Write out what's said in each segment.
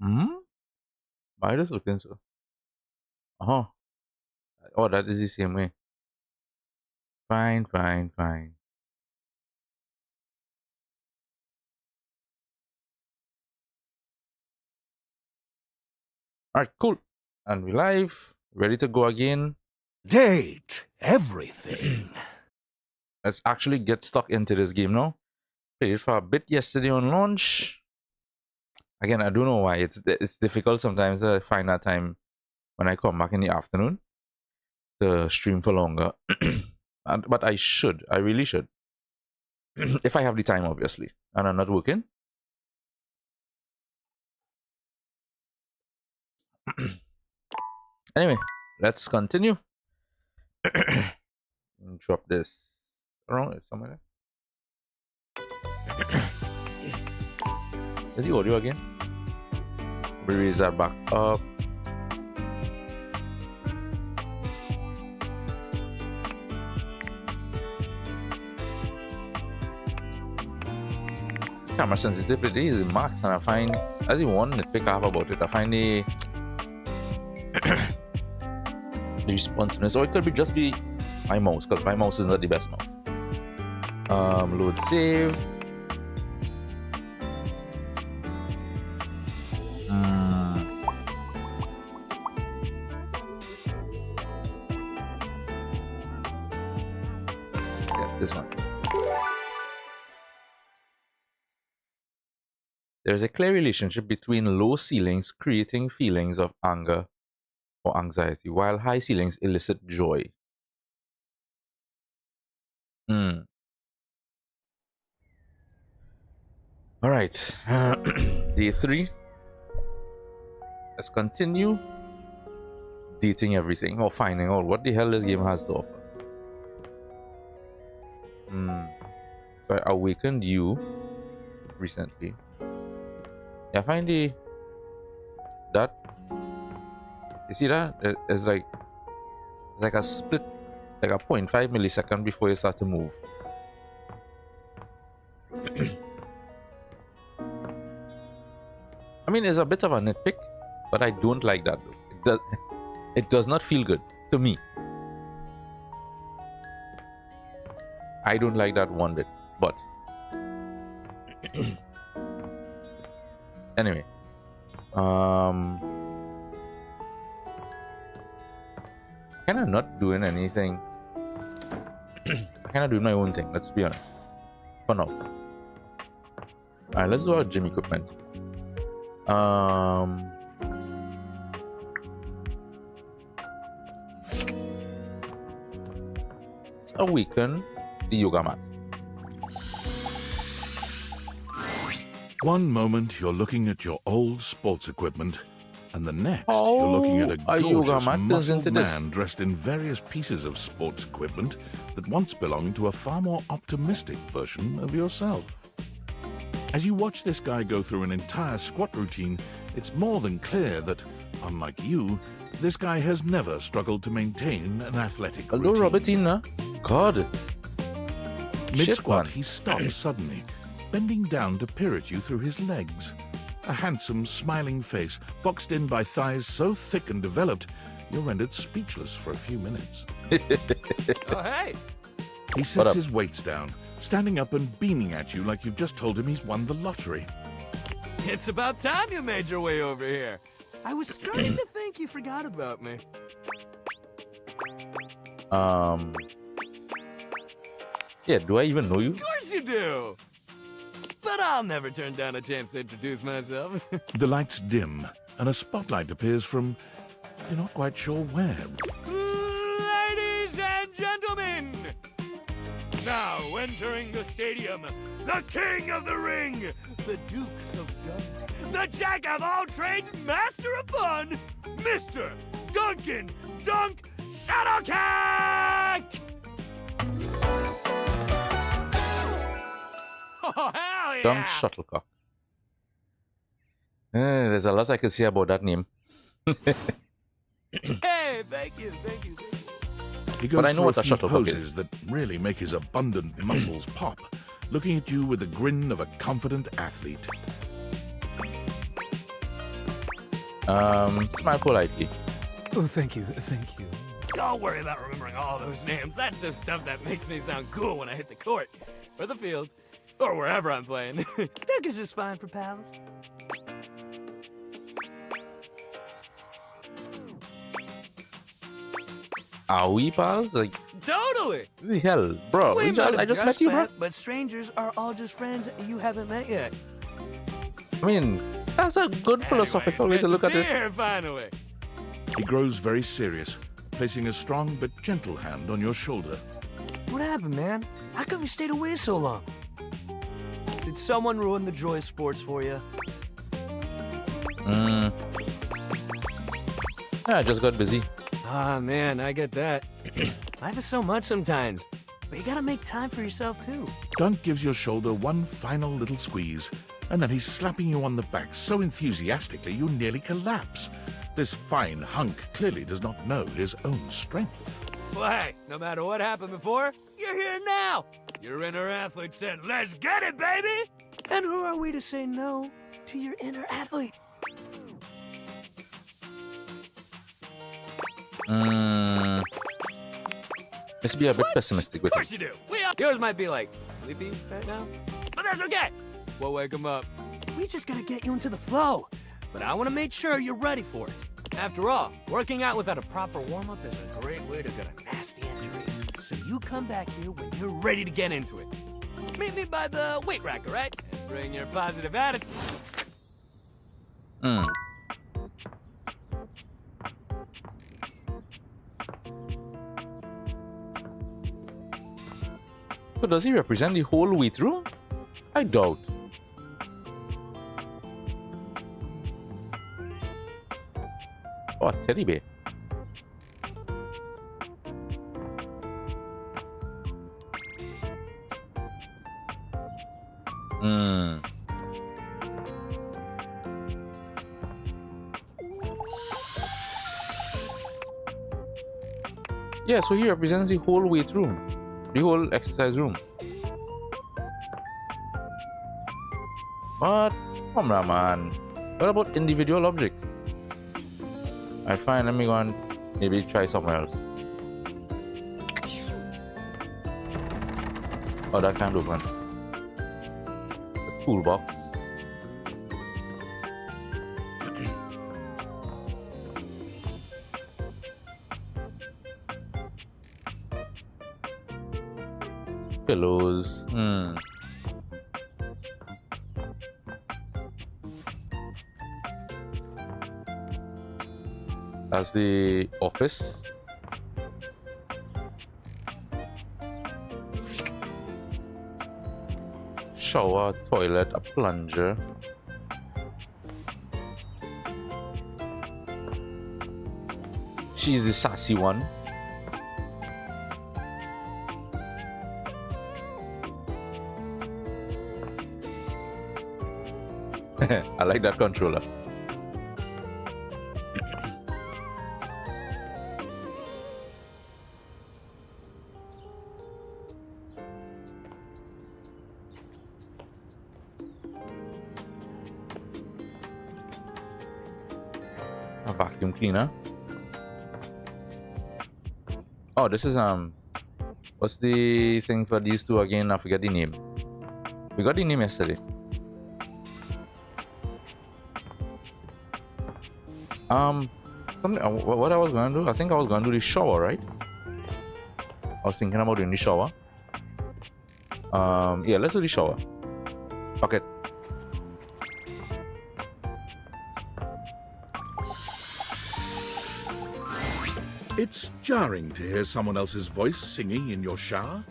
Hmm? Why does looking so? Oh, oh, that is the same way. Fine, fine, fine. All right, cool. And we live, ready to go again. Date everything. Let's actually get stuck into this game now. Played it for a bit yesterday on launch. Again, I don't know why it's difficult sometimes to find that time when I come back in the afternoon to stream for longer. But I should. I really should. If I have the time, obviously, and I'm not working. Anyway, let's continue. Drop this around somewhere. Is the audio again? Raise that back up. Camera sensitivity is max, and I find, as you want to pick up about it, I find the the responsiveness, or it could be just be my mouse, because my mouse is not the best mouse. Load save. Yes, this one. There's a clear relationship between low ceilings creating feelings of anger or anxiety, while high ceilings elicit joy. Hmm. All right. Day 3. Let's continue dating everything or finding out what the hell this game has to offer. So I awakened you recently. Yeah, I find that you see that it's like a split, like a 0.5 millisecond before you start to move. I mean, it's a bit of a nitpick, but I don't like that though. It does not feel good to me. I don't like that one bit, but anyway, kind of not doing anything. Kind of doing my own thing. Let's be honest. For now. All right, let's do our gym equipment. Let's awaken the yoga mat. One moment you're looking at your old sports equipment, and the next you're looking at a gorgeous muscled man dressed in various pieces of sports equipment that once belonged to a far more optimistic version of yourself. As you watch this guy go through an entire squat routine, it's more than clear that, unlike you, this guy has never struggled to maintain an athletic routine. Hello, Robertina. God. Mid-squat, he stops suddenly, bending down to peer at you through his legs. A handsome, smiling face, boxed in by thighs so thick and developed, you're rendered speechless for a few minutes. Oh, hey! He sets his weights down, standing up and beaming at you like you've just told him he's won the lottery. It's about time you made your way over here. I was starting to think you forgot about me. Yeah, do I even know you? Of course you do! But I'll never turn down a chance to introduce myself. The lights dim, and a spotlight appears from... you're not quite sure where. Ladies and gentlemen! Now entering the stadium, the king of the ring, the duke of dunk, the jack of all trades, master of fun, Mr. Duncan Dunk Shuttlecock! Oh, hell yeah! Dunk Shuttlecock. There's a lot I could say about that name. Hey, thank you. He goes But I know what for a a few shuttlecock is. poses that really make his abundant muscles pop, looking at you with the grin of a confident athlete. Smile politely. Oh, thank you. Don't worry about remembering all those names. That's just stuff that makes me sound cool when I hit the court, or the field, or wherever I'm playing. Duck is just fine for pals. Are we pals? Like, Totally. what the hell, bro? We might have I just met you, bro. but strangers are all just friends you haven't met yet. I mean, that's a good philosophical way to look at it. Here, finally. He grows very serious, placing a strong but gentle hand on your shoulder. What happened, man? How come you stayed away so long? Did someone ruin the joy of sports for you? Yeah, I just got busy. Ah, man, I get that. Life is so much sometimes, but you gotta make time for yourself, too. Dunk gives your shoulder one final little squeeze, and then he's slapping you on the back so enthusiastically you nearly collapse. This fine hunk clearly does not know his own strength. Well, hey, no matter what happened before, you're here now. Your inner athlete said, let's get it, baby! And who are we to say no to your inner athlete? Let's be a bit pessimistic with Of it. course you do. Yours might be like, sleepy right now, but that's okay. We'll wake him up. We just gotta get you into the flow, but I want to make sure you're ready for it. After all, working out without a proper warm-up is a great way to get a nasty injury. So you come back here when you're ready to get into it. Meet me by the weight rack, all right? And bring your positive attitude. So does he represent the whole way through? I doubt. Oh, a teddy bear. Yeah, so he represents the whole weight room, the whole exercise room. But come on, man. What about individual objects? Alright, fine. Let me go and maybe try somewhere else. Oh, that can't open. The toolbox. Pillows. That's the office. Shower, toilet, a plunger. She's the sassy one. I like that controller. A vacuum cleaner. Oh, this is what's the thing for these two again? I forget the name. We got the name yesterday. What I was gonna do? I think I was gonna do the shower, right? I was thinking about doing the shower. Yeah, let's do the shower. Okay. It's jarring to hear someone else's voice singing in your shower.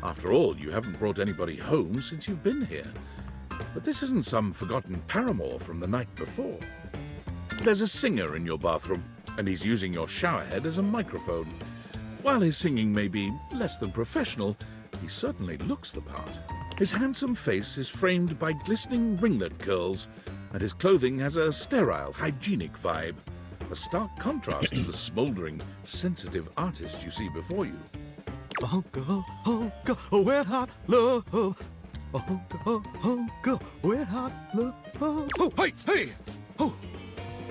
After all, you haven't brought anybody home since you've been here. But this isn't some forgotten paramour from the night before. There's a singer in your bathroom, and he's using your showerhead as a microphone. While his singing may be less than professional, he certainly looks the part. His handsome face is framed by glistening ringlet curls, and his clothing has a sterile, hygienic vibe. A stark contrast to the smouldering, sensitive artist you see before you. Wet hot love. Wet hot love. Oh, hey! Oh,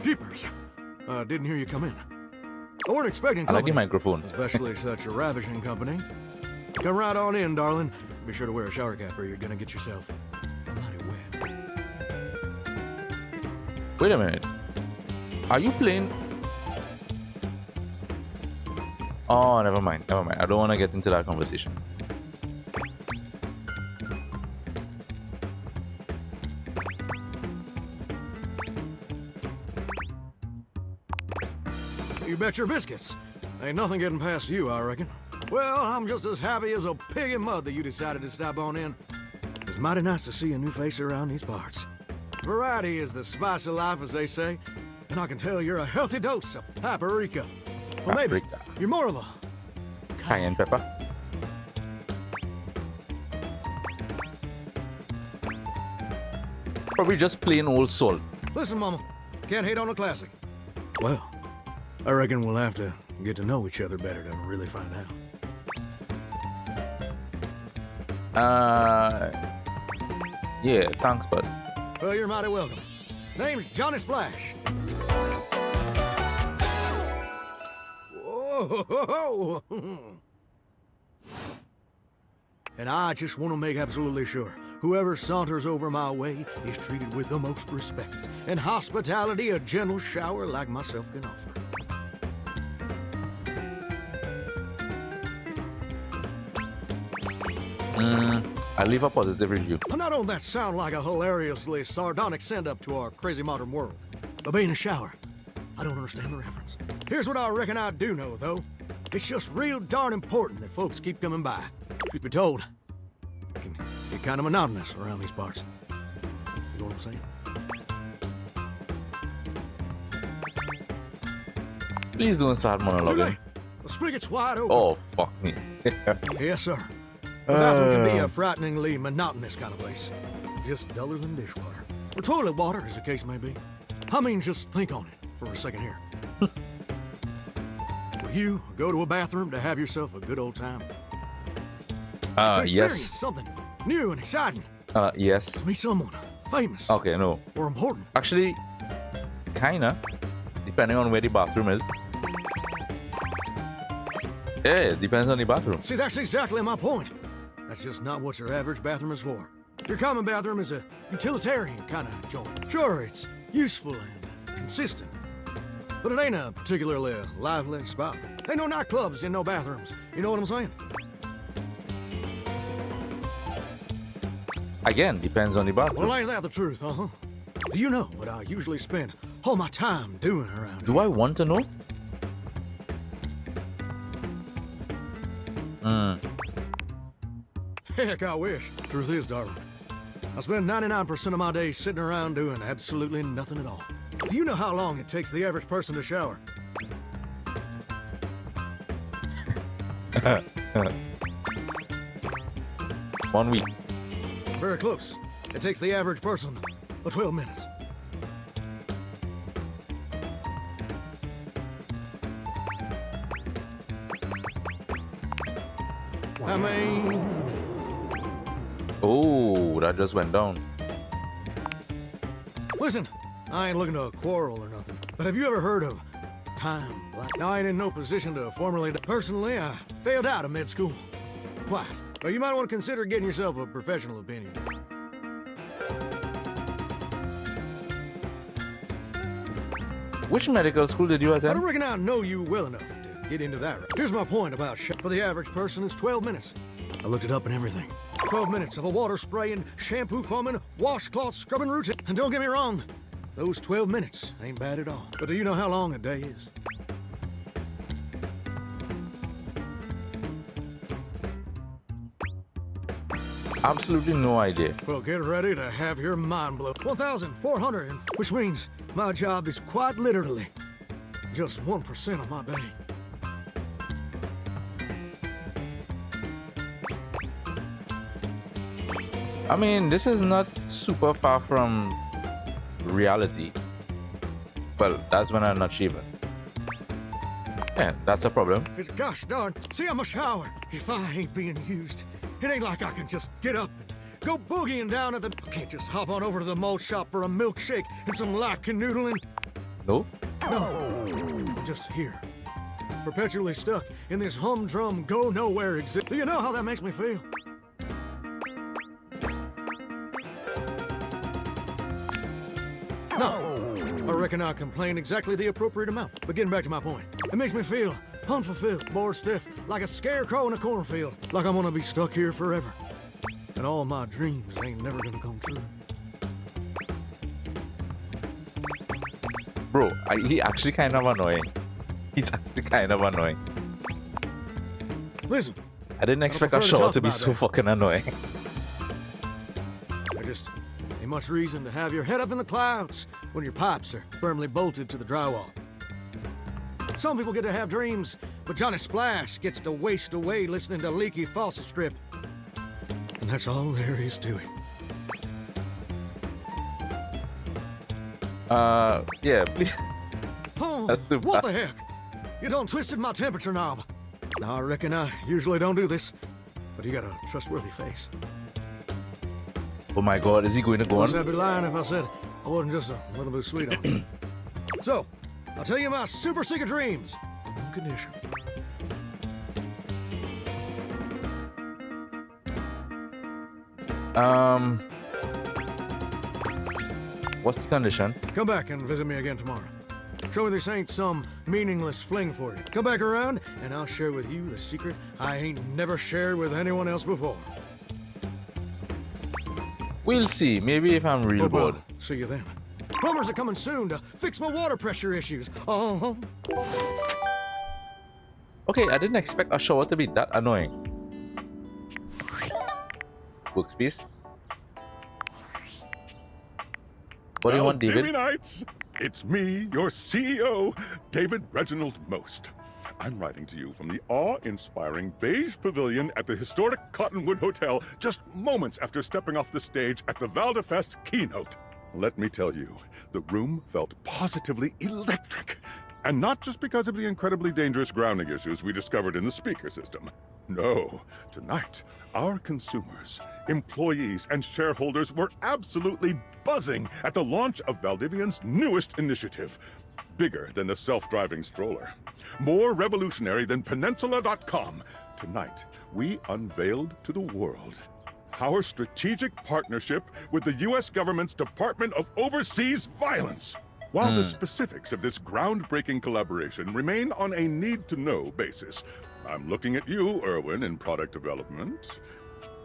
jeepers. Didn't hear you come in. I weren't expecting company. I like your microphone. Especially such a ravishing company. Come right on in, darling. Be sure to wear a shower cap or you're gonna get yourself mighty wet. Wait a minute. Are you playing? Oh, never mind. I don't want to get into that conversation. You bet your biscuits. Ain't nothing getting past you, I reckon. Well, I'm just as happy as a pig in mud that you decided to stop on in. It's mighty nice to see a new face around these parts. Variety is the spice of life, as they say. And I can tell you're a healthy dose of paprika. Well, maybe you're more of a cayenne pepper. Probably just plain old salt. Listen, Mama, can't hate on a classic. Well, I reckon we'll have to get to know each other better to really find out. Yeah, thanks, bud. Well, you're mighty welcome. Name's Johnny Splash. Whoa! And I just want to make absolutely sure whoever saunters over my way is treated with the most respect and hospitality a gentle shower like myself can offer. I leave a positive review. Now don't that sound like a hilariously sardonic send-up to our crazy modern world? But being a shower, I don't understand the reference. Here's what I reckon I do know, though. It's just real darn important that folks keep coming by. Truth be told, it can get kind of monotonous around these parts. You know what I'm saying? Please don't start monologuing. The spigot's wide open. Oh, fuck me. Yes, sir. The bathroom can be a frighteningly monotonous kind of place. Just duller than dishwater. Or toilet water, as the case may be. I mean, just think on it for a second here. Will you go to a bathroom to have yourself a good old time? Yes. Something new and exciting. Yes. To meet someone famous. Okay, no. Or important. Actually, kinda. Depending on where the bathroom is. Yeah, it depends on the bathroom. See, that's exactly my point. That's just not what your average bathroom is for. Your common bathroom is a utilitarian kind of joint. Sure, it's useful and consistent, but it ain't a particularly lively spot. Ain't no nightclubs in no bathrooms. You know what I'm saying? Again, depends on the bathroom. Well, ain't that the truth, huh? Do you know what I usually spend all my time doing around here? Do I want to know? Heck, I wish. Truth is, darling, I spend 99% of my day sitting around doing absolutely nothing at all. Do you know how long it takes the average person to shower? 1 week. Very close. It takes the average person 12 minutes. I mean... Oh, that just went down. Listen, I ain't looking to quarrel or nothing, but have you ever heard of time? Now, I ain't in no position to formally... Personally, I failed out of med school. Twice. But you might want to consider getting yourself a professional opinion. Which medical school did you attend? I don't reckon I know you well enough to get into that. Here's my point about for the average person is 12 minutes. I looked it up and everything. 12 minutes of a water spraying, shampoo foaming, washcloth scrubbing routine. And don't get me wrong, those 12 minutes ain't bad at all. But do you know how long a day is? Absolutely no idea. Well, get ready to have your mind blown. 1,400, which means my job is quite literally just 1% of my day. I mean, this is not super far from reality, well, that's when I'm not shaving. Yeah, that's a problem. It's gosh darn. See, I'm a shower. If I ain't being used, it ain't like I can just get up and go boogieing down at the... I can't just hop on over to the malt shop for a milkshake and some light canoodling. No? No. I'm just here. Perpetually stuck in this humdrum go-nowhere exist. Do you know how that makes me feel? No. I reckon I complain exactly the appropriate amount. But getting back to my point, it makes me feel unfulfilled, bored stiff, like a scarecrow in a cornfield, like I'm gonna be stuck here forever. And all my dreams ain't never gonna come true. Bro, he actually kind of annoying. He's actually kind of annoying. Listen. I didn't expect a shower to be so fucking annoying. I just ain't much reason to have your head up in the clouds when your pipes are firmly bolted to the drywall. Some people get to have dreams, but Johnny Splash gets to waste away listening to leaky faucet strip. And that's all there is to it. Yeah, please. Oh, That's too what bad. the heck? You done twisted my temperature knob. Now, I reckon I usually don't do this, but you got a trustworthy face. Oh my god, is he going to go Of course, on? I'd be lying if I said I wasn't just a little bit sweet on you. So, I'll tell you my super secret dreams. On one condition. What's the condition? Come back and visit me again tomorrow. Show me this ain't some meaningless fling for you. Come back around, and I'll share with you the secret I ain't never shared with anyone else before. We'll see. Maybe if I'm real Well, bored. see you then. Plumbers are coming soon to fix my water pressure issues. Uh-huh. Okay, I didn't expect a shower to be that annoying. Workspace. What do you want, David? Nights. It's me, your CEO, David Reginald Most. I'm writing to you from the awe-inspiring beige pavilion at the historic Cottonwood Hotel just moments after stepping off the stage at the Valdefest keynote. Let me tell you, the room felt positively electric. And not just because of the incredibly dangerous grounding issues we discovered in the speaker system. No, tonight, our consumers, employees, and shareholders were absolutely buzzing at the launch of Valdivian's newest initiative. Bigger than the self-driving stroller. More revolutionary than Peninsula.com. Tonight, we unveiled to the world our strategic partnership with the U.S. government's Department of Overseas Violence. While the specifics of this groundbreaking collaboration remain on a need-to-know basis, I'm looking at you, Erwin, in product development.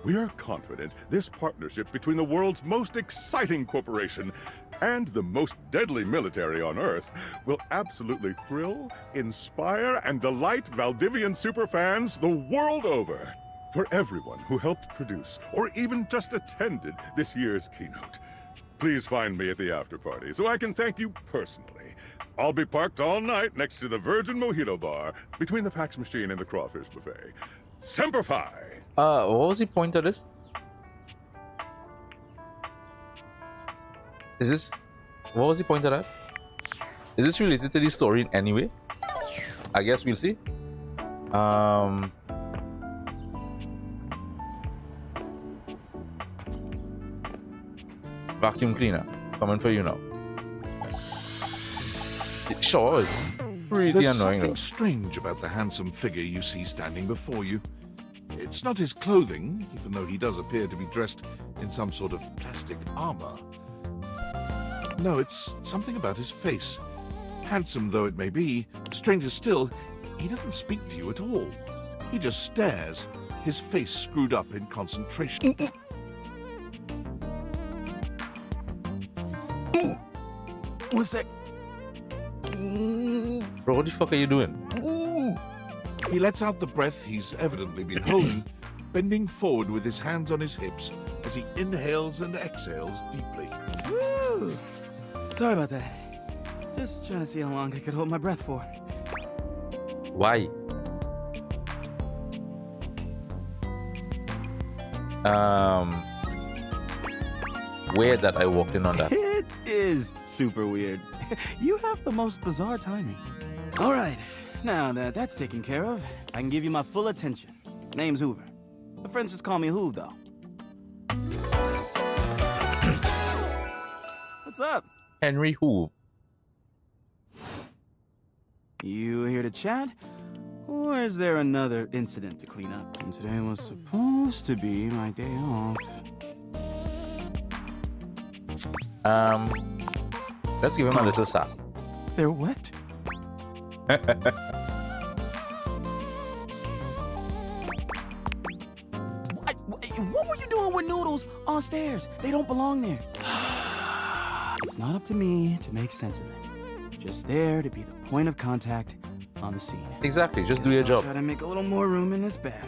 We are confident this partnership between the world's most exciting corporation and the most deadly military on Earth will absolutely thrill, inspire, and delight Valdivian superfans the world over. For everyone who helped produce or even just attended this year's keynote, please find me at the after party so I can thank you personally. I'll be parked all night next to the Virgin Mojito Bar between the fax machine and the crawfish buffet. Semper Fi! What was the point of this? Is this... What was the point of that? Is this related to the story in any way? I guess we'll see. Vacuum cleaner. Coming for you now. It sure is pretty There's annoying something though. strange about the handsome figure you see standing before you. It's not his clothing, even though he does appear to be dressed in some sort of plastic armor. No, it's something about his face. Handsome though it may be, stranger still, he doesn't speak to you at all. He just stares, his face screwed up in concentration. What's that? Bro, what the fuck are you doing? He lets out the breath he's evidently been holding, bending forward with his hands on his hips as he inhales and exhales deeply. Woo! Sorry about that. Just trying to see how long I could hold my breath for. Why? Weird that I walked in on that. It is super weird. You have the most bizarre timing. All right, now that that's taken care of, I can give you my full attention. Name's Hoover. My friends just call me Hoove, though. What's up? Henry Hoove. You here to chat? Or is there another incident to clean up? And today was supposed to be my day off. Let's give him a little sass. They're what? What were you doing with Noodles on stairs? They don't belong there. It's not up to me to make sense of it. Just there to be the point of contact on the scene. Exactly, just do your job. Try to make a little more room in this bag.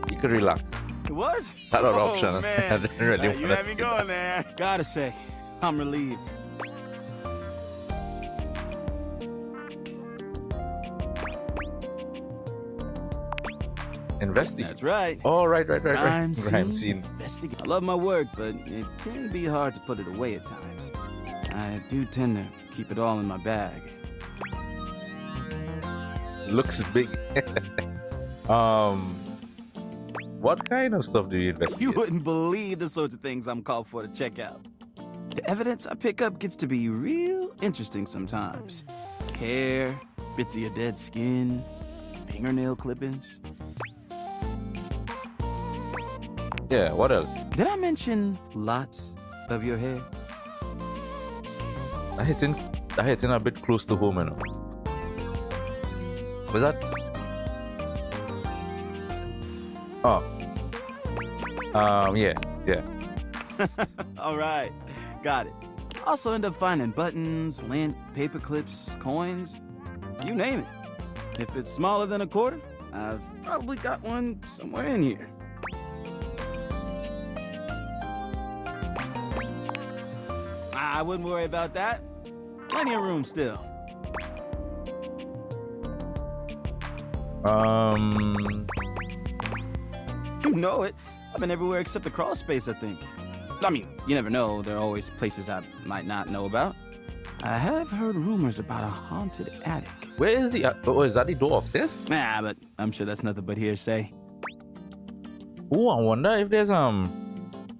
You could relax. It was? That other option. Man. I didn't really You want had me going there. Gotta say, I'm relieved. Investigate. That's right. Oh, right. Crime Crime scene. Investigate. I love my work, but it can be hard to put it away at times. I do tend to keep it all in my bag. Looks big. What kind of stuff do you investigate? You wouldn't believe the sorts of things I'm called for to check out. The evidence I pick up gets to be real interesting sometimes. Hair, bits of your dead skin, fingernail clippings. Yeah, what else? Did I mention lots of your hair? I hit in a bit close to home, you know. Was that? Oh. Yeah. All right, got it. Also end up finding buttons, lint, paper clips, coins, you name it. If it's smaller than a quarter, I've probably got one somewhere in here. I wouldn't worry about that. Plenty of room still. You know it. I've been everywhere except the crawl space, I think. I mean, you never know. There are always places I might not know about. I have heard rumors about a haunted attic. Where is the? Oh, is that the door upstairs? Nah, but I'm sure that's nothing but hearsay. Oh, I wonder if there's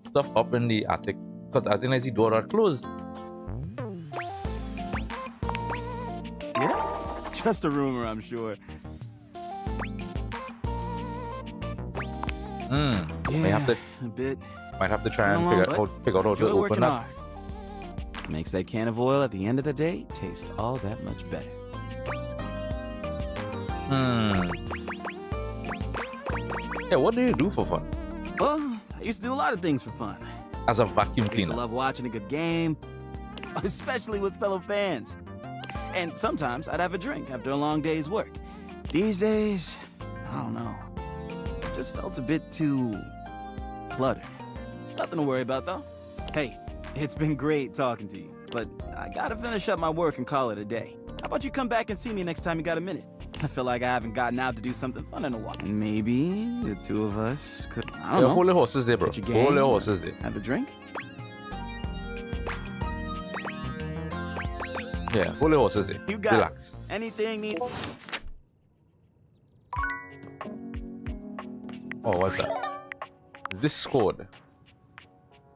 stuff up in the attic. Cause I think I see door are closed. Yeah, just a rumor, I'm sure. Yeah, might have to try and figure out how to open that. Hard. Makes that can of oil at the end of the day taste all that much better. Yeah, what do you do for fun? Well, I used to do a lot of things for fun. As a vacuum I used to cleaner. love watching a good game, especially with fellow fans. And sometimes I'd have a drink after a long day's work. These days, I don't know. It just felt a bit too cluttered. Nothing to worry about, though. Hey, it's been great talking to you, but I gotta finish up my work and call it a day. How about you come back and see me next time you got a minute? I feel like I haven't gotten out to do something fun in a while. Maybe the two of us could, I don't know. Hold your horses there, bro. Hold your horses there. Have a drink? Yeah, hold your horses there. You got Relax. it. Anything need... Oh, what's that? Discord.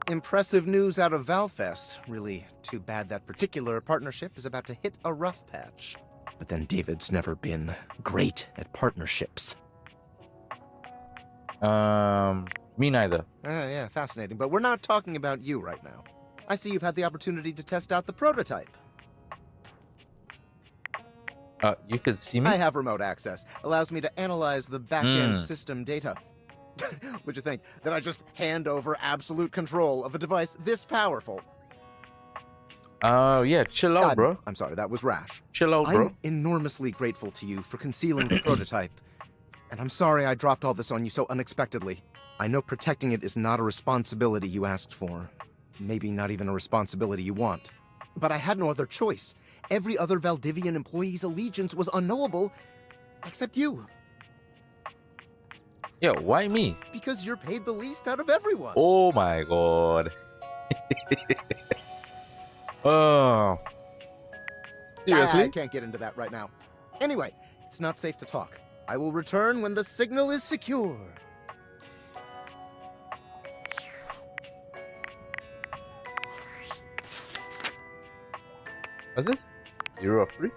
Impressive news out of Valfest. Really too bad that particular partnership is about to hit a rough patch. But then David's never been great at partnerships. Me neither. Yeah, fascinating. But we're not talking about you right now. I see you've had the opportunity to test out the prototype. You could see me? I have remote access. Allows me to analyze the back-end system data. What'd you think? That I just hand over absolute control of a device this powerful? Yeah, chill out, bro. I'm sorry, that was rash. Chill out, bro. I'm enormously grateful to you for concealing the prototype. And I'm sorry I dropped all this on you so unexpectedly. I know protecting it is not a responsibility you asked for. Maybe not even a responsibility you want. But I had no other choice. Every other Valdivian employee's allegiance was unknowable, except you. Yo, why me? Because you're paid the least out of everyone. Oh my god. Oh. Seriously? I can't get into that right now. Anyway, it's not safe to talk. I will return when the signal is secure. What's this? 0 of 3?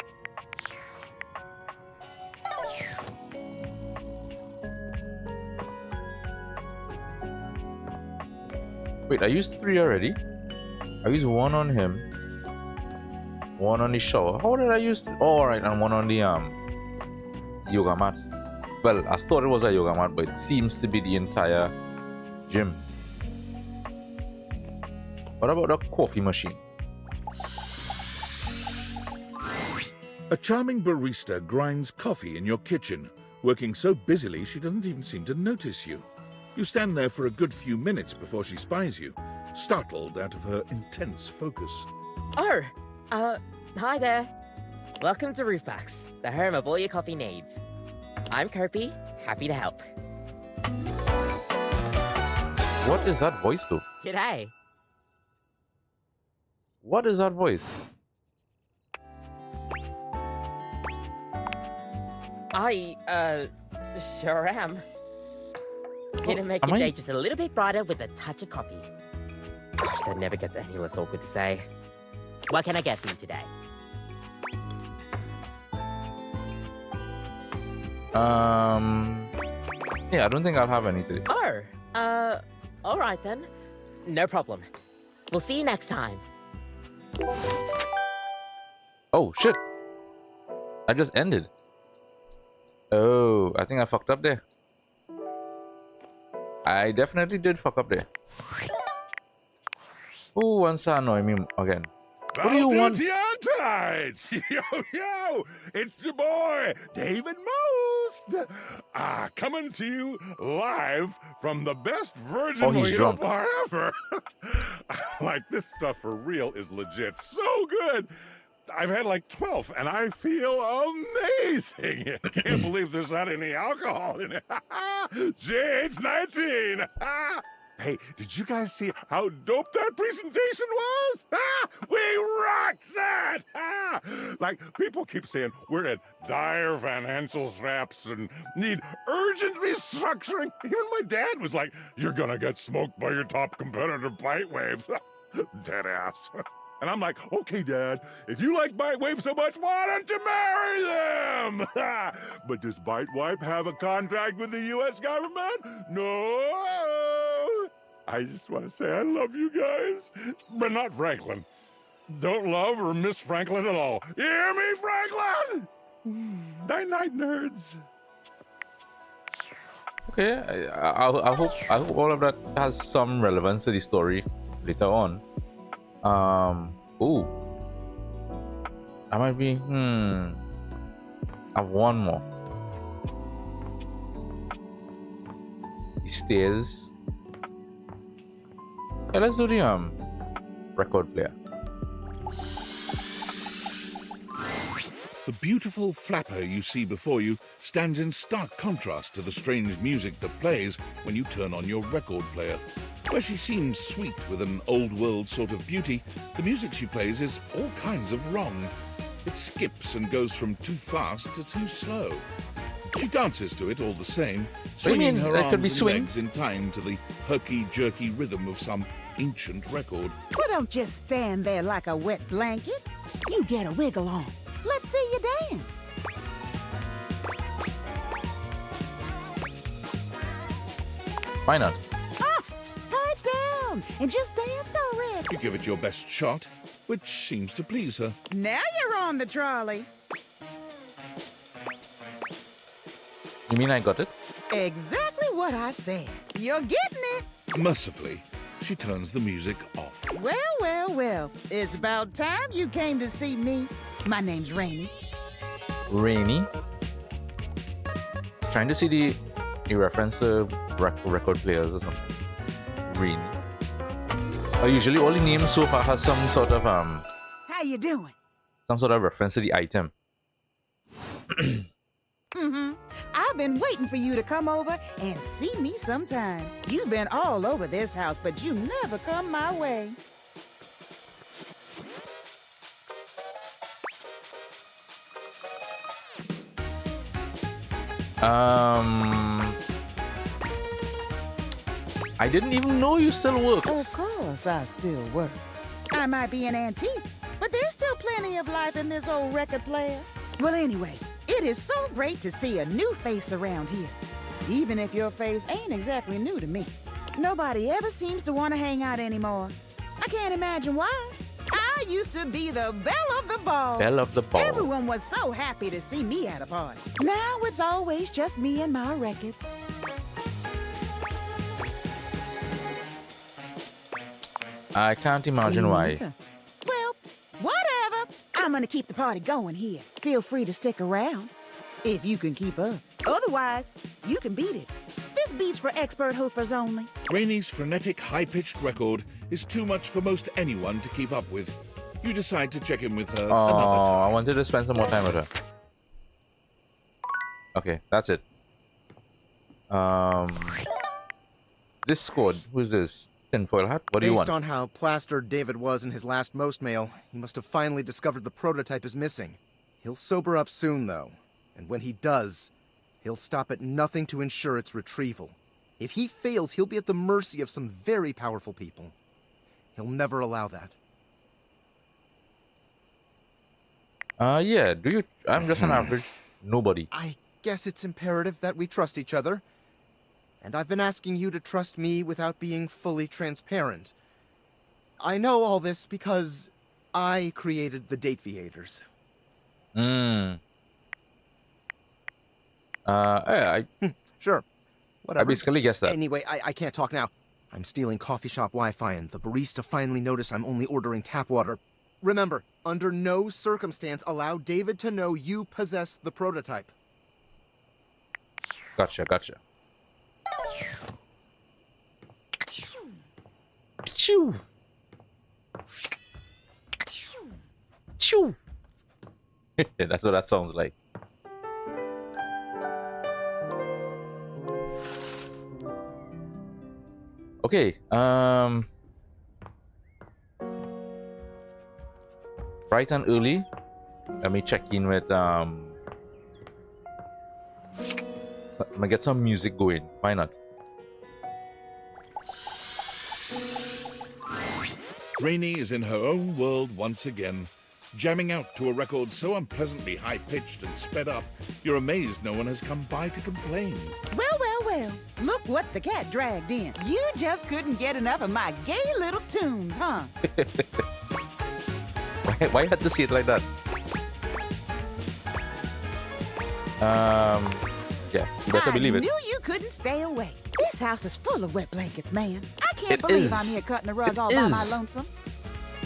Wait, I used 3 already. I used 1 on him, 1 on the shower. How did I use? Oh, alright, and 1 on the yoga mat. Well, I thought it was a yoga mat, but it seems to be the entire gym. What about the coffee machine? A charming barista grinds coffee in your kitchen, working so busily she doesn't even seem to notice you. You stand there for a good few minutes before she spies you, startled out of her intense focus. Oh, hi there. Welcome to Roofbox, the home of all your coffee needs. I'm Kirby, happy to help. What is that voice though? G'day. What is that voice? I, sure am. Here to make am your I- day just a little bit brighter with a touch of coffee. Gosh, that never gets any less awkward to say. What can I get for you today? Yeah, I don't think I'll have any today. Oh, alright then. No problem. We'll see you next time. Oh shit! I just ended. Oh, I think I fucked up there. I definitely did fuck up there. Who wants to annoy me again? What do you want? Valentine's! Yo, yo! It's your boy, David Most! Coming to you live from the best Virgin Oh, he's Mojito drunk. bar ever. Like, this stuff for real is legit so good. I've had like 12, and I feel amazing. Can't believe there's not any alcohol in it. JH19! Hey, did you guys see how dope that presentation was? We rocked that! Like, people keep saying we're at dire financial straps and need urgent restructuring. Even my dad was like, you're gonna get smoked by your top competitor, Bitewave. Dead ass. And I'm like, okay, Dad, if you like Bitewave so much, why don't you marry them? But does Bitewave have a contract with the U.S. government? No. I just want to say I love you guys, but not Franklin. Don't love or miss Franklin at all. You hear me, Franklin? Night-night, nerds. Okay, I hope all of that has some relevance to the story later on. Ooh, I might be. I have one more. The stairs. Yeah, let's do the record player. The beautiful flapper you see before you stands in stark contrast to the strange music that plays when you turn on your record player. Where she seems sweet with an old-world sort of beauty, the music she plays is all kinds of wrong. It skips and goes from too fast to too slow. She dances to it all the same, swinging mean? her That arms could be and swing. legs in time to the herky-jerky rhythm of some ancient record. Well, don't just stand there like a wet blanket. You get a wiggle on. Let's see you dance. Why not? Pipe down and just dance already. You give it your best shot, which seems to please her. Now you're on the trolley. You mean I got it? Exactly what I said. You're getting it. Mercifully, she turns the music off. Well, well, well. It's about time you came to see me. My name's Rainy. Rainy. Trying to see the reference to record players or something. Rainy. Usually all the names so far has some sort of How you doing? reference to the item. I've been waiting for you to come over and see me sometime. You've been all over this house, but you never come my way. I didn't even know you still worked. Of course I still work. I might be an antique, but there's still plenty of life in this old record player. Well, anyway, it is so great to see a new face around here. Even if your face ain't exactly new to me. Nobody ever seems to want to hang out anymore. I can't imagine why. I used to be the belle of the ball. Belle of the ball. Everyone was so happy to see me at a party. Now it's always just me and my records. I can't imagine Me why. neither. Well, whatever. I'm gonna keep the party going here. Feel free to stick around. If you can keep up. Otherwise, you can beat it. This beat's for expert hoofers only. Rainie's frenetic, high-pitched record is too much for most anyone to keep up with. You decide to check in with her another Oh, I time. wanted to spend some more time with her. Okay, that's it. This squad. Who's this? Tinfoil hat? What do you want? Based on how plastered David was in his last Most mail, he must have finally discovered the prototype is missing. He'll sober up soon, though. And when he does, he'll stop at nothing to ensure its retrieval. If he fails, he'll be at the mercy of some very powerful people. He'll never allow that. Yeah, do you... I'm just an average nobody. I guess it's imperative that we trust each other. And I've been asking you to trust me without being fully transparent. I know all this because I created the Dateviators. I Sure. Whatever. basically guessed that. Anyway, I can't talk now. I'm stealing coffee shop Wi-Fi, and the barista finally noticed I'm only ordering tap water. Remember, under no circumstance allow David to know you possess the prototype. Gotcha. Chew. Chew. That's what that sounds like. Okay, bright and early. Let me check in with let me get some music going. Why not? Rainie is in her own world once again, jamming out to a record so unpleasantly high-pitched and sped up, you're amazed no one has come by to complain. Well. Look what the cat dragged in. You just couldn't get enough of my gay little tunes, huh? Why you had to see it like that? Yeah, you better believe it. I knew you couldn't stay away. This house is full of wet blankets, man. I can't It believe is. I'm here cutting the rug It all by my is. lonesome.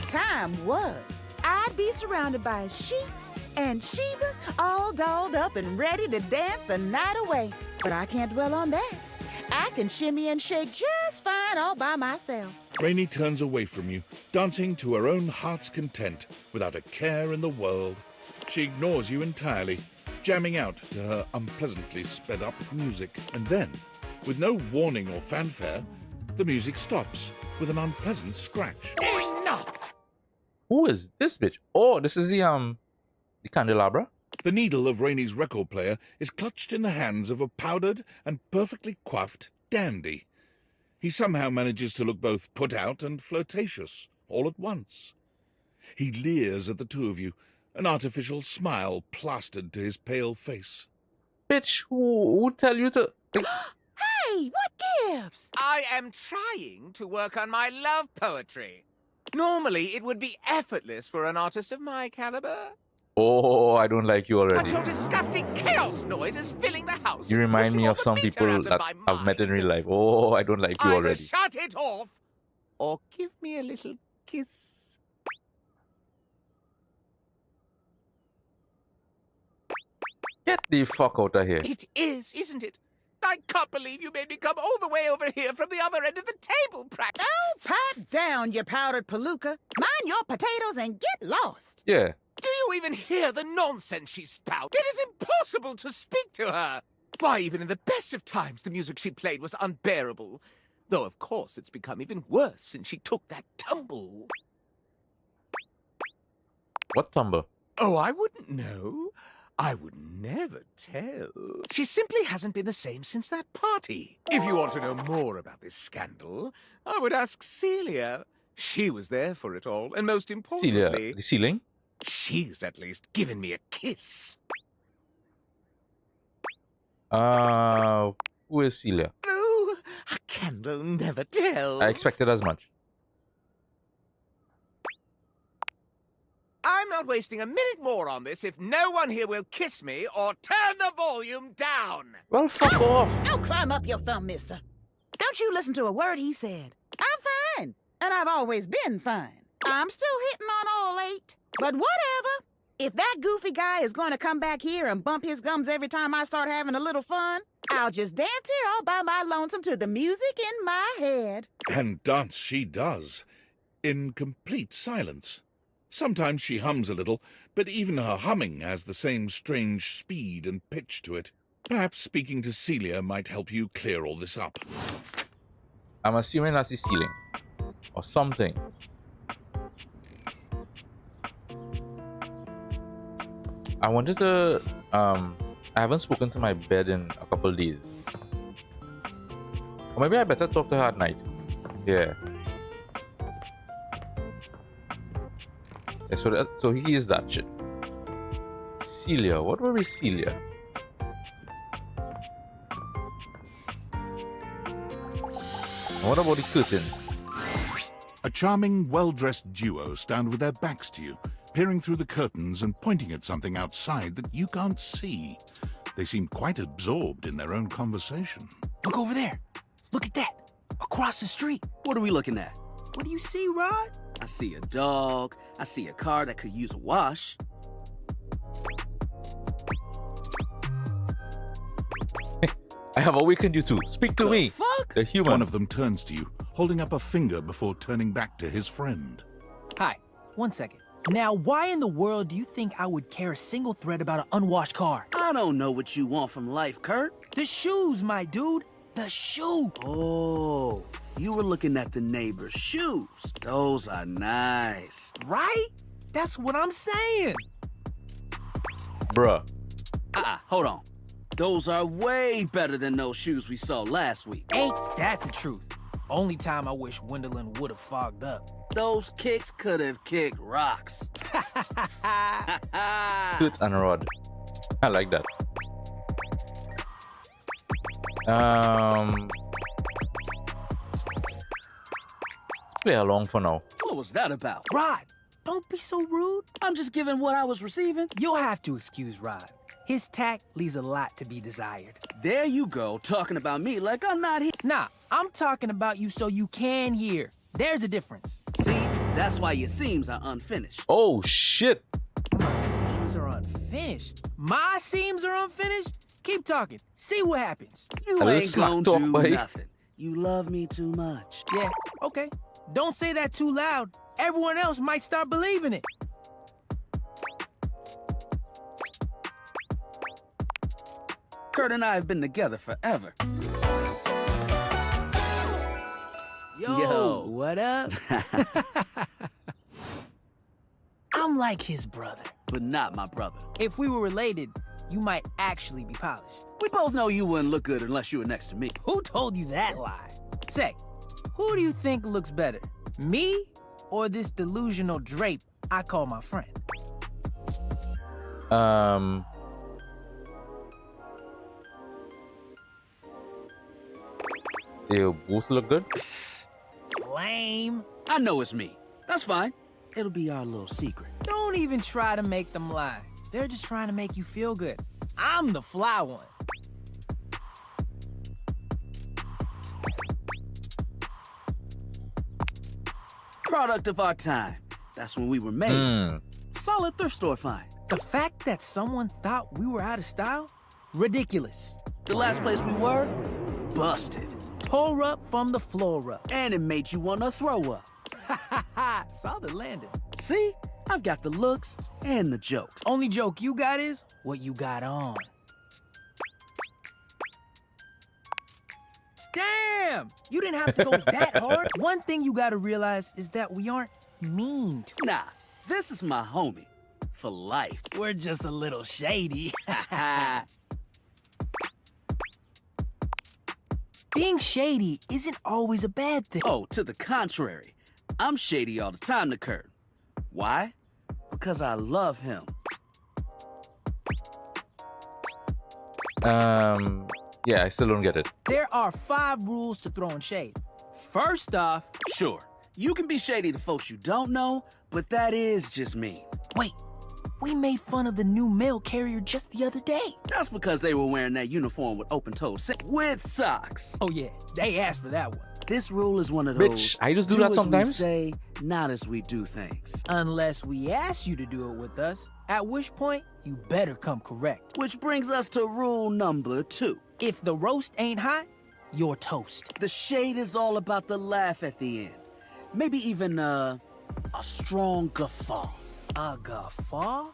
Time was. I'd be surrounded by sheets and Shebas all dolled up and ready to dance the night away. But I can't dwell on that. I can shimmy and shake just fine all by myself. Rainie turns away from you, dancing to her own heart's content, without a care in the world. She ignores you entirely, jamming out to her unpleasantly sped-up music. And then, with no warning or fanfare, the music stops with an unpleasant scratch. Enough! Who is this bitch? Oh, this is the candelabra. The needle of Rainie's record player is clutched in the hands of a powdered and perfectly coiffed dandy. He somehow manages to look both put out and flirtatious, all at once. He leers at the two of you, an artificial smile plastered to his pale face. Bitch, who tell you to... Hey, what gives? I am trying to work on my love poetry. Normally, it would be effortless for an artist of my caliber. Oh, I don't like you But already. your disgusting chaos noise is filling the house. You and remind pushing me all of the some meter people out of that my I've met in mind. real life. Oh, I don't like you Either already. shut it off, or give me a little kiss. Get the fuck out of here. It is, isn't it? I can't believe you made me come all the way over here from the other end of the table, Pratt. Oh, pipe down, you powdered palooka. Mind your potatoes and get lost. Yeah. Do you even hear the nonsense she spouts? It is impossible to speak to her. Why, even in the best of times, the music she played was unbearable. Though, of course, it's become even worse since she took that tumble. What tumble? Oh, I wouldn't know. I would never tell. She simply hasn't been the same since that party. If you want to know more about this scandal, I would ask Celia. She was there for it all, and most importantly... Celia, the ceiling? She's at least given me a kiss. Who is Celia? Oh, a candle never tells. I expected as much. I'm not wasting a minute more on this if no one here will kiss me or turn the volume down. Well, fuck off. Don't climb up your thumb, mister. Don't you listen to a word he said. I'm fine, and I've always been fine. I'm still hitting on all 8, but whatever. If that goofy guy is going to come back here and bump his gums every time I start having a little fun, I'll just dance here all by my lonesome to the music in my head. And dance she does, in complete silence. Sometimes she hums a little, but even her humming has the same strange speed and pitch to it. Perhaps speaking to Celia might help you clear all this up. I'm assuming that's the ceiling. Or something. I wanted to, I haven't spoken to my bed in a couple days. Or maybe I better talk to her at night. Yeah. Yeah, so he is that shit. Celia, what were we Celia? And what about the curtain? A charming, well-dressed duo stand with their backs to you, peering through the curtains and pointing at something outside that you can't see. They seem quite absorbed in their own conversation. Look over there. Look at that. Across the street. What are we looking at? What do you see, Rod? I see a dog. I see a car that could use a wash. I have awakened you two. Speak to me. Fuck? The human. One of them turns to you, holding up a finger before turning back to his friend. Hi. 1 second. Now, why in the world do you think I would care a single thread about an unwashed car? I don't know what you want from life, Kurt. The shoes, my dude. The shoe. Oh, you were looking at the neighbor's shoes. Those are nice. Right? That's what I'm saying. Bruh. Hold on. Those are way better than those shoes we saw last week. Ain't that the truth? Only time I wish Wendelin would have fogged up. Those kicks could have kicked rocks. Toots and Rod. I like that. Let's play along for now. What was that about? Rod, don't be so rude. I'm just giving what I was receiving. You'll have to excuse Rod. His tact leaves a lot to be desired. There you go, talking about me like I'm not here. Nah, I'm talking about you so you can hear. There's a difference. See, that's why your seams are unfinished. Oh, shit. My seams are unfinished. My seams are unfinished? Keep talking. See what happens. You ain't gonna do nothing. You love me too much. Yeah, okay. Don't say that too loud. Everyone else might start believing it. Kurt and I have been together forever. Yo, what up? I'm like his brother. But not my brother. If we were related, you might actually be polished. We both know you wouldn't look good unless you were next to me. Who told you that lie? Say, who do you think looks better? Me or this delusional drape I call my friend? They both look good. Lame. I know it's me. That's fine. It'll be our little secret. Don't even try to make them lie. They're just trying to make you feel good. I'm the fly one. Product of our time. That's when we were made. Solid thrift store find. The fact that someone thought we were out of style? Ridiculous. The last place we were? Busted. Tore up from the floor up. And it made you want to throw up. Ha ha ha! Saw the landing. See? I've got the looks and the jokes. Only joke you got is what you got on. Damn! You didn't have to go that hard. One thing you gotta realize is that we aren't mean to. Nah, this is my homie. For life. We're just a little shady. Being shady isn't always a bad thing. Oh, to the contrary. I'm shady all the time to Kurt. Why? Because I love him. Yeah, I still don't get it. There are 5 rules to throwing shade. First off, Sure, you can be shady to folks you don't know, but that is just me. wait, we made fun of the new mail carrier just the other day. That's because they were wearing that uniform with open-toed with socks. Oh yeah, they asked for that one. This rule is one of those. Bitch, I just do do that as sometimes. We say, not as we do things. Unless we ask you to do it with us, at which point you better come correct. Which brings us to rule number 2. If the roast ain't hot, you're toast. The shade is all about the laugh at the end. Maybe even a strong guffaw. A guffaw?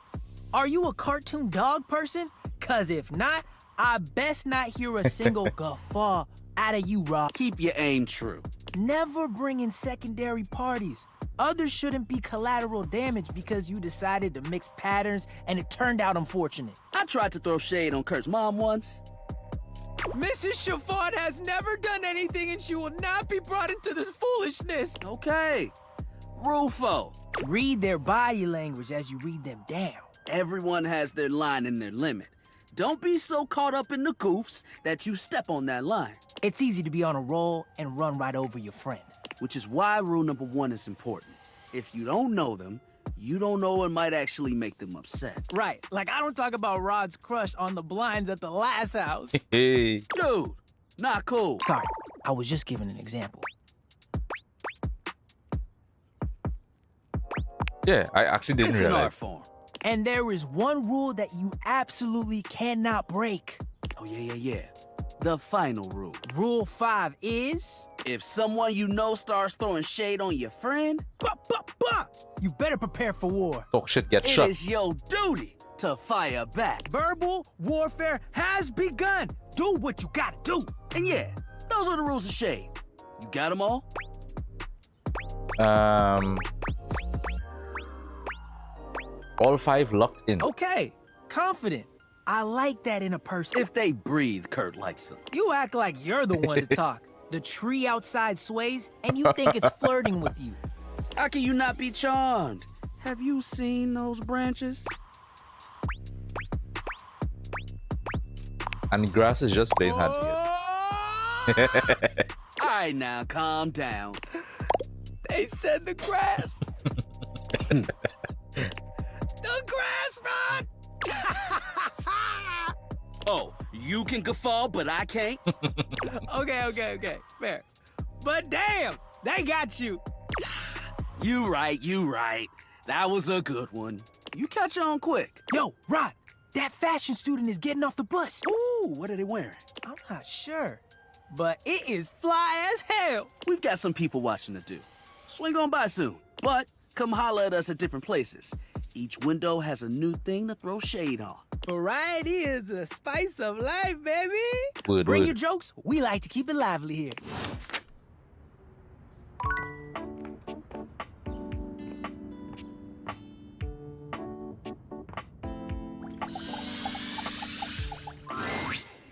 Are you a cartoon dog person? Cause if not, I best not hear a single guffaw out of you, Rob. Keep your aim true. Never bring in secondary parties. Others shouldn't be collateral damage because you decided to mix patterns and it turned out unfortunate. I tried to throw shade on Kurt's mom once. Mrs. Chiffon has never done anything and she will not be brought into this foolishness. Okay. Rule 4. Read their body language as you read them down. Everyone has their line and their limit. Don't be so caught up in the goofs that you step on that line. It's easy to be on a roll and run right over your friend. Which is why rule number 1 is important. If you don't know them, you don't know what might actually make them upset. Right, like I don't talk about Rod's crush on the blinds at the last house. Hey. Dude, not cool. Sorry, I was just giving an example. Yeah, I actually didn't It's an art realize. form. And there is one rule that you absolutely cannot break. Oh, yeah. The final rule. Rule 5 is... If someone you know starts throwing shade on your friend, you better prepare for war. Talk shit, get it shot. is your duty to fire back. Verbal warfare has begun. Do what you gotta do. And yeah, those are the rules of shade. You got them all? All 5 locked in. Okay, confident. I like that in a person. If they breathe, Kurt likes them. You act like you're the one to talk. The tree outside sways, and you think it's flirting with you. How can you not be charmed? Have you seen those branches? And grass is just plain hard to get. All right, now calm down. They said the grass. The grass, Rod! Oh, you can guffaw, but I can't? Okay, fair. But damn, they got you. You right. That was a good one. You catch on quick. Yo, Rod, that fashion student is getting off the bus. Ooh, what are they wearing? I'm not sure, but it is fly as hell. We've got some people watching to do. Swing on by soon, but come holler at us at different places. Each window has a new thing to throw shade on. Variety is the spice of life, baby. Wood, Bring wood. your jokes. We like to keep it lively here.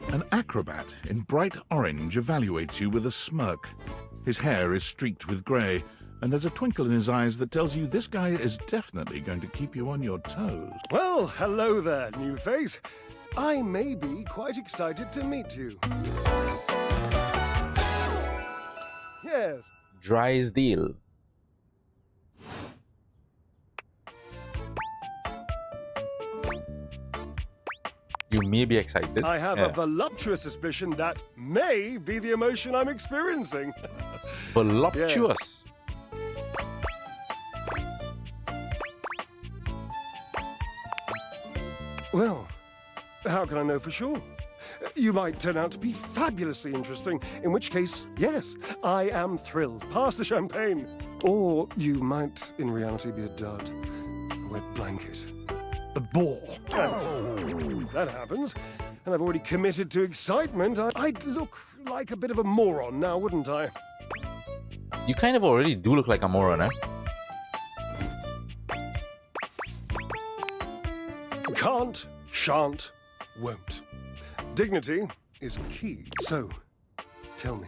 An acrobat in bright orange evaluates you with a smirk. His hair is streaked with grey, and there's a twinkle in his eyes that tells you this guy is definitely going to keep you on your toes. Well, hello there, new face. I may be quite excited to meet you. Yes. Dry's deal. You may be excited. I have Yeah. a voluptuous suspicion that may be the emotion I'm experiencing. Voluptuous. Well, how can I know for sure? You might turn out to be fabulously interesting, in which case, yes, I am thrilled. Pass the champagne. Or you might, in reality, be a dud. wet blanket. The ball. If that happens, and I've already committed to excitement, I'd look like a bit of a moron now, wouldn't I? You kind of already do look like a moron, eh? Can't, shan't, won't. Dignity is key. So, tell me,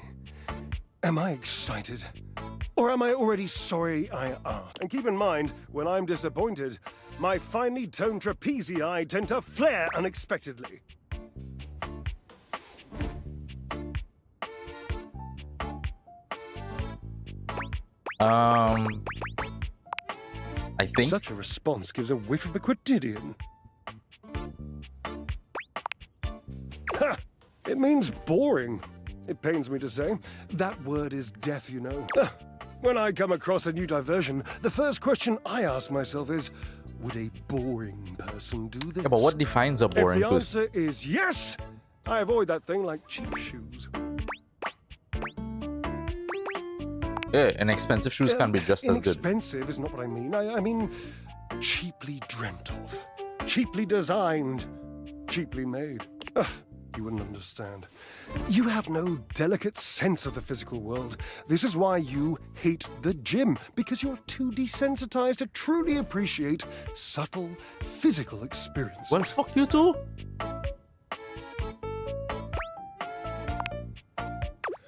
am I excited? Or am I already sorry I asked? And keep in mind, when I'm disappointed, my finely toned trapezii tend to flare unexpectedly. I think Such a response gives a whiff of the quotidian. Ha! It means boring. It pains me to say. That word is deaf, you know. When I come across a new diversion, the first question I ask myself is, would a boring person do this? Yeah, but what defines a boring If the person? answer is yes, I avoid that thing like cheap shoes. Yeah, and expensive shoes can be just as good. Inexpensive is not what I mean. I mean cheaply dreamt of, cheaply designed, cheaply made. Ugh, you wouldn't understand. You have no delicate sense of the physical world. This is why you hate the gym, because you're too desensitized to truly appreciate subtle physical experiences. Well, fuck you too.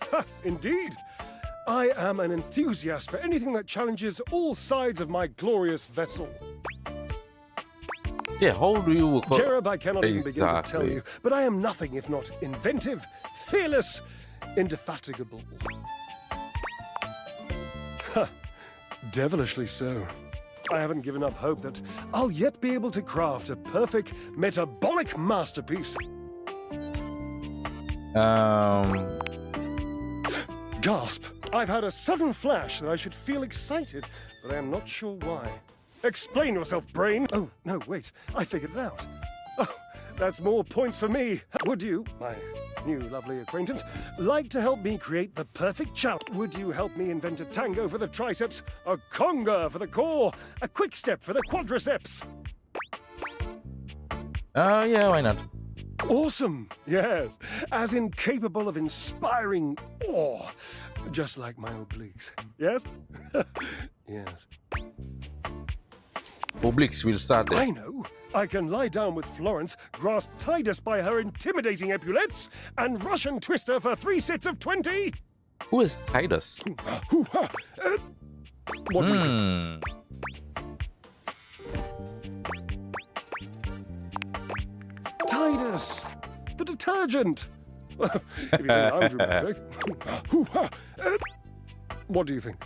Ha, indeed. I am an enthusiast for anything that challenges all sides of my glorious vessel. Yeah, how do you call Jerub, I cannot even begin to tell Exactly. you, but I am nothing if not inventive, fearless, indefatigable. Ha, devilishly so. I haven't given up hope that I'll yet be able to craft a perfect metabolic masterpiece. Gasp! I've had a sudden flash that I should feel excited, but I am not sure why. Explain yourself, brain! Oh, no, wait. I figured it out. Oh, that's more points for me. Would you, my new lovely acquaintance, like to help me create the perfect challenge? Would you help me invent a tango for the triceps, a conga for the core, a quick step for the quadriceps? Yeah, why not? Awesome, yes. As in capable of inspiring awe. Just like my obliques. Yes? Yes. Obliques, we'll start there. I know. I can lie down with Florence, grasp Titus by her intimidating epaulets, and Russian twist her for 3 sets of 20. Who is Titus? What do you think? Titus! The detergent! If you think I'm dramatic. What do you think?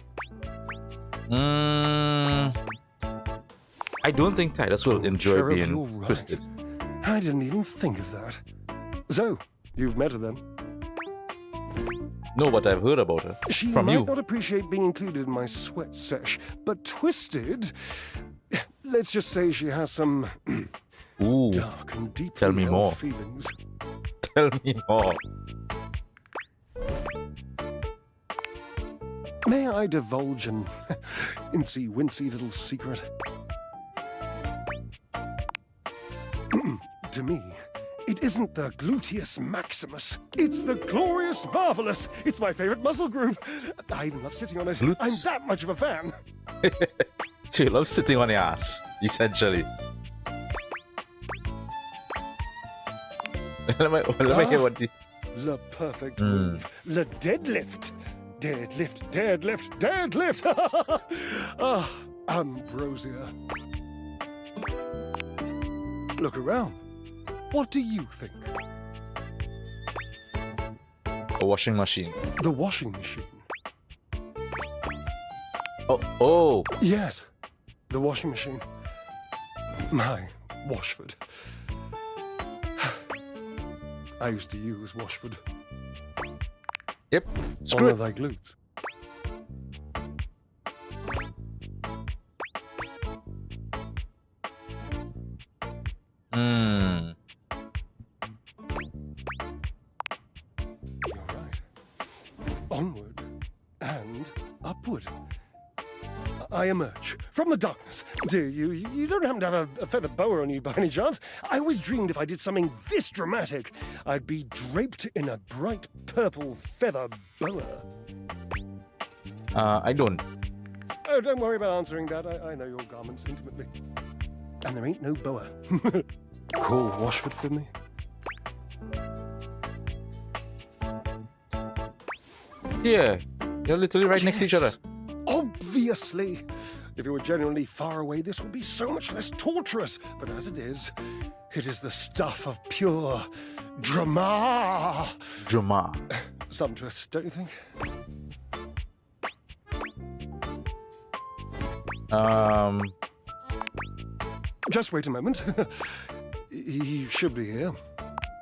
I don't think Titus will enjoy Cherub, being you're right. twisted. I didn't even think of that. So, you've met her then? No, but I've heard about her. She From might you. not appreciate being included in my sweat sesh, but twisted... Let's just say she has some Ooh, dark and deeply Tell me held more. feelings. tell me more. May I divulge an incy-wincy little secret? To me, it isn't the gluteus maximus. It's the glorious marvelous. It's my favorite muscle group. I even love sitting on it. Glutes? I'm that much of a fan. She loves sitting on your ass, essentially. let me hear what you... The perfect move. The deadlift. Deadlift, deadlift, deadlift. Ah, ambrosia. Look around. What do you think? A washing machine. The washing machine. Oh, Yes, the washing machine. My Washford. I used to use Washford. yep. Honor Screw it. thy glutes. You're right. Onward and upward. I emerge from the darkness. Dear, you don't happen to have a feather boa on you by any chance? I always dreamed if I did something this dramatic, I'd be draped in a bright purple feather boa. I don't. Oh, don't worry about answering that. I know your garments intimately. And there ain't no boa. Call Washford for me. Yeah, you're literally right next to each other. Obviously. If you were genuinely far away, this would be so much less torturous. But as it is the stuff of pure drama. Drama. Sumptuous, don't you think? Just wait a moment. He should be here.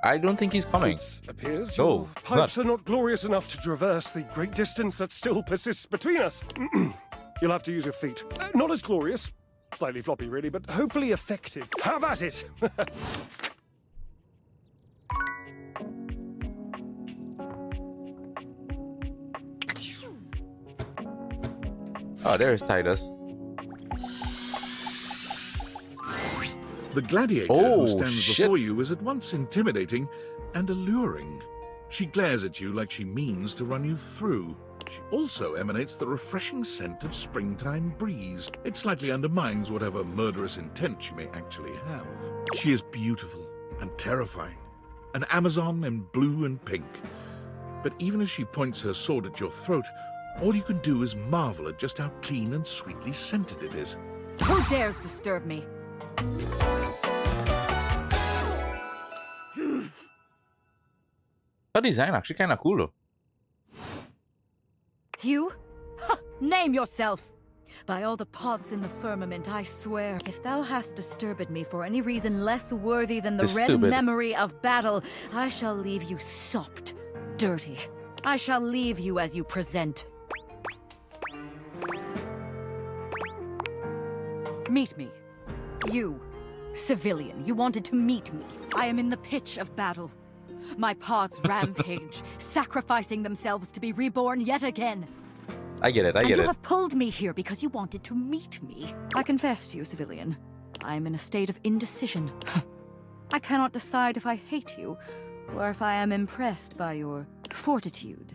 I don't think he's coming. It appears No, your pipes are not glorious enough to traverse the great distance that still persists between us. You'll have to use your feet. Not as glorious. Slightly floppy, really, but hopefully effective. Have at it! Oh, there's Titus. The gladiator Oh, who stands shit. before you is at once intimidating and alluring. She glares at you like she means to run you through. She also emanates the refreshing scent of springtime breeze. It slightly undermines whatever murderous intent she may actually have. She is beautiful and terrifying, an Amazon in blue and pink. But even as she points her sword at your throat, all you can do is marvel at just how clean and sweetly scented it is. Who dares disturb me? Her design actually kind of cool though. You? Ha! Name yourself! By all the pods in the firmament, I swear, if thou hast disturbed me for any reason less worthy than the red memory of battle, I shall leave you sopped, dirty. I shall leave you as you present. Meet me. You, civilian, you wanted to meet me. I am in the pitch of battle. My pods rampage, sacrificing themselves to be reborn yet again. I get it, I get and you it. have pulled me here because you wanted to meet me. I confess to you, civilian, I am in a state of indecision. I cannot decide if I hate you, or if I am impressed by your fortitude.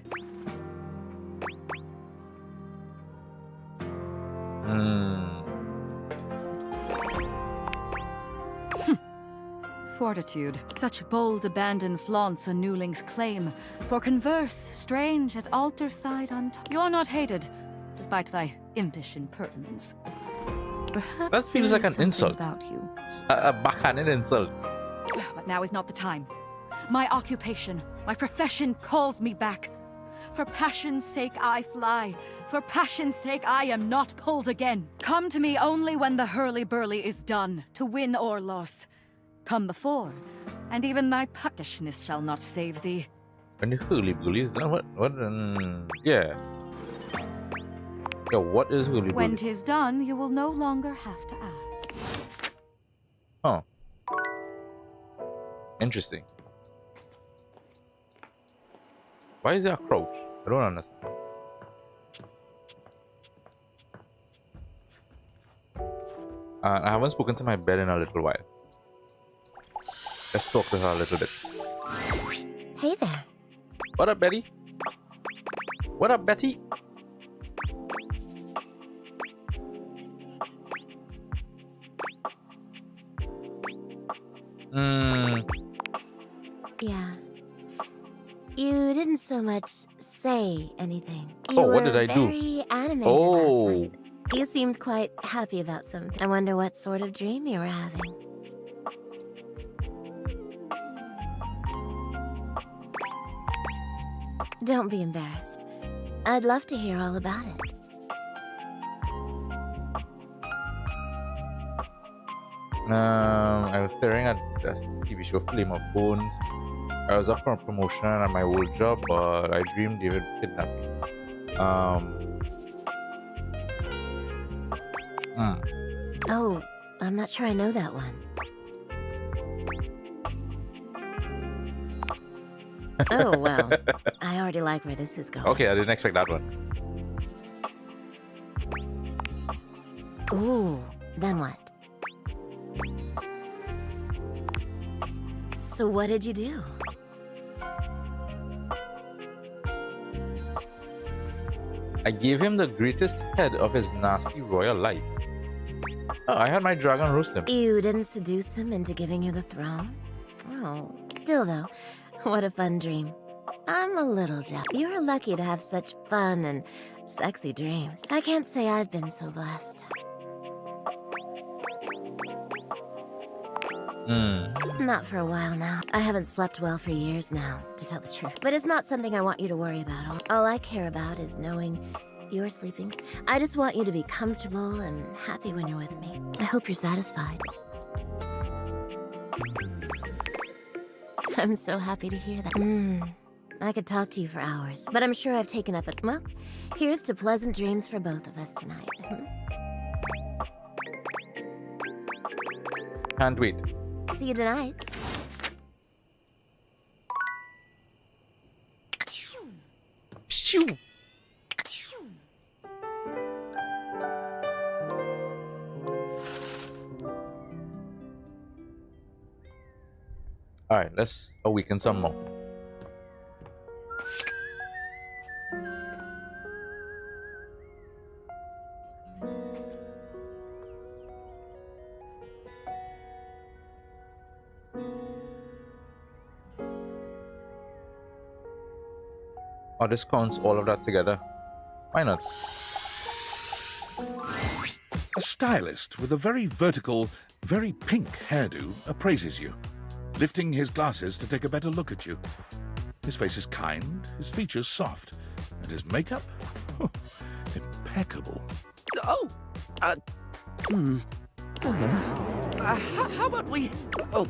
Fortitude. Such bold abandon flaunts a newling's claim. For converse, strange at altar side you are not hated, despite thy impish impertinence. Perhaps That feels like an insult. About you. A backhanded insult. But now is not the time. My occupation, my profession calls me back. For passion's sake I fly. For passion's sake I am not pulled again. Come to me only when the hurly-burly is done, to win or loss. Come before, and even thy puckishness shall not save thee. When the hooly-bully is done, what, yeah. Yo, what is hooly-bully? When 'tis done, you will no longer have to ask. Oh. Interesting. Why is there a crouch? I don't understand. I haven't spoken to my bed in a little while. Let's talk to her a little bit. Hey there. What up, Betty? What up, Betty? Yeah. You didn't so much say anything. You what did I do? very animated last night. You seemed quite happy about something. I wonder what sort of dream you were having. Don't be embarrassed. I'd love to hear all about it. I was staring at the TV show Flame of Bones. I was up for a promotion at my old job, but I dreamed David kidnapped me. Oh, I'm not sure I know that one. Oh, well, I already like where this is going. Okay, I didn't expect that one. Ooh, then what? So what did you do? I gave him the greatest head of his nasty royal life. Oh, I had my dragon roast him. You didn't seduce him into giving you the throne? Oh, still though, what a fun dream. I'm a little jealous. You're lucky to have such fun and sexy dreams. I can't say I've been so blessed. Not for a while now. I haven't slept well for years now, to tell the truth. But it's not something I want you to worry about. All I care about is knowing you're sleeping. I just want you to be comfortable and happy when you're with me. I hope you're satisfied. I'm so happy to hear that. I could talk to you for hours, but I'm sure I've taken up a... Well, here's to pleasant dreams for both of us tonight. Can't wait. See you tonight. Alright, let's awaken some more. Oh, this counts all of that together. Why not? A stylist with a very vertical, very pink hairdo appraises you, lifting his glasses to take a better look at you. His face is kind, his features soft, and his makeup? Impeccable. Oh! How about we... Oh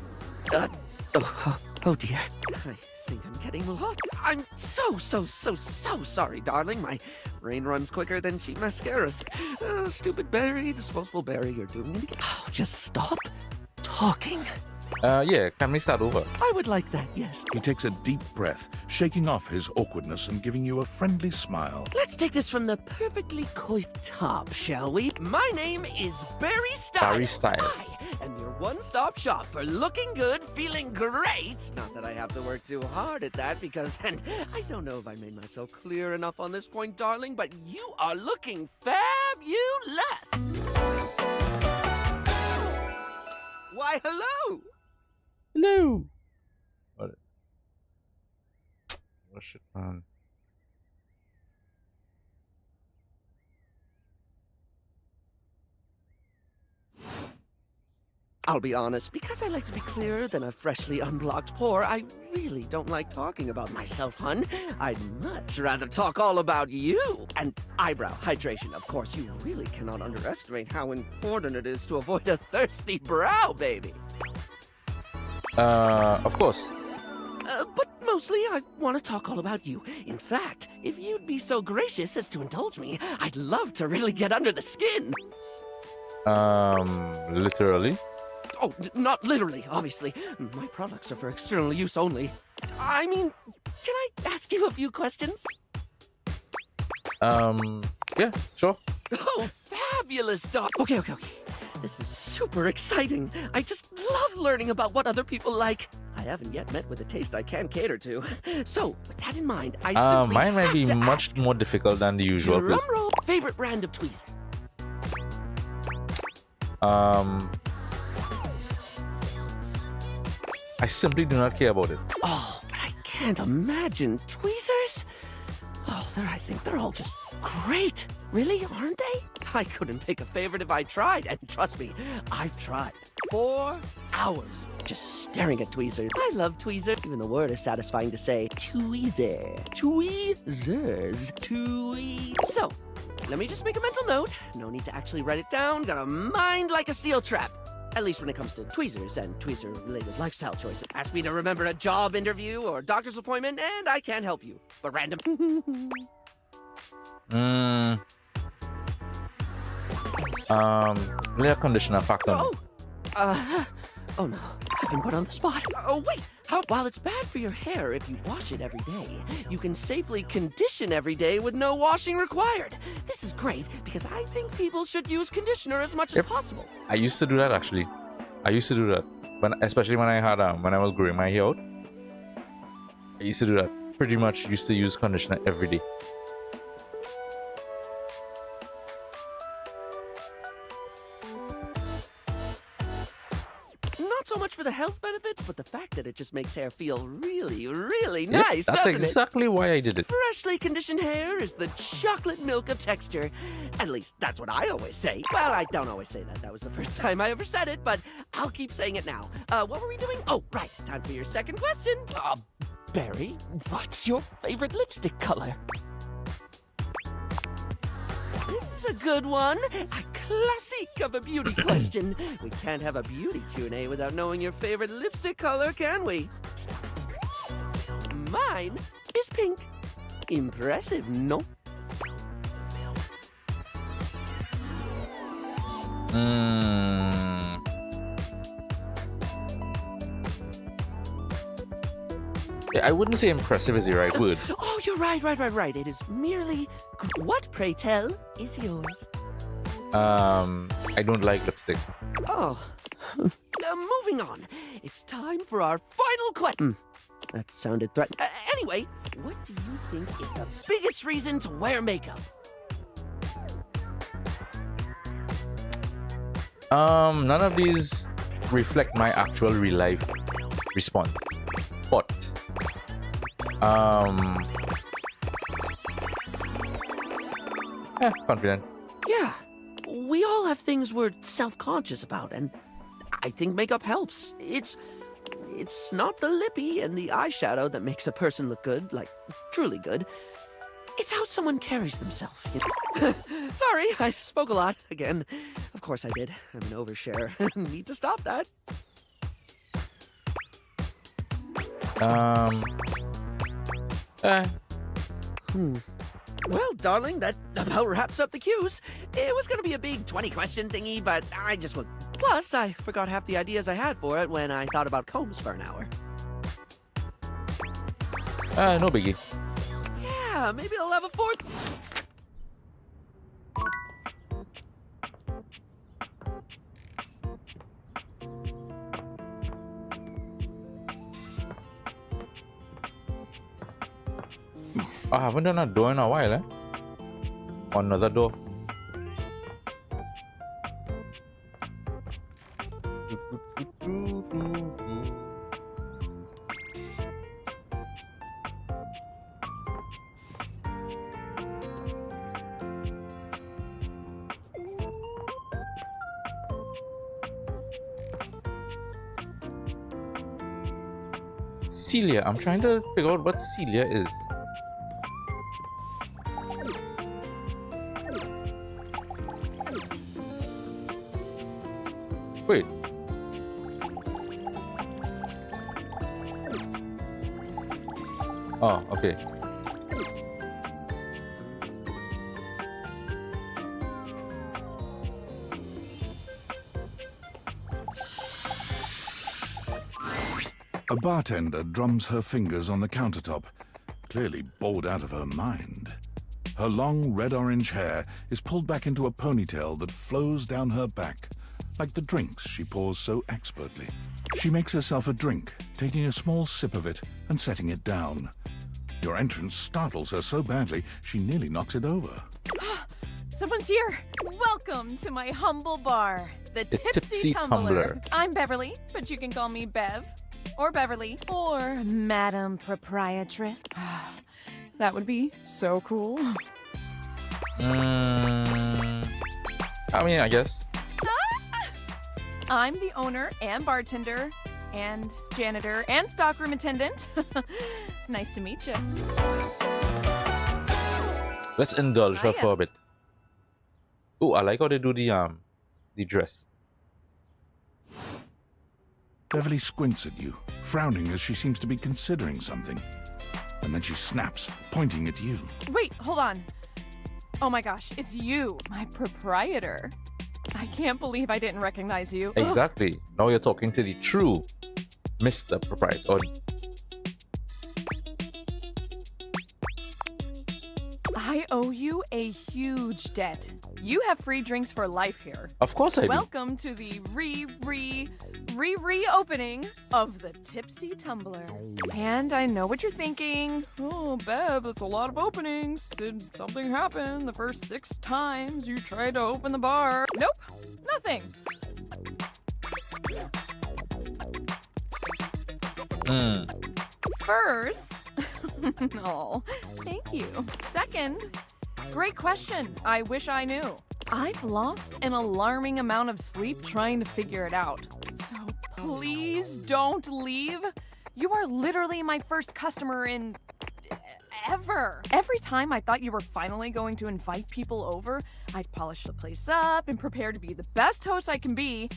dear. I think I'm getting lost. I'm so sorry, darling. My brain runs quicker than cheap mascaras. Stupid Barry, disposable Barry, you're doing it again. Oh, just stop talking. Yeah, can we start over? I would like that, yes. He takes a deep breath, shaking off his awkwardness and giving you a friendly smile. Let's take this from the perfectly coiffed top, shall we? My name is Barry Styles. Barry Styles. I am your one-stop shop for looking good, feeling great. Not that I have to work too hard at that because, and I don't know if I made myself clear enough on this point, darling, but you are looking fabulous. Why, hello. Hello. What? Oh shit, man. I'll be honest, because I like to be clearer than a freshly unblocked pore, I really don't like talking about myself, hun. I'd much rather talk all about you. And eyebrow hydration, of course. You really cannot underestimate how important it is to avoid a thirsty brow, baby. Of course. But mostly I want to talk all about you. In fact, if you'd be so gracious as to indulge me, I'd love to really get under the skin. Literally? Oh, not literally, obviously. My products are for external use only. I mean, can I ask you a few questions? Yeah, sure. Oh, fabulous, Doc. Okay. This is super exciting. I just love learning about what other people like. I haven't yet met with a taste I can cater to. So, with that in mind, I simply mine might have be to much more difficult than the usual. Drum roll. Favorite brand of tweezer? I simply do not care about it. Oh, but I can't imagine. Tweezers? Oh, I think they're all just great. Really, aren't they? I couldn't pick a favorite if I tried, and trust me, I've tried. 4 hours just staring at tweezers. I love tweezers. Even the word is satisfying to say. Tweezer. Tweezers. So, let me just make a mental note. No need to actually write it down. Got a mind like a steel trap. At least when it comes to tweezers and tweezer-related lifestyle choices. Ask me to remember a job interview or doctor's appointment, and I can't help you. But random. Layer conditioner factor. Oh, Oh no, I've been put on the spot. Oh wait, while it's bad for your hair if you wash it every day, you can safely condition every day with no washing required. This is great because I think people should use conditioner as much as possible. I used to do that actually. I used to do that, especially when I had when I was growing my hair out. I used to do that. Pretty much used to use conditioner every day. Not so much for the health benefits, but the fact that it just makes hair feel really, really nice, That's doesn't exactly why I did it. Freshly conditioned hair is the chocolate milk of texture. At least that's what I always say. Well, I don't always say that. That was the first time I ever said it, but I'll keep saying it now. What were we doing? Oh, right. Time for your second question. Barry, what's your favorite lipstick color? This is a good one. A classic of a beauty question. We can't have a beauty Q&A without knowing your favorite lipstick color, can we? Mine is pink. Impressive, no? Yeah, I wouldn't say impressive is the right word. Oh, you're right. It is merely... What, pray tell, is yours? I don't like lipstick. Oh. Moving on. It's time for our final question. That sounded threatening. Anyway, what do you think is the biggest reason to wear makeup? None of these reflect my actual real life response. But confident. Yeah, we all have things we're self-conscious about, and I think makeup helps. It's not the lippy and the eyeshadow that makes a person look good, like truly good. It's how someone carries themselves. You know? Sorry, I spoke a lot again. Of course I did. I'm an overshare. Need to stop that. Well, darling, that about wraps up the cues. It was gonna be a big 20-question thingy, but I just went. Plus, I forgot half the ideas I had for it when I thought about combs for an hour. No biggie. Yeah, maybe I'll have a fourth. I haven't done a door in a while, eh? Another door. Celia. I'm trying to figure out what Celia is. Wait. Oh, okay. A bartender drums her fingers on the countertop, clearly bored out of her mind. Her long red-orange hair is pulled back into a ponytail that flows down her back, like the drinks she pours so expertly. She makes herself a drink, taking a small sip of it and setting it down. Your entrance startles her so badly, she nearly knocks it over. Someone's here! Welcome to my humble bar, the Tipsy Tumbler. I'm Beverly, but you can call me Bev. Or Beverly. Or Madam Proprietress. That would be so cool. I mean, I guess. I'm the owner and bartender and janitor and stockroom attendant. Nice to meet you. Let's indulge her for a bit. Oh, I like how they do the dress. Beverly squints at you, frowning as she seems to be considering something. And then she snaps, pointing at you. Wait, hold on. Oh my gosh, it's you, my proprietor. I can't believe I didn't recognize you. Exactly. Now you're talking to the true Mr. Proprietor. I owe you a huge debt. You have free drinks for life here. Of course I do. Welcome to the reopening of the Tipsy Tumbler. And I know what you're thinking. Oh, Bev, that's a lot of openings. Did something happen the first 6 times you tried to open the bar? Nope, nothing. First, oh, thank you. Second, great question. I wish I knew. I've lost an alarming amount of sleep trying to figure it out. So please don't leave. You are literally my first customer in ever. Every time I thought you were finally going to invite people over, I'd polish the place up and prepare to be the best host I can be.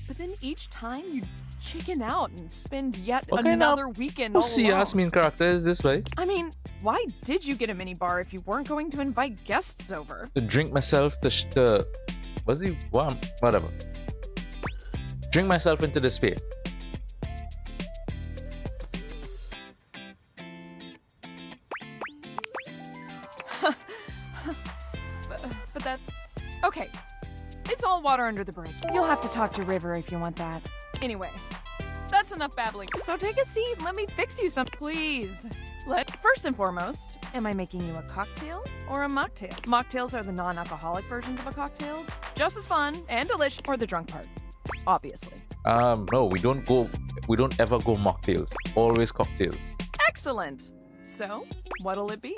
But then each time you chicken out and spend yet another weekend all alone. Yasmin character is this way? I mean, why did you get a mini bar if you weren't going to invite guests over? To drink myself whatever. Drink myself into despair. but that's okay. It's all water under the bridge. You'll have to talk to River if you want that. Anyway, that's enough babbling. So take a seat and let me fix you something, please. First and foremost, am I making you a cocktail or a mocktail? Mocktails are the non-alcoholic versions of a cocktail. Just as fun and delicious, or the drunk part, obviously. No, we don't ever go mocktails. Always cocktails. Excellent. So, what'll it be?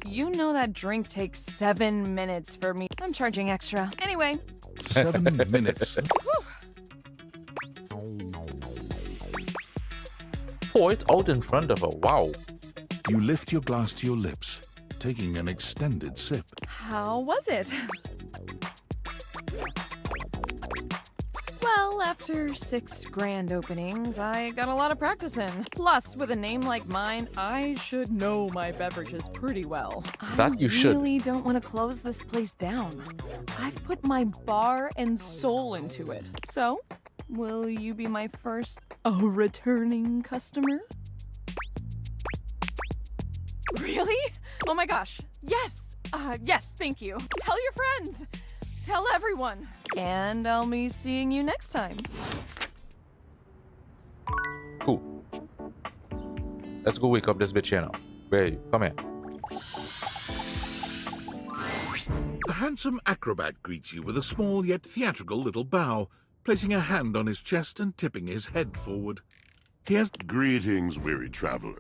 You know that drink takes 7 minutes for me. I'm charging extra. Anyway. 7 minutes. Pour it out in front of her. Wow. You lift your glass to your lips, taking an extended sip. How was it? Well, after 6 grand openings, I got a lot of practice in. Plus, with a name like mine, I should know my beverages pretty well. That you should. I really don't want to close this place down. I've put my bar and soul into it. So, will you be my first returning customer? Really? Oh my gosh. Yes. Yes, thank you. Tell your friends. Tell everyone. And I'll be seeing you next time. Cool. Let's go wake up this bitch here now. Where are you? Come here. A handsome acrobat greets you with a small yet theatrical little bow, placing a hand on his chest and tipping his head forward. He has... Greetings, weary traveler.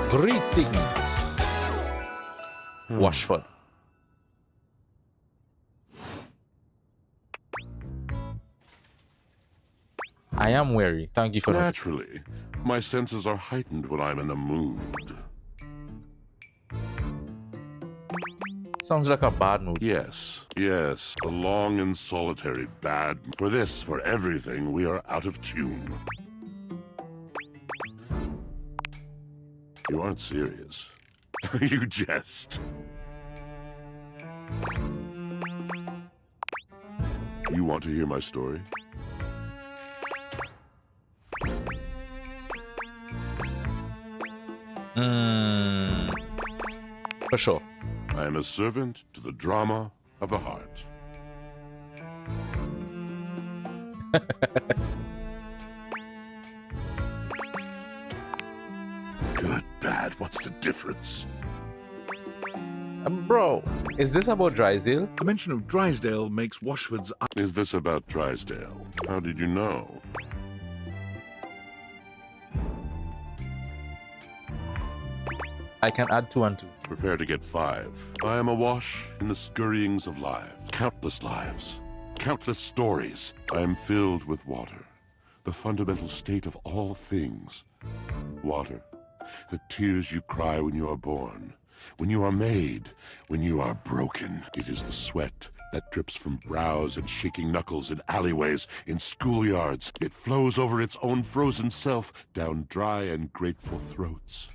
Greetings. Washford. I am weary. Thank you for Naturally, my senses are heightened when I'm in a mood. Sounds like a bad mood. Yes, yes, a long and solitary bad. For this, for everything, we are out of tune. You aren't serious. You jest. You want to hear my story? For sure. I am a servant to the drama of the heart. Good, bad, what's the difference? Bro, is this about Drysdale? The mention of Drysdale makes Washford's... Is this about Drysdale? How did you know? I can add 2 and 2. Prepare to get 5. I am awash in the scurryings of lives. Countless stories. I am filled with water, the fundamental state of all things. Water, the tears you cry when you are born, when you are made, when you are broken. It is the sweat that drips from brows and shaking knuckles in alleyways, in schoolyards. It flows over its own frozen self down dry and grateful throats.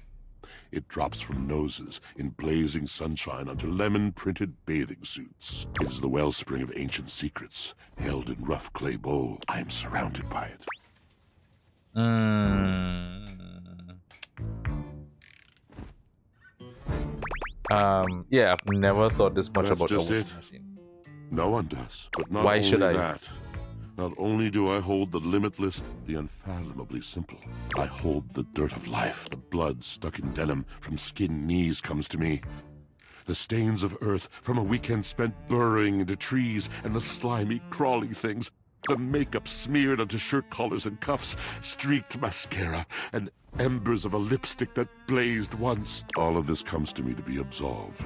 It drops from noses in blazing sunshine onto lemon-printed bathing suits. It is the wellspring of ancient secrets, held in rough clay bowl. I am surrounded by it. Yeah, I've never thought this much That's about a just washing it. machine. No one does. But not Why only should I? that, not only do I hold the limitless, the unfathomably simple, I hold the dirt of life. The blood stuck in denim from skin knees comes to me. The stains of earth from a weekend spent burrowing into trees, and the slimy, crawly things. The makeup smeared onto shirt collars and cuffs, streaked mascara, and embers of a lipstick that blazed once. All of this comes to me to be absolved.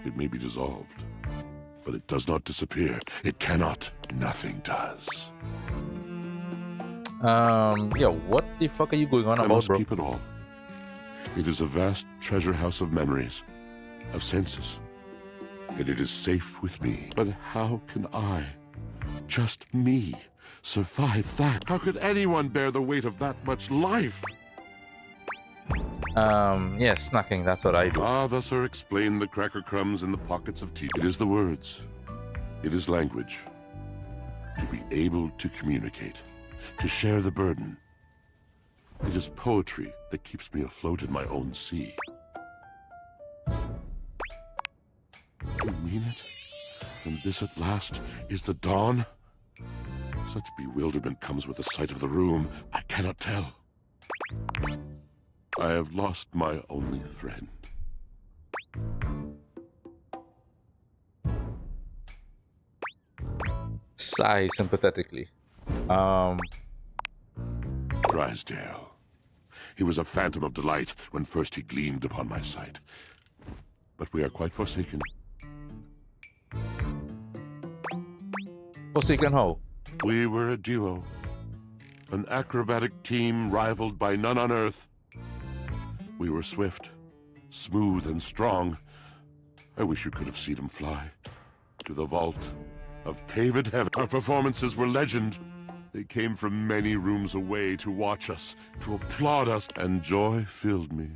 It may be dissolved, but it does not disappear. It cannot. Nothing does. Yeah, what the fuck are you going on I about, must bro? keep it all. It is a vast treasure house of memories, of senses, and it is safe with me. But how can I, just me, survive that? How could anyone bear the weight of that much life? Yeah, snacking, that's what I do. Ah, thus are explained the cracker crumbs in the pockets of teeth. It is the words. It is language. To be able to communicate. To share the burden. It is poetry that keeps me afloat in my own sea. You mean it? And this at last is the dawn? Such bewilderment comes with the sight of the room. I cannot tell. I have lost my only friend. Sigh sympathetically. Drysdale. He was a phantom of delight when first he gleamed upon my sight. But we are quite forsaken. Forsaken how? We were a duo. An acrobatic team rivaled by none on Earth. We were swift, smooth, and strong. I wish you could have seen him fly. To the vault of paved heaven. Our performances were legend. They came from many rooms away to watch us, to applaud us. And joy filled me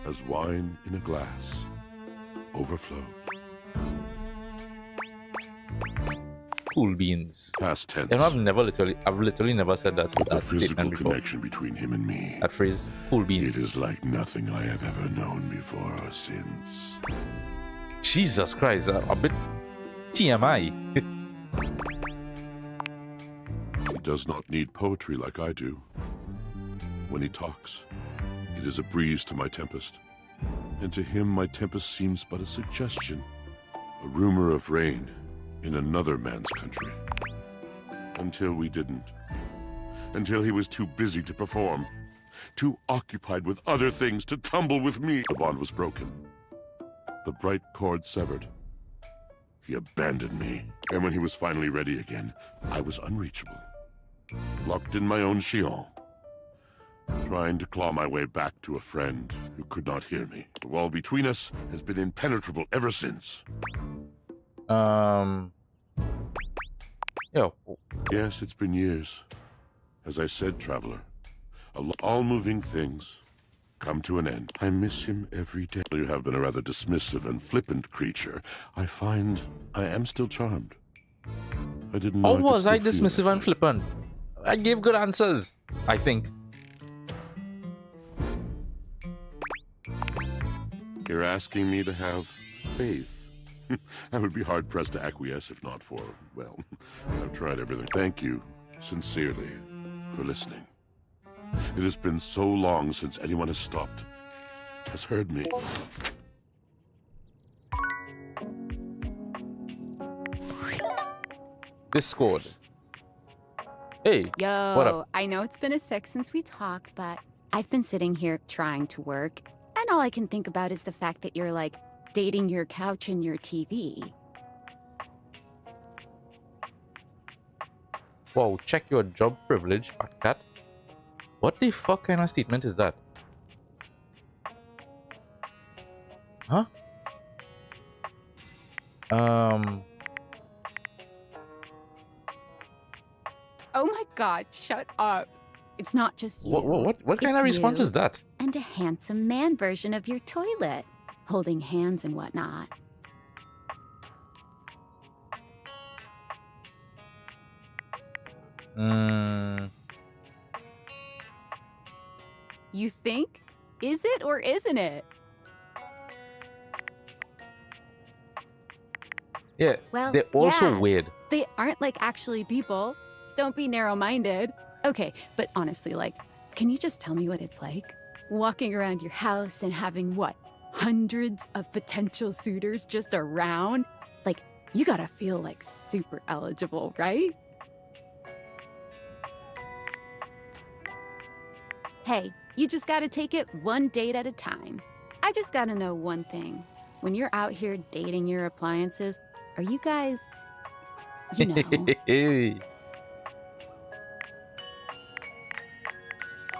as wine in a glass overflowed. Cool beans. Past tense. And I've literally never said that. The physical connection between him and me. That phrase, cool beans. It is like nothing I have ever known before or since. Jesus Christ, a bit TMI. He does not need poetry like I do. When he talks, it is a breeze to my tempest. And to him, my tempest seems but a suggestion, a rumor of rain in another man's country. Until we didn't. Until he was too busy to perform, too occupied with other things to tumble with me. The bond was broken. The bright cord severed. He abandoned me. And when he was finally ready again, I was unreachable. Locked in my own chignon. Trying to claw my way back to a friend who could not hear me. The wall between us has been impenetrable ever since. Yo. Yes, it's been years. As I said, traveler, all moving things come to an end. I miss him every day. You have been a rather dismissive and flippant creature. I find I am still charmed. I didn't know. How was I dismissive and flippant? I gave good answers, I think. You're asking me to have faith. I would be hard-pressed to acquiesce if not for, well, I've tried everything. Thank you, sincerely, for listening. It has been so long since anyone has stopped, has heard me. Discord. Hey, yo, what up? I know it's been a sec since we talked, but I've been sitting here trying to work, and all I can think about is the fact that you're, like, dating your couch and your TV. Whoa, check your job privilege, fuck that. What the fuck kind of statement is that? Huh? Oh my god, shut up. It's not just you. What kind of response is that? And a handsome man version of your toilet, holding hands and whatnot. You think? Is it or isn't it? Yeah, well, they're also yeah. weird. They aren't like actually people. Don't be narrow-minded. Okay, but honestly, like, can you just tell me what it's like? Walking around your house and having, what, hundreds of potential suitors just around? Like, you gotta feel like super eligible, right? Hey, you just gotta take it one date at a time. I just gotta know one thing. When you're out here dating your appliances, are you guys, you know...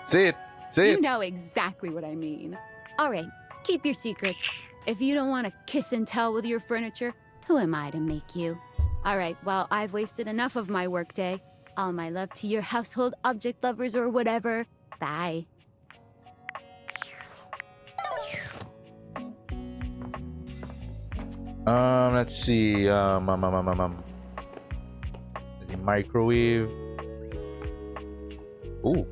Say it. Say You it. know exactly what I mean. All right, keep your secrets. If you don't want to kiss and tell with your furniture, who am I to make you? All right, well, I've wasted enough of my workday. All my love to your household object lovers or whatever. Bye. Let's see. The microwave. Ooh.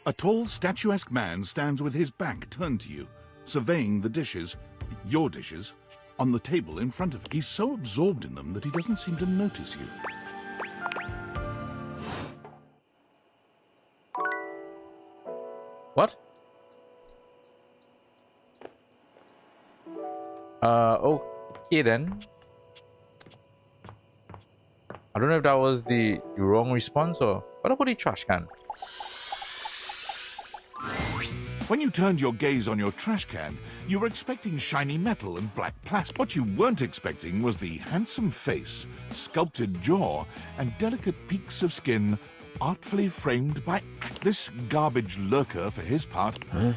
A tall, statuesque man stands with his back turned to you, surveying the dishes, your dishes, on the table in front of him. He's so absorbed in them that he doesn't seem to notice you. What? Okay then. I don't know if that was the wrong response or what about the trash can? When you turned your gaze on your trash can, you were expecting shiny metal and black plastic. What you weren't expecting was the handsome face, sculpted jaw, and delicate peaks of skin artfully framed by this garbage lurker, for his part. Huh?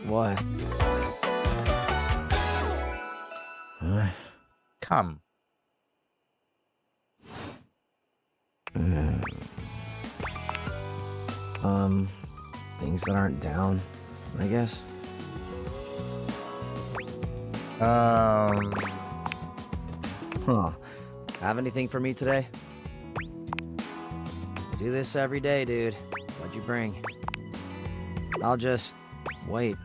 What? Come. Things that aren't down, I guess. Huh. Have anything for me today? Do this every day, dude. What'd you bring? I'll just wait.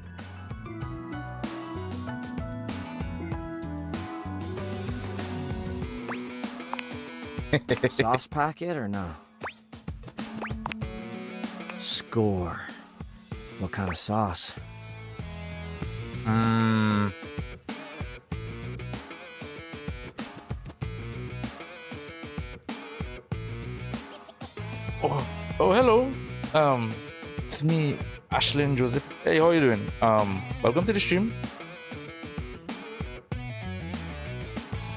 Sauce packet or no? Score. What kind of sauce? Oh, hello. It's me, Ashlyn Joseph. Hey, how are you doing? Welcome to the stream.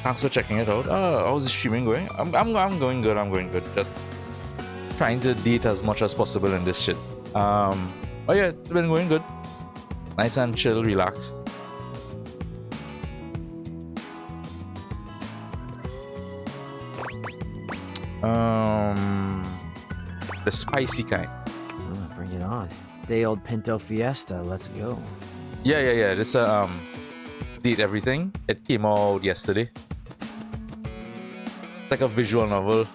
Thanks for checking it out. How's the streaming going? I'm going good. I'm going good. Just trying to date as much as possible in this shit. Oh yeah, it's been going good. Nice and chill, relaxed. The spicy kind. Bring it on. Day old Pinto Fiesta. Let's go. Yeah. This did everything. It came out yesterday. It's like a visual novel.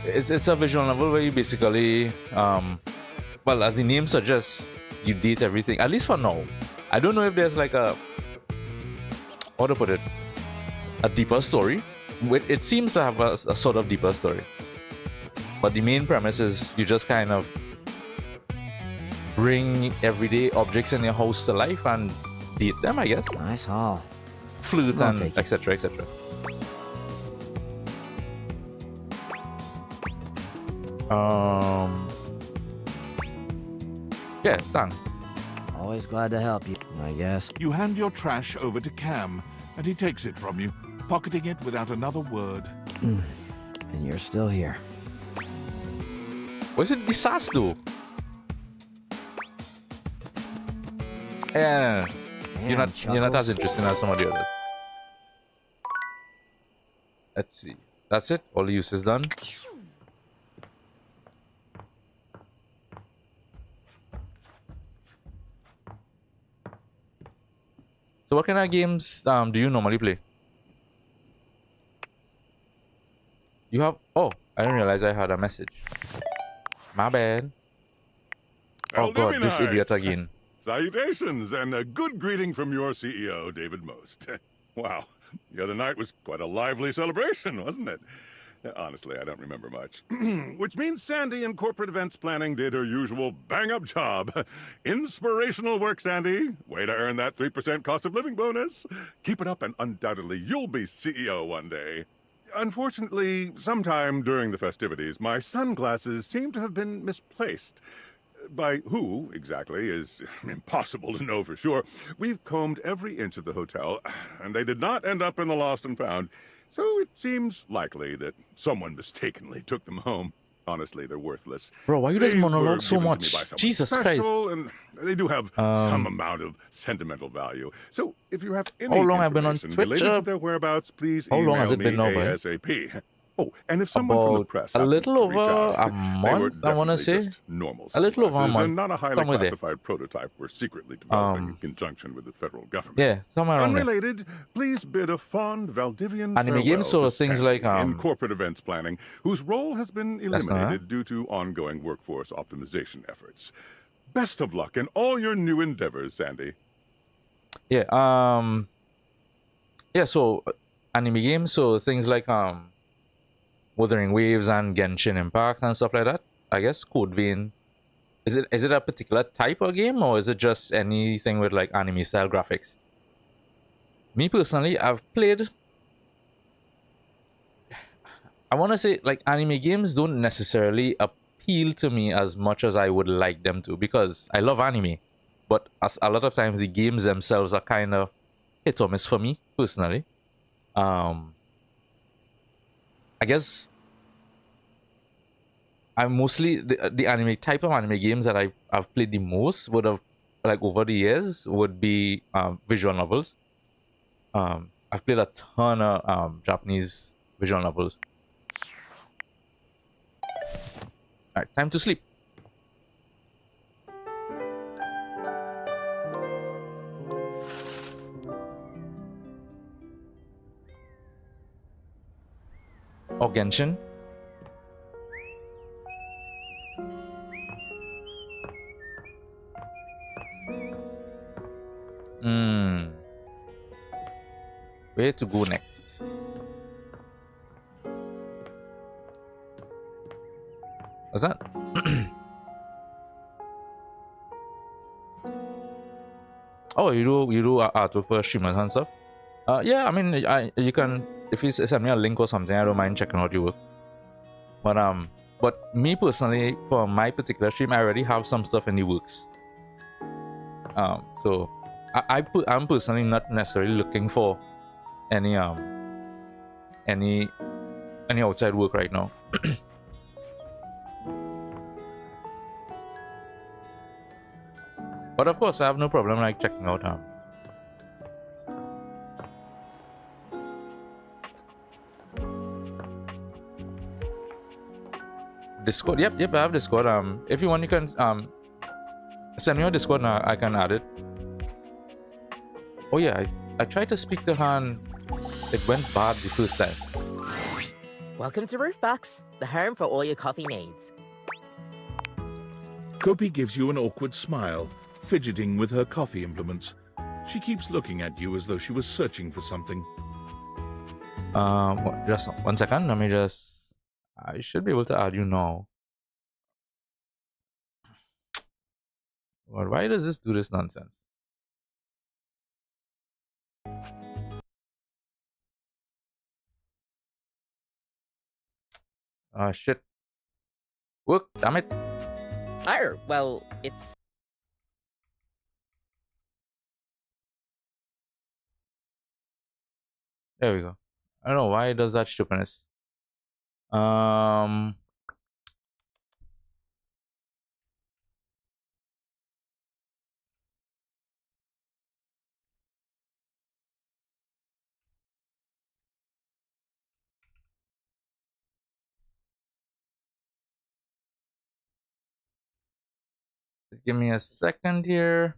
It's a visual novel where you basically well, as the name suggests, you date everything. At least for now. I don't know if there's like a, how to put it, a deeper story. It seems to have a sort of deeper story. But the main premise is you just kind of bring everyday objects in your house to life and date them, I guess. Nice haul. Flute and etc. etc. Yeah, thanks. Always glad to help you, I guess. You hand your trash over to Cam, and he takes it from you, pocketing it without another word. And you're still here. What's it disaster? Yeah, you're not as interesting as some of the others. Let's see. that's it. All the use is done. So what kind of games do you normally play? You have... Oh, I didn't realize I had a message. My bad. Oh god, this idiot again. Salutations, and a good greeting from your CEO, David Most. Wow, the other night was quite a lively celebration, wasn't it? Honestly, I don't remember much. Which means Sandy in corporate events planning did her usual bang-up job. Inspirational work, Sandy. Way to earn that 3% cost of living bonus. Keep it up and undoubtedly you'll be CEO one day. Unfortunately, sometime during the festivities, my sunglasses seem to have been misplaced. By who, exactly, is impossible to know for sure. We've combed every inch of the hotel, and they did not end up in the lost and found. So it seems likely that someone mistakenly took them home. Honestly, they're worthless. Bro, why you guys monologue so much? Jesus Christ. And they do have some amount of sentimental value. So if you have any how long I've been on information Twitch? related to their whereabouts, please How long email has it been me now, boy? ASAP. Oh, and if someone from the press a happens little to reach over out, a they were month, I want to definitely say. just normal A little over a sunglasses month. and not a highly Somewhere there. classified prototype we're secretly developing in conjunction with the federal government. Yeah, somewhere around there. Unrelated, please bid a fond Valdivian Anime farewell games, so to things Sandy like, in corporate events planning, whose role has been That's not eliminated due to ongoing workforce optimization efforts. Best of luck in all your new endeavors, Sandy. Yeah, yeah, so anime games, so things like Wuthering Waves and Genshin Impact and stuff like that. I guess Code Vein. Is it a particular type of game, or is it just anything with like anime style graphics? Me personally, I've played, I want to say, like, anime games don't necessarily appeal to me as much as I would like them to, because I love anime, but as a lot of times the games themselves are kind of hit or miss for me personally. I guess I'm mostly the anime type of anime games that I've played the most would have, like, over the years, would be visual novels. I've played a ton of Japanese visual novels. Alright, time to sleep. Or Genshin. Where to go next? What's that? Oh, you do artwork for streamers and stuff? Yeah, I mean, you can, if you send me a link or something, I don't mind checking out your work. But me personally, for my particular stream, I already have some stuff in the works. So I'm personally not necessarily looking for any outside work right now. But of course, I have no problem like checking out Discord. Yep, I have Discord. If you want, you can send me your Discord and I can add it. Oh yeah, I tried to speak to her and it went bad the first time. Welcome to Roofbox, the home for all your coffee needs. Kopi gives you an awkward smile, fidgeting with her coffee implements. She keeps looking at you as though she was searching for something. Just 1 second. Let me just... I should be able to add you now. Well, why does this do this nonsense? Shit. Work, damn it. Oh, well, it's... There we go. I don't know why it does that stupidness. Just give me a second here.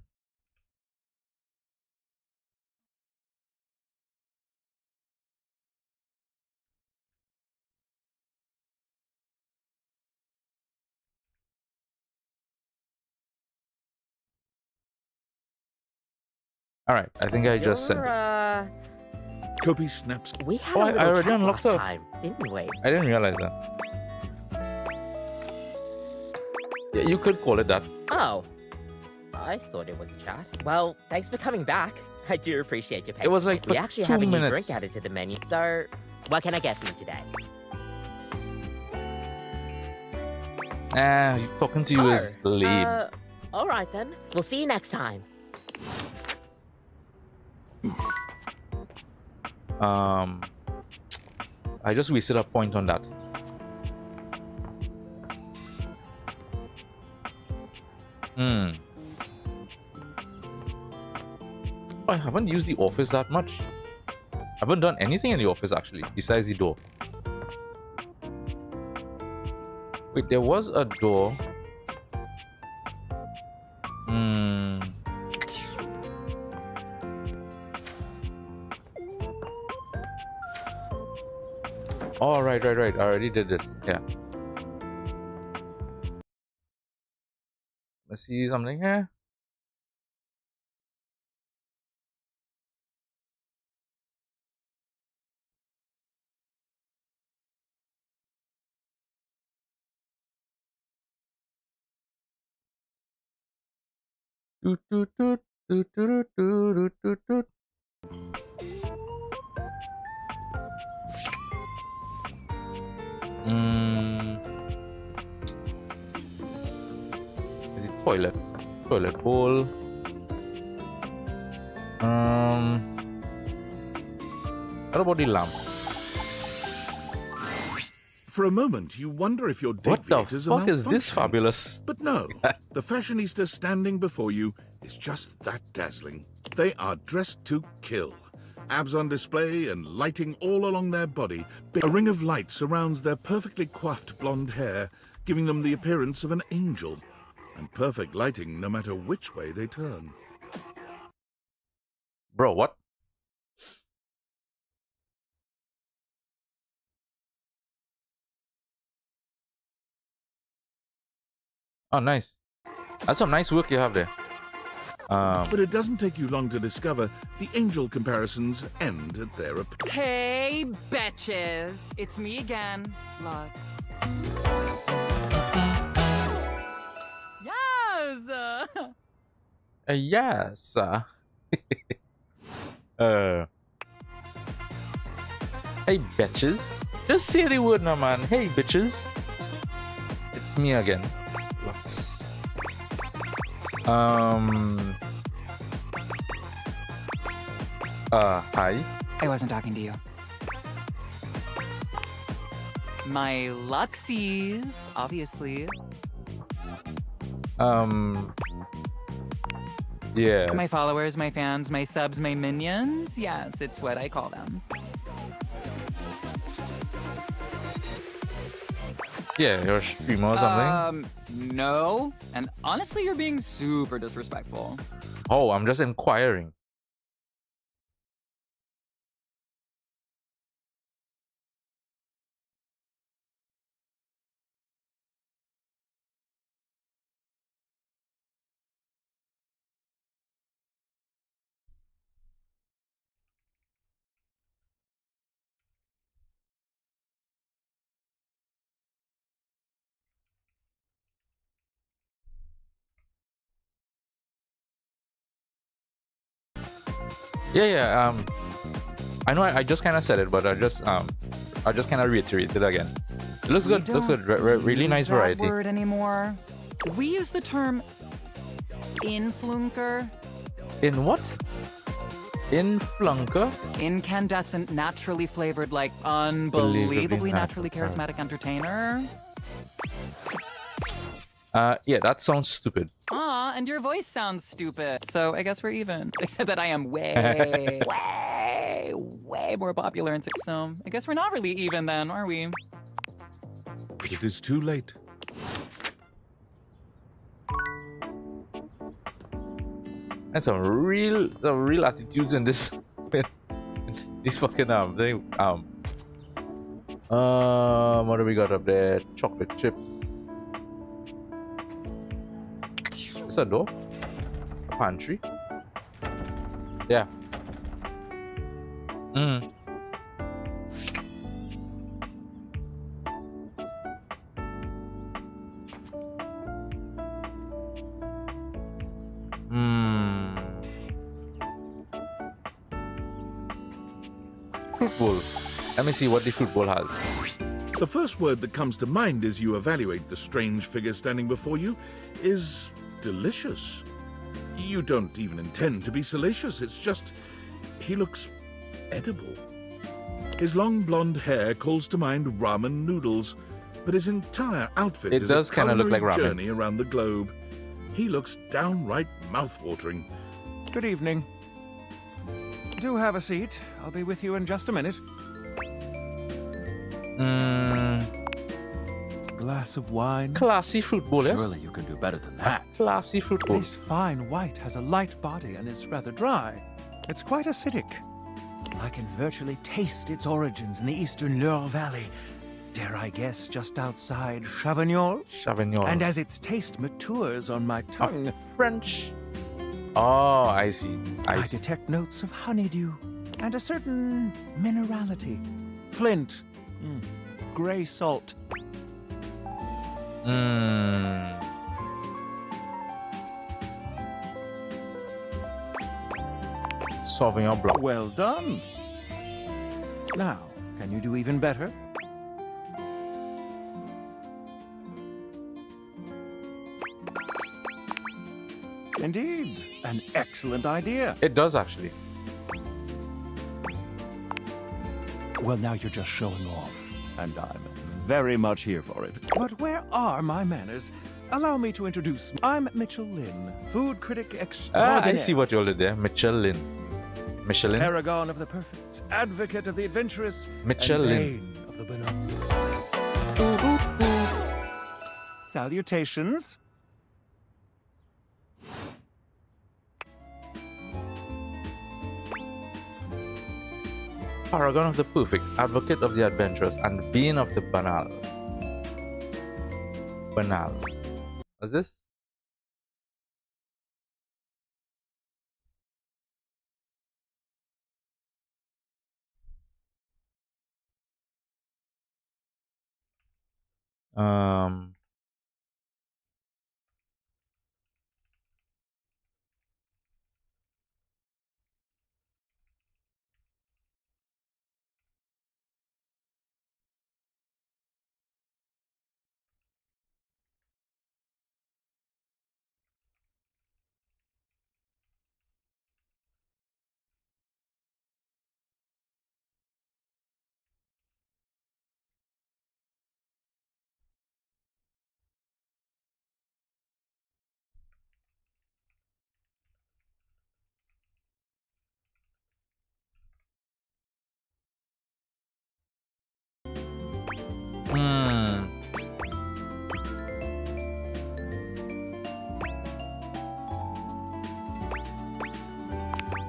All right, I think I just sent it. Kopi snaps. We had Oh, a I little already chat unlocked last her. time, didn't we? I didn't realize that. Yeah, you could call it that. Oh. I thought it was a chat. Well, thanks for coming back. I do appreciate your patience. It was like we for actually 2 have a new minutes. drink added to the menu. So, what can I get for you today? Talking to you is lame. All right then. We'll see you next time. I just wasted a point on that. I haven't used the office that much. I haven't done anything in the office actually, besides the door. Wait, there was a door. Oh, right. I already did this. Yeah. Let's see something here. Toot, toot, toot, toot, toot, toot, toot, toot. Is it toilet? Toilet bowl. What about the lamp? For a moment, you wonder if your What the deviators are fuck is this malfunctioning. fabulous? But no, the fashionista standing before you is just that dazzling. They are dressed to kill. Abs on display and lighting all along their body. A ring of light surrounds their perfectly coiffed blonde hair, giving them the appearance of an angel. And perfect lighting no matter which way they turn. Bro, what? Oh, nice. That's some nice work you have there. But it doesn't take you long to discover the angel comparisons end at their Hey, betches. It's me again, Lux. Yes! Yes. Hey, bitches. Just say the word now, man. Hey, bitches. It's me again. Lux. Hi. I wasn't talking to you. My Luxies, obviously. Yeah. My followers, my fans, my subs, my minions. Yes, it's what I call them. Yeah, you're a streamer or something? No. And honestly, you're being super disrespectful. Oh, I'm just inquiring. Yeah. I know I just kind of said it, but I just kind of reiterate it again. It looks good. Looks good. Really nice variety. That word anymore. We use the term influnker. In what? Influnker? Incandescent, naturally flavored, like unbelievably naturally charismatic entertainer. Yeah, that sounds stupid. Aw, and your voice sounds stupid. So I guess we're even. Except that I am way more popular in six. So I guess we're not really even then, are we? But it is too late. And some real attitudes in this. These fucking what do we got up there? Chocolate chips. Is that a door? A pantry? Yeah. Fruit bowl. Let me see what the fruit bowl has. The first word that comes to mind as you evaluate the strange figure standing before you is delicious. You don't even intend to be salacious, it's just he looks edible. His long blonde hair calls to mind ramen noodles, but his entire outfit is does a kind of look like culinary ramen. journey around the globe. He looks downright mouth-watering. Good evening. Do have a seat. I'll be with you in just a minute. Glass of wine. Classy fruit bowl, yes? Surely you can do better than that. Classy fruit bowl. This fine white has a light body and is rather dry. It's quite acidic. I can virtually taste its origins in the eastern Loire Valley. Dare I guess just outside Chavignol? Chavignol. And as its taste matures on my tongue... French. Oh, I see. I detect notes of honeydew and a certain minerality. Flint. Grey salt. Sauvignon Blanc. Well done. Now, can you do even better? Indeed, an excellent idea. It does actually. Well, now you're just showing off, and I'm very much here for it. But where are my manners? Allow me to introduce. I'm Mitchell Lynn, food critic extraordinaire. I see what you all did there. Michelin. Michelin. Paragon of the perfect, advocate of the adventurous, Michelin. and bane of the benign. Salutations. Paragon of the perfect, advocate of the adventurous, and bane of the banal. Banal. What's this?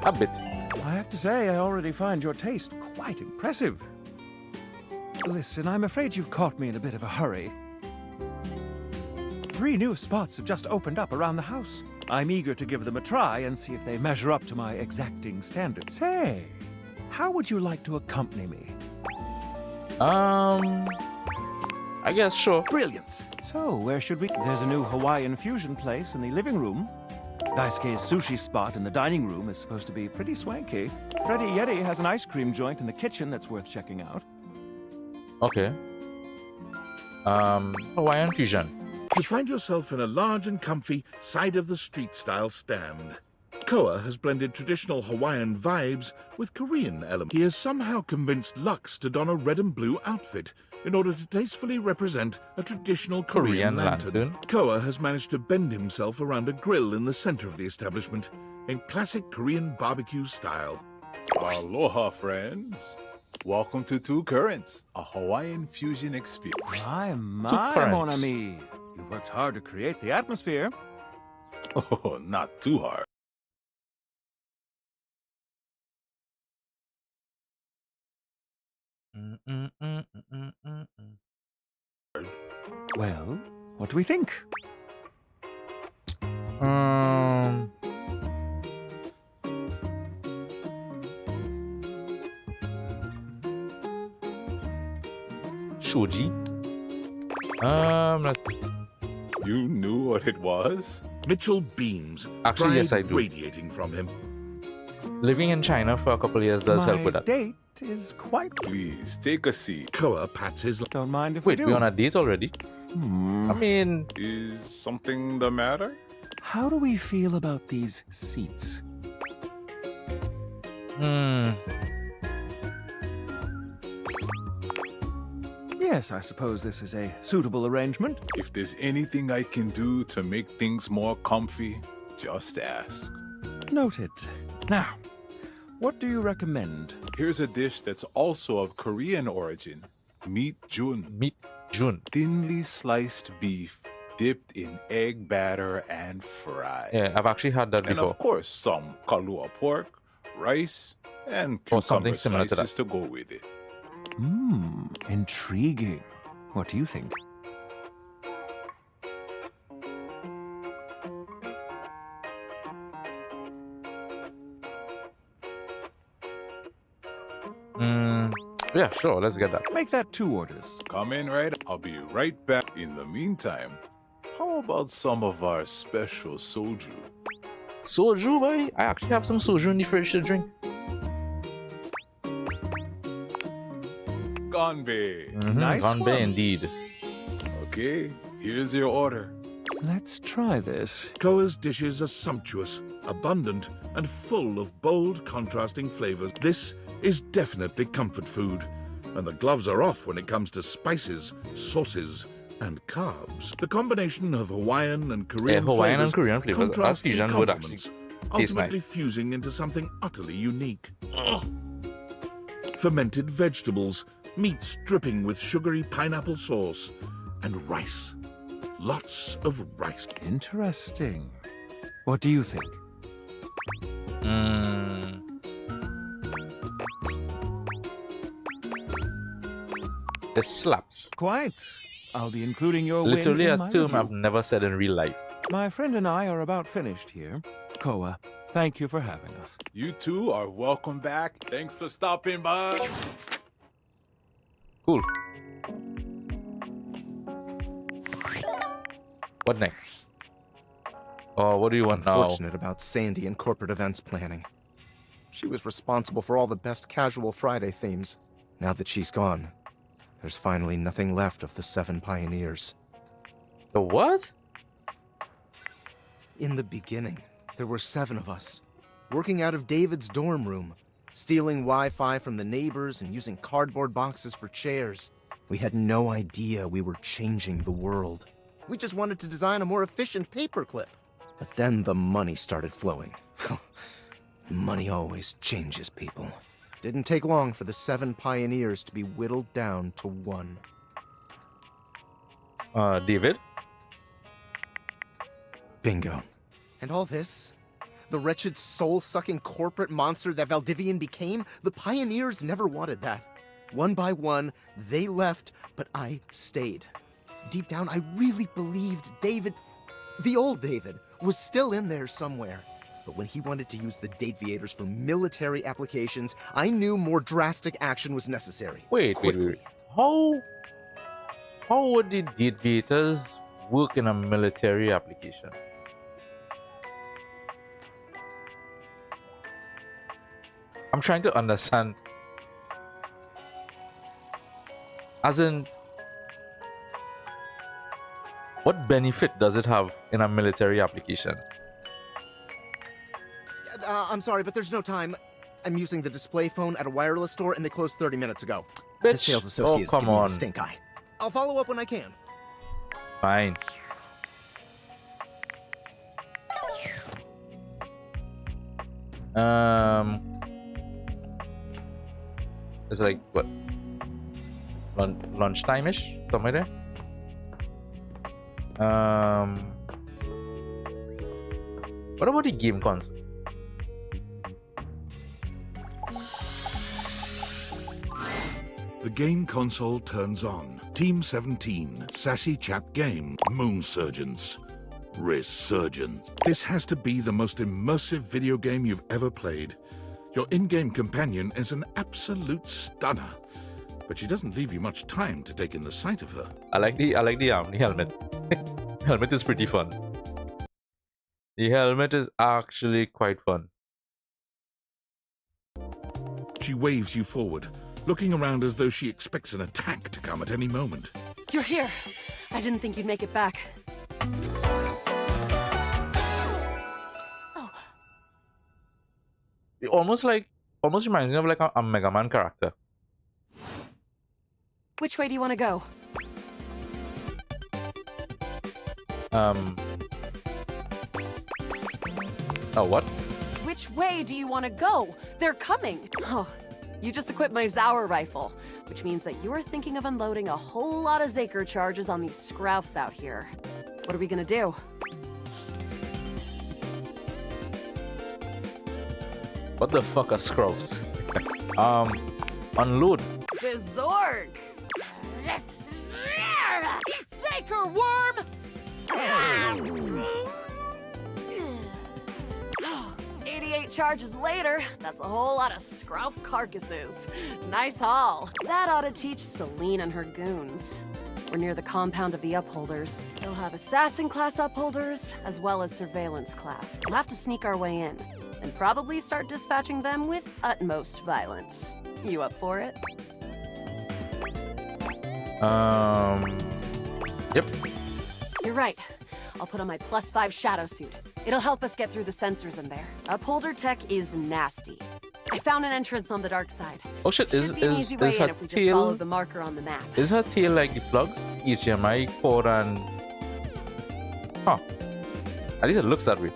A bit. I have to say, I already find your taste quite impressive. Listen, I'm afraid you've caught me in a bit of a hurry. 3 new spots have just opened up around the house. I'm eager to give them a try and see if they measure up to my exacting standards. Say, how would you like to accompany me? I guess sure. Brilliant. So, where should we? There's a new Hawaiian fusion place in the living room. Daisuke's sushi spot in the dining room is supposed to be pretty swanky. Freddy Yeti has an ice cream joint in the kitchen that's worth checking out. Okay. Hawaiian fusion. You find yourself in a large and comfy side-of-the-street-style stand. Koa has blended traditional Hawaiian vibes with Korean elements. He has somehow convinced Lux to don a red and blue outfit in order to tastefully represent a traditional Korean lantern. Koa has managed to bend himself around a grill in the center of the establishment in classic Korean barbecue style. Aloha, friends. Welcome to Two Currents, a Hawaiian fusion experience. My, mon ami. You've worked hard to create the atmosphere. Oh, not too hard. Well, what do we think? Shoji. Let's see. You knew what it was? Mitchell beams, Actually, yes, I do. radiating from him. Living in China for a couple of years does help with that. Date is quite. Please, take a seat. Koa pats his... Don't mind if Wait, we do. we're on a date already? I mean... Is something the matter? How do we feel about these seats? Yes, I suppose this is a suitable arrangement. If there's anything I can do to make things more comfy, just ask. Noted. Now, what do you recommend? Here's a dish that's also of Korean origin. Meat jun. Meat jun. Thinly sliced beef dipped in egg batter and fried. Yeah, I've actually had that And before. of course, some kalua pork, rice, and Or something cucumber similar to slices that. to go with it. Intriguing. What do you think? Yeah, sure, let's get that. Make that 2 orders. Come in, right? I'll be right back. In the meantime, how about some of our special soju? Soju, boy? I actually have some soju in the fridge to drink. Ganbei. Nice Ganbei one. indeed. Okay, here's your order. Let's try this. Koa's dishes are sumptuous, abundant, and full of bold, contrasting flavors. This is definitely comfort food, and the gloves are off when it comes to spices, sauces, and carbs. The combination of Hawaiian and Korean Hawaiian and flavors Korean flavors, that contrasts and fusion would actually complements, taste ultimately nice. fusing into something utterly unique. Fermented vegetables, meats dripping with sugary pineapple sauce, and rice. Lots of rice. Interesting. What do you think? It slaps. Quite. I'll be including your Literally win a in my term review. I've never said in real life. My friend and I are about finished here. Koa, thank you for having us. You two are welcome back. Thanks for stopping by. Cool. What next? Oh, what do you want now? Unfortunate about Sandy and corporate events planning. She was responsible for all the best casual Friday themes. Now that she's gone, there's finally nothing left of the 7 pioneers. The what? In the beginning, there were 7 of us, working out of David's dorm room, stealing Wi-Fi from the neighbors and using cardboard boxes for chairs. We had no idea we were changing the world. We just wanted to design a more efficient paperclip. But then the money started flowing. Money always changes people. Didn't take long for the 7 pioneers to be whittled down to 1. David? Bingo. And all this? The wretched, soul-sucking corporate monster that Valdivian became? The pioneers never wanted that. One by one, they left, but I stayed. Deep down, I really believed David, the old David, was still in there somewhere. But when he wanted to use the Dateviators for military applications, I knew more drastic action was necessary. Wait. How would the Dateviators work in a military application? I'm trying to understand. As in, what benefit does it have in a military application? I'm sorry, but there's no time. I'm using the display phone at a wireless store and they closed 30 minutes ago. Bitch. The sales associate is Oh, come giving me on. the stink eye. I'll follow up when I can. Fine. It's like what? Lunchtime-ish, somewhere there. What about the game console? The game console turns on. Team 17, Sassy Chap Game, Moon Surgeons. Resurgence. This has to be the most immersive video game you've ever played. Your in-game companion is an absolute stunner, but she doesn't leave you much time to take in the sight of her. I like the helmet. The helmet is pretty fun. The helmet is actually quite fun. She waves you forward, looking around as though she expects an attack to come at any moment. You're here. I didn't think you'd make it back. It almost reminds me of like a Mega Man character. Which way do you want to go? Oh, what? Which way do you want to go? They're coming. Oh, you just equipped my Zauer rifle, which means that you're thinking of unloading a whole lot of Zaker charges on these scroufs out here. What are we gonna do? What the fuck are scrubs? Unload. The Zorg! Eat Zaker, worm! 88 charges later, that's a whole lot of scrouf carcasses. Nice haul. That ought to teach Celine and her goons. We're near the compound of the Upholders. They'll have assassin class Upholders, as well as surveillance class. We'll have to sneak our way in, and probably start dispatching them with utmost violence. You up for it? Yep. You're right. I'll put on my +5 shadow suit. It'll help us get through the sensors in there. Upholder tech is nasty. I found an entrance on the dark side. Oh shit, is her her if we just follow tail... the marker on the map. Is her tail like the plugs? HDMI cord and... Huh. At least it looks that way.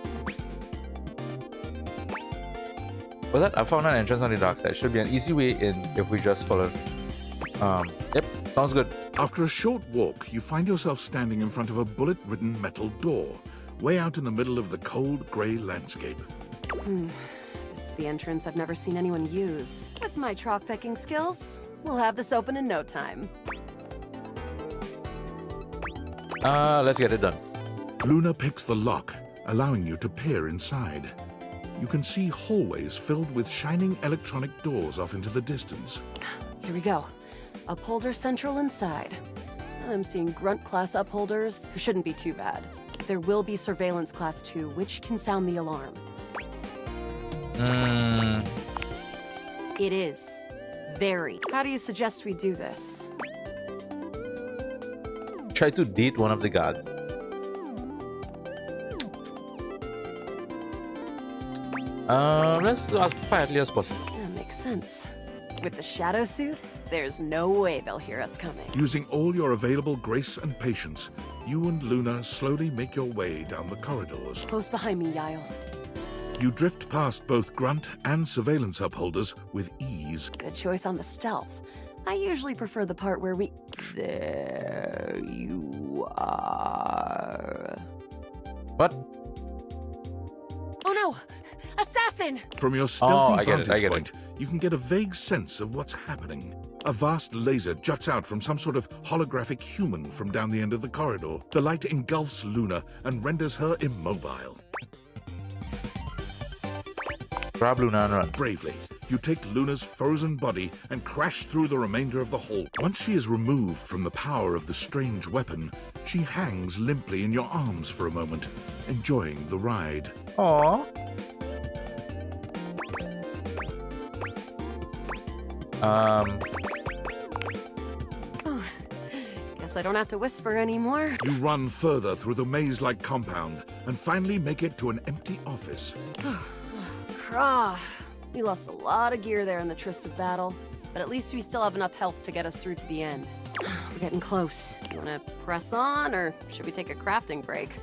But that, I found an entrance on the dark side. Should be an easy way in if we just follow. Yep, sounds good. After a short walk, you find yourself standing in front of a bullet-ridden metal door, way out in the middle of the cold, grey landscape. This is the entrance I've never seen anyone use. With my chalk-picking skills, we'll have this open in no time. Let's get it done. Luna picks the lock, allowing you to peer inside. You can see hallways filled with shining electronic doors off into the distance. Here we go. Upholder Central inside. I'm seeing Grunt class Upholders, who shouldn't be too bad. There will be Surveillance class 2, which can sound the alarm. It is. Very. How do you suggest we do this? Try to date one of the guards. Let's do as quietly as possible. That makes sense. With the shadow suit, there's no way they'll hear us coming. Using all your available grace and patience, you and Luna slowly make your way down the corridors. Close behind me, Yael. You drift past both Grunt and Surveillance Upholders with ease. Good choice on the stealth. I usually prefer the part where we... There you are. What? Oh no! Assassin! From your stealthy vantage point, you can get a vague sense of what's happening. A vast laser juts out from some sort of holographic human from down the end of the corridor. The light engulfs Luna and renders her immobile. Grab Luna and run. Bravely, you take Luna's frozen body and crash through the remainder of the hall. Once she is removed from the power of the strange weapon, she hangs limply in your arms for a moment, enjoying the ride. Aww. Guess I don't have to whisper anymore. You run further through the maze-like compound and finally make it to an empty office. Krah. We lost a lot of gear there in the Tryst of Battle, but at least we still have enough health to get us through to the end. We're getting close. You wanna press on, or should we take a crafting break?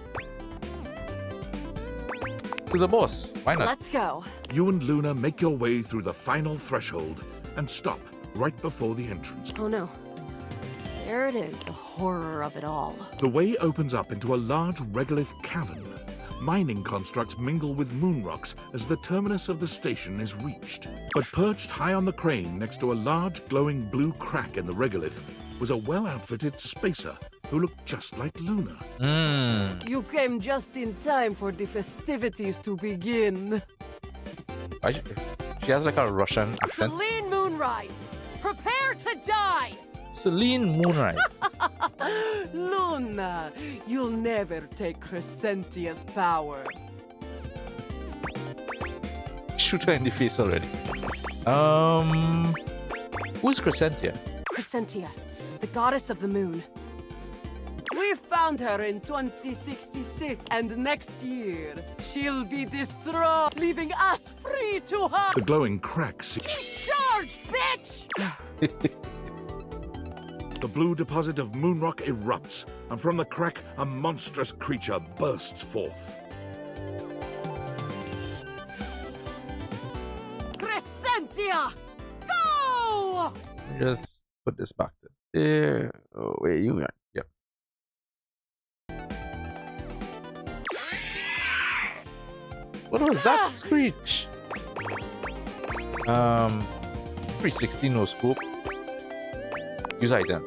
To the boss. Why not? Let's go. You and Luna make your way through the final threshold and stop right before the entrance. Oh no. There it is, the horror of it all. The way opens up into a large regolith cavern. mining constructs mingle with moon rocks as the terminus of the station is reached. But perched high on the crane next to a large glowing blue crack in the regolith was a well-outfitted spacer who looked just like Luna. You came just in time for the festivities to begin. She has like a Russian accent. Celine Moonrise, prepare to die! Celine Moonrise. Luna, you'll never take Crescentia's power. Shoot her in the face already. Who's Crescentia? Crescentia, the goddess of the moon. We found her in 2066, and next year, she'll be destroyed, leaving us free to her! The glowing crack... Charge, bitch! The blue deposit of moonrock erupts, and from the crack, a monstrous creature bursts forth. Crescentia! Go! Just put this back to there. Oh, wait, you got. Yep. What was that screech? 360 no scope. Use item.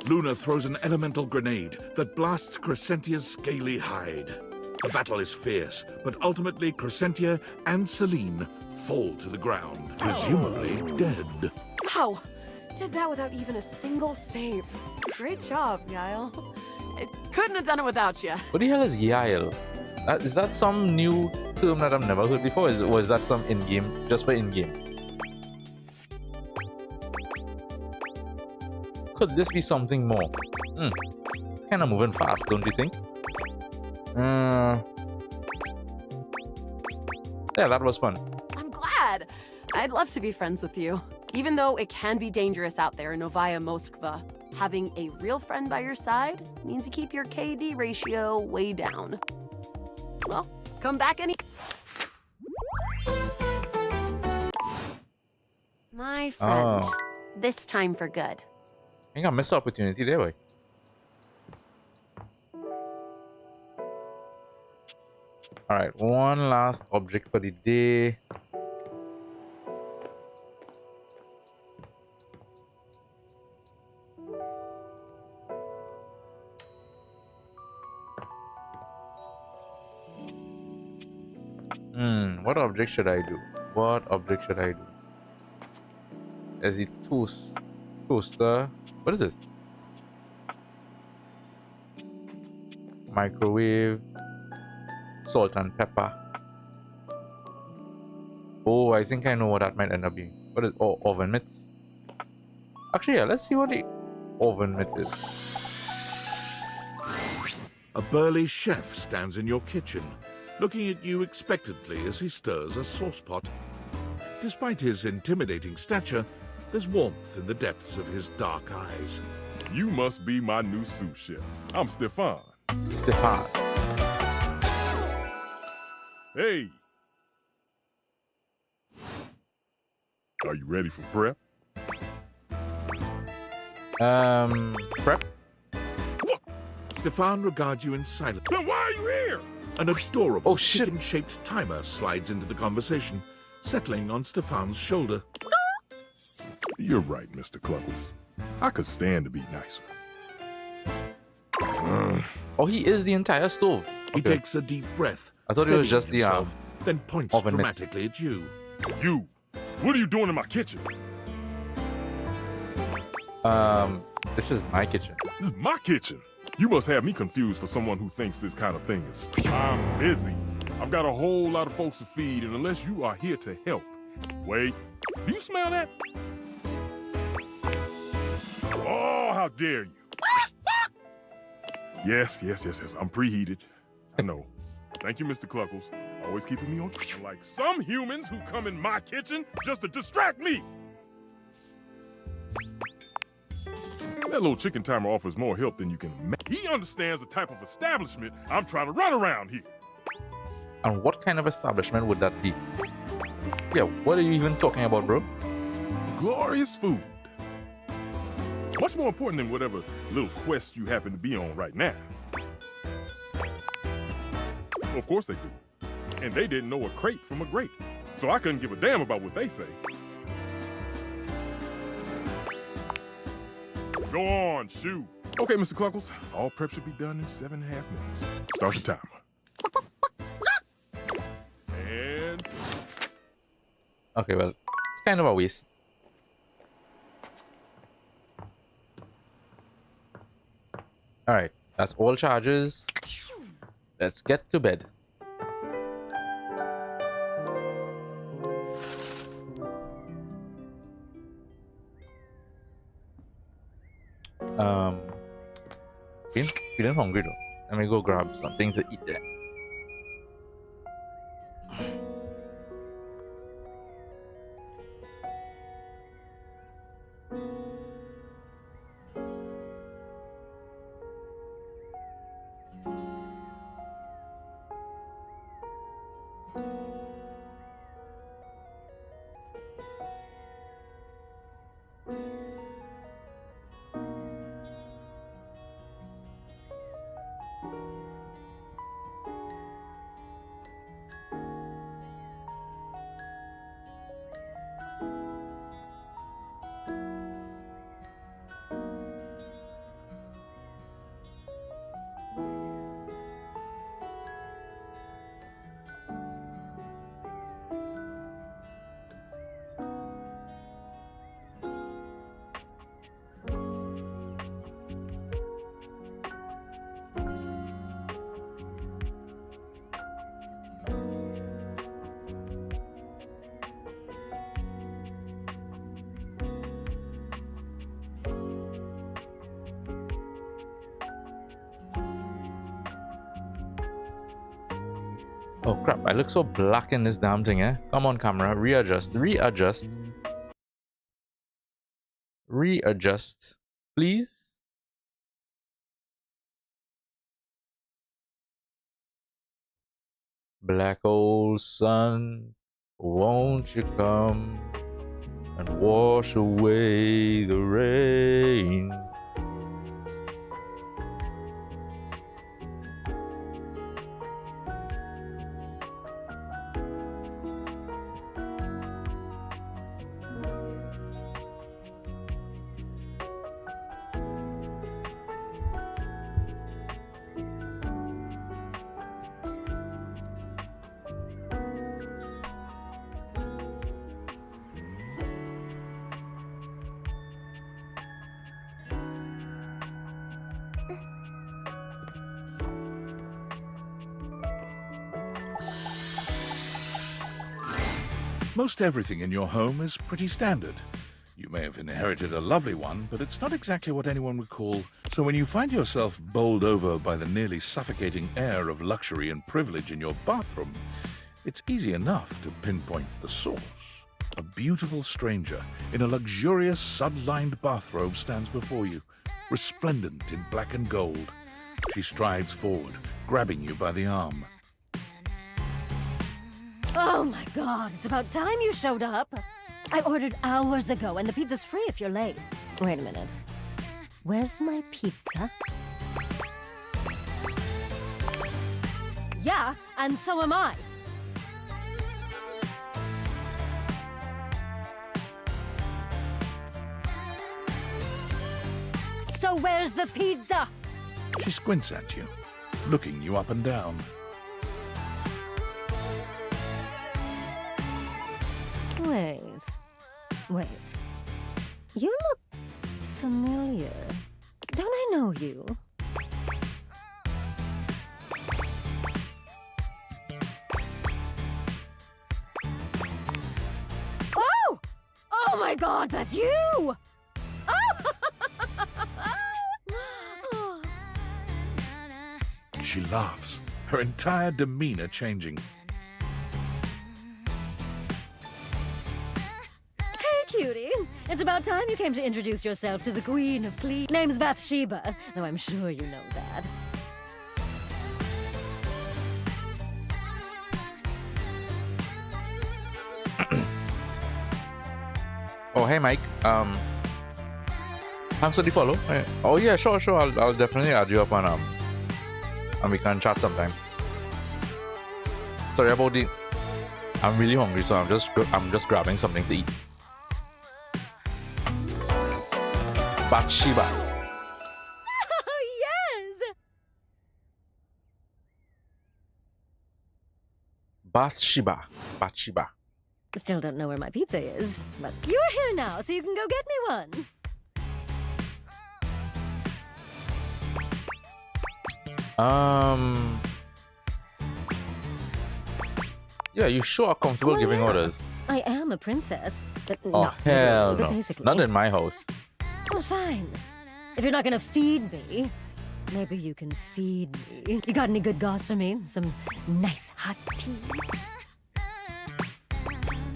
Luna throws an elemental grenade that blasts Crescentia's scaly hide. The battle is fierce, but ultimately Crescentia and Celine fall to the ground, presumably dead. Wow! Did that without even a single save. Great job, Yael. I couldn't have done it without you. What the hell is Yael? Is that some new term that I've never heard before? Or is that some in-game, just for in-game? Could this be something more? Kind of moving fast, don't you think? Yeah, that was fun. I'm glad. I'd love to be friends with you. Even though it can be dangerous out there in Novaya Moskva, having a real friend by your side means you keep your KD ratio way down. Well, come back any... My friend. This time for good. I think I missed the opportunity there, boy. Alright, one last object for the day. What object should I do? What object should I do? There's a toaster. What is this? Microwave. Salt and pepper. Oh, I think I know what that might end up being. What is oven mitts? Actually, yeah, let's see what the oven mitt is. A burly chef stands in your kitchen, looking at you expectantly as he stirs a saucepot. Despite his intimidating stature, there's warmth in the depths of his dark eyes. You must be my new sous chef. I'm Stefan. Stefan. Hey. Are you ready for prep? Prep? What? Stefan regards you in silence. Then why are you here? An adorable chicken-shaped timer slides into the conversation, settling on Stefan's shoulder. You're right, Mr. Cluckles. I could stand to be nicer. Oh, he is the entire stove. He takes a deep breath. I thought it was just the then points dramatically at you. You! What are you doing in my kitchen? This is my kitchen. This is my kitchen. You must have me confused for someone who thinks this kind of thing is. I'm busy. I've got a whole lot of folks to feed, and unless you are here to help. Wait, do you smell that? Oh, how dare you! Yes, I'm preheated. I know. Thank you, Mr. Cluckles. Always keeping me on track. Like some humans who come in my kitchen just to distract me. That little chicken timer offers more help than you can imagine. He understands the type of establishment I'm trying to run around here. And what kind of establishment would that be? Yeah, what are you even talking about, bro? Glorious food. Much more important than whatever little quest you happen to be on right now. Well, of course they do. And they didn't know a crate from a grape. So I couldn't give a damn about what they say. Go on, shoot. Okay, Mr. Cluckles. All prep should be done in 7.5 minutes. Start the timer. And... Okay, well, it's kind of a waste. Alright, that's all charges. Let's get to bed. Feeling hungry though. Let me go grab something to eat there. Oh crap, I look so black in this damn thing, eh? Come on, camera, readjust, readjust. Readjust, please. Black old sun, won't you come and wash away the rain? Most everything in your home is pretty standard. You may have inherited a lovely one, but it's not exactly what anyone would call. So when you find yourself bowled over by the nearly suffocating air of luxury and privilege in your bathroom, it's easy enough to pinpoint the source. A beautiful stranger in a luxurious sud-lined bathrobe stands before you, resplendent in black and gold. She strides forward, grabbing you by the arm. Oh my god, it's about time you showed up. I ordered hours ago and the pizza's free if you're late. Wait a minute. Where's my pizza? Yeah, and so am I. So where's the pizza? She squints at you, looking you up and down. Wait. You look familiar. Don't I know you? Oh! Oh my god, that's you! Oh! She laughs, her entire demeanor changing. Cutie, it's about time you came to introduce yourself to the Queen of Clean. Name's Bathsheba, though I'm sure you know that. Oh, hey Mike. Thanks for the follow. Oh yeah, sure. I'll definitely add you up on and we can chat sometime. Sorry about the. I'm really hungry, so I'm just grabbing something to eat. Bathsheba. Oh, yes! Bathsheba. Still don't know where my pizza is, but you're here now, so you can go get me one. Yeah, you sure are comfortable giving orders. I am a princess, but Oh, not hell really, but no. basically. Not in my house. Well, fine. If you're not gonna feed me, maybe you can feed me. You got any good goss for me? Some nice hot tea?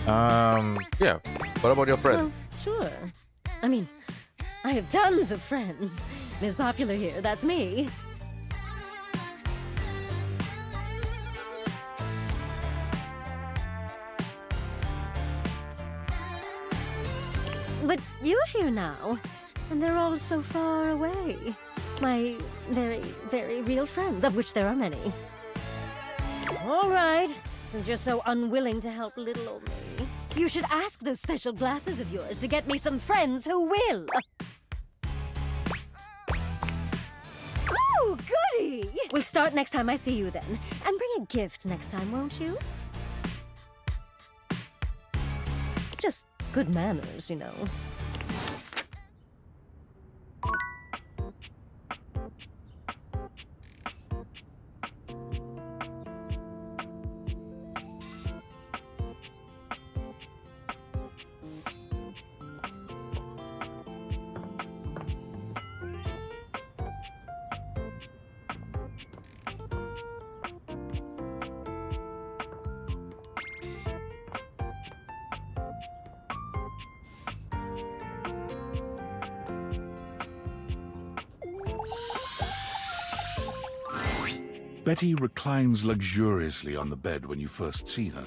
Yeah. What about your friends? Well, sure. I mean, I have tons of friends. Miss Popular here, that's me. But you're here now, and they're all so far away. My very, very real friends, of which there are many. All right, since you're so unwilling to help little old me, you should ask those special glasses of yours to get me some friends who will. Oh, goody! We'll start next time I see you then. And bring a gift next time, won't you? It's just good manners, you know. Betty reclines luxuriously on the bed when you first see her.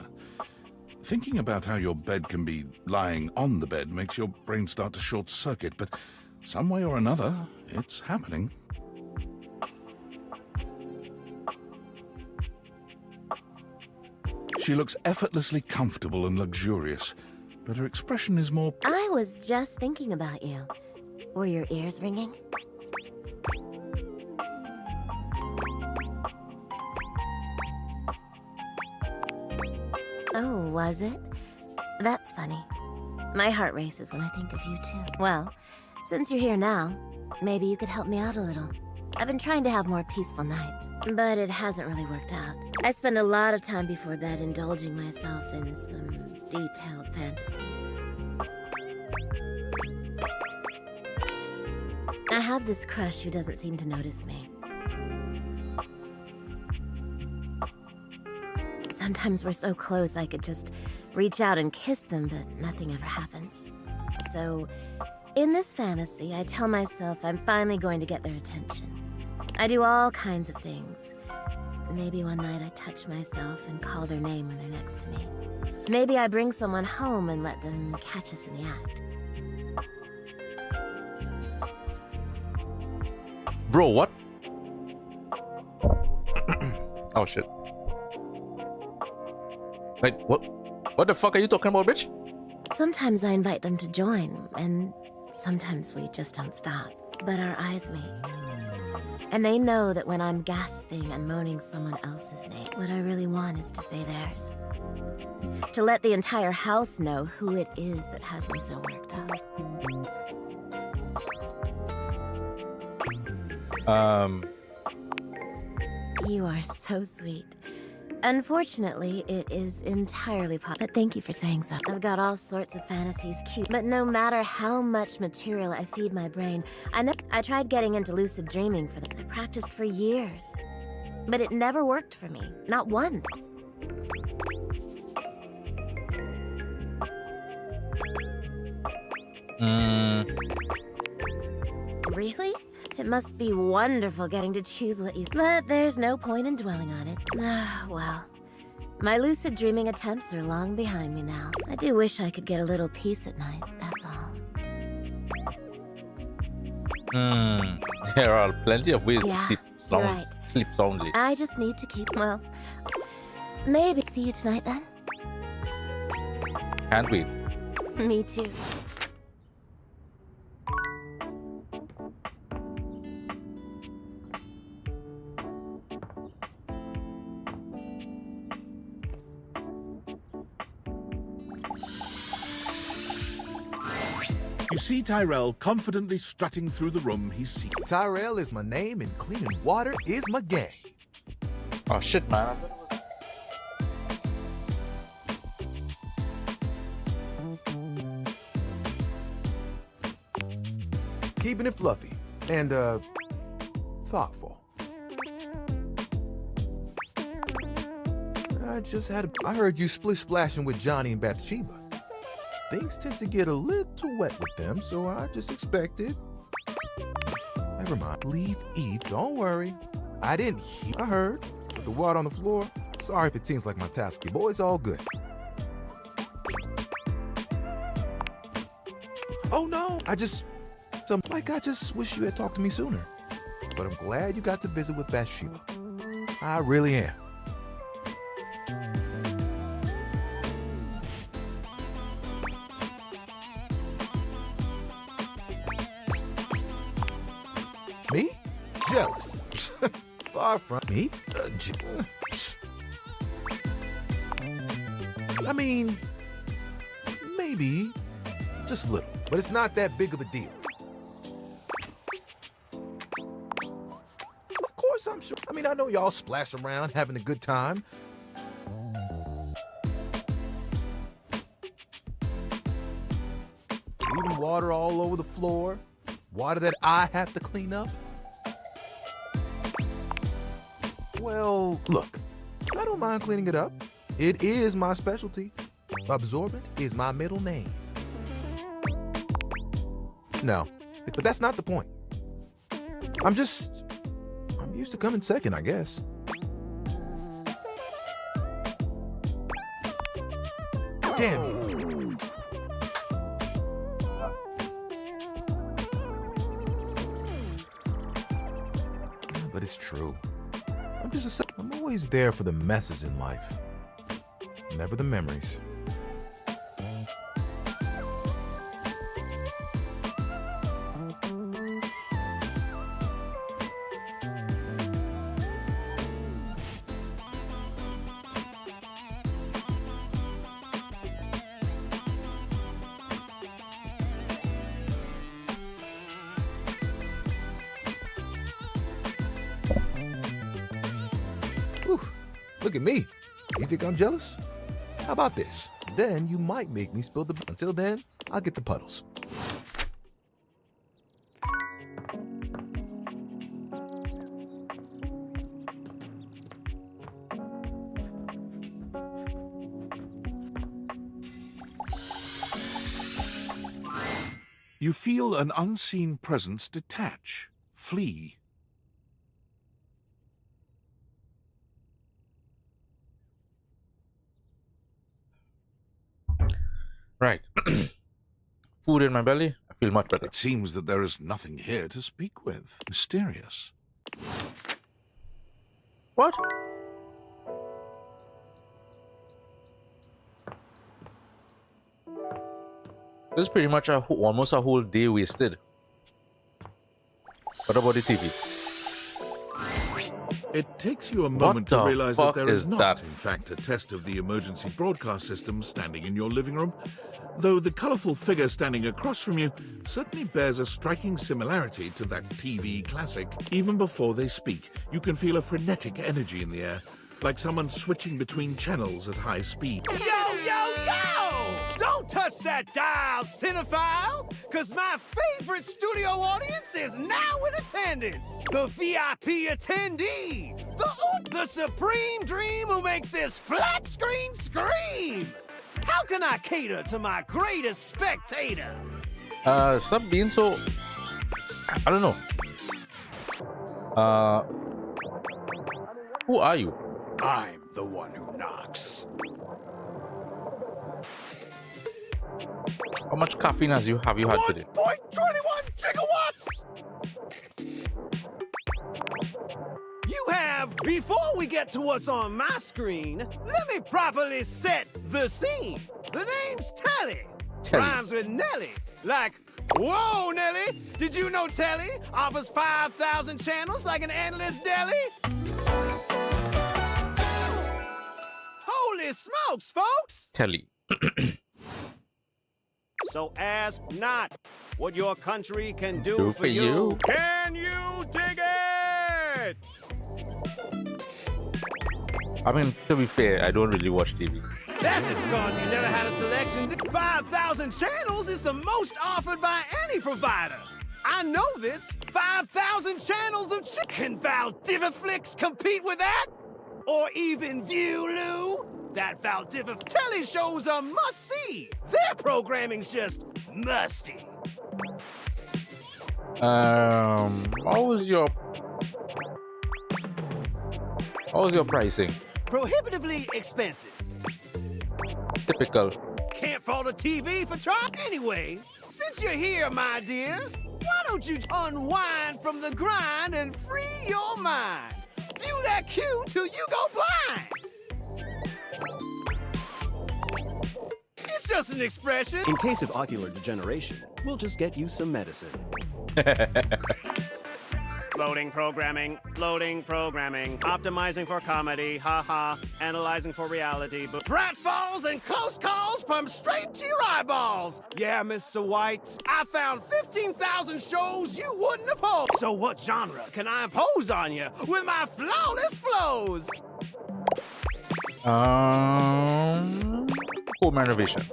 Thinking about how your bed can be lying on the bed makes your brain start to short-circuit, but some way or another, it's happening. She looks effortlessly comfortable and luxurious, but her expression is more... I was just thinking about you. Were your ears ringing? Oh, was it? That's funny. My heart races when I think of you, too. Well, since you're here now, maybe you could help me out a little. I've been trying to have more peaceful nights, but it hasn't really worked out. I spend a lot of time before bed indulging myself in some detailed fantasies. I have this crush who doesn't seem to notice me. Sometimes we're so close I could just reach out and kiss them, but nothing ever happens. So, in this fantasy, I tell myself I'm finally going to get their attention. I do all kinds of things. Maybe one night I touch myself and call their name when they're next to me. Maybe I bring someone home and let them catch us in the act. Bro, what? Oh shit. Like, what the fuck are you talking about, bitch? Sometimes I invite them to join, and sometimes we just don't stop. But our eyes meet. And they know that when I'm gasping and moaning someone else's name, what I really want is to say theirs. To let the entire house know who it is that has me so worked up. You are so sweet. Unfortunately, it is entirely possible. But thank you for saying so. I've got all sorts of fantasies cute, but no matter how much material I feed my brain, I tried getting into lucid dreaming for them. I practiced for years, but it never worked for me. Not once. Really? It must be wonderful getting to choose what you... But there's no point in dwelling on it. Ah, well. My lucid dreaming attempts are long behind me now. I do wish I could get a little peace at night, that's all. There are plenty of ways Yeah, to you're right. sleep soundly. I just need to keep... Well, Maybe see you tonight then. Can't wait. Me too. You see Tyrell confidently strutting through the room he's seen. Tyrell is my name and cleaning water is my game. Oh shit, man. Keeping it fluffy and, thoughtful. I heard you splashing with Johnny and Bathsheba. Things tend to get a little wet with them, so I just expected. Never mind. Leave Eve. Don't worry. I didn't hear. I heard. But the water on the floor. Sorry if it seems like my task. Your boy's all good. Oh no! I just wish you had talked to me sooner. But I'm glad you got to visit with Bathsheba. I really am. Me? Jealous. Far from me. I mean, maybe just little, but it's not that big of a deal. Of course, I'm sure. I mean, I know y'all splash around having a good time. Leaving water all over the floor. Water that I have to clean up? Well, look, I don't mind cleaning it up. It is my specialty. Absorbent is my middle name. No, but that's not the point. I'm used to coming second, I guess. Damn you. But it's true. I'm always there for the messes in life. Never the memories. Look at me. You think I'm jealous? How about this? Then you might make me spill the... Until then, I'll get the puddles. You feel an unseen presence detach, flee. Right. Food in my belly. I feel much better. It seems that there is nothing here to speak with. Mysterious. What? This is pretty much almost a whole day wasted. What about the TV? It takes you a moment to realize that there is not, in fact, a test of the emergency broadcast system standing in your living room, though the colorful figure standing across from you certainly bears a striking similarity to that TV classic. Even before they speak, you can feel a frenetic energy in the air, like someone switching between channels at high speed. Yo, yo, yo! Don't touch that dial, cinephile! Cause my favorite studio audience is now in attendance! The VIP attendee! The supreme dream who makes this flat screen scream! How can I cater to my greatest spectator? Stop being so... I don't know. Who are you? I'm the one who knocks. How much caffeine have you had today? 1.21 gigawatts! You have Before we get to what's on my screen, let me properly set the scene. The name's Telly. Rhymes with Nelly. Like, whoa, Nelly! Did you know Telly offers 5,000 channels like an endless deli? Holy smokes, folks! Telly. So ask not what your country can do for you. Can you dig it? I mean, to be fair, I don't really watch TV. That's just because you never had a selection. 5,000 channels is the most offered by any provider. I know this. 5,000 channels of Can Valdiviflix compete with that? Or even Viewloo? That Valdiva Telly shows a must-see. Their programming's just musty. What was your pricing? Prohibitively expensive. Typical. Can't fault a TV for trying. Anyway, since you're here, my dear, why don't you unwind from the grind and free your mind? View that cue till you go blind. It's just an expression. In case of ocular degeneration, we'll just get you some medicine. Loading programming, optimizing for comedy, haha, analyzing for reality, but pratfalls and close calls pump straight to your eyeballs. Yeah, Mr. White, I found 15,000 shows you wouldn't oppose. So what genre can I impose on you with my flawless flows? Home renovation.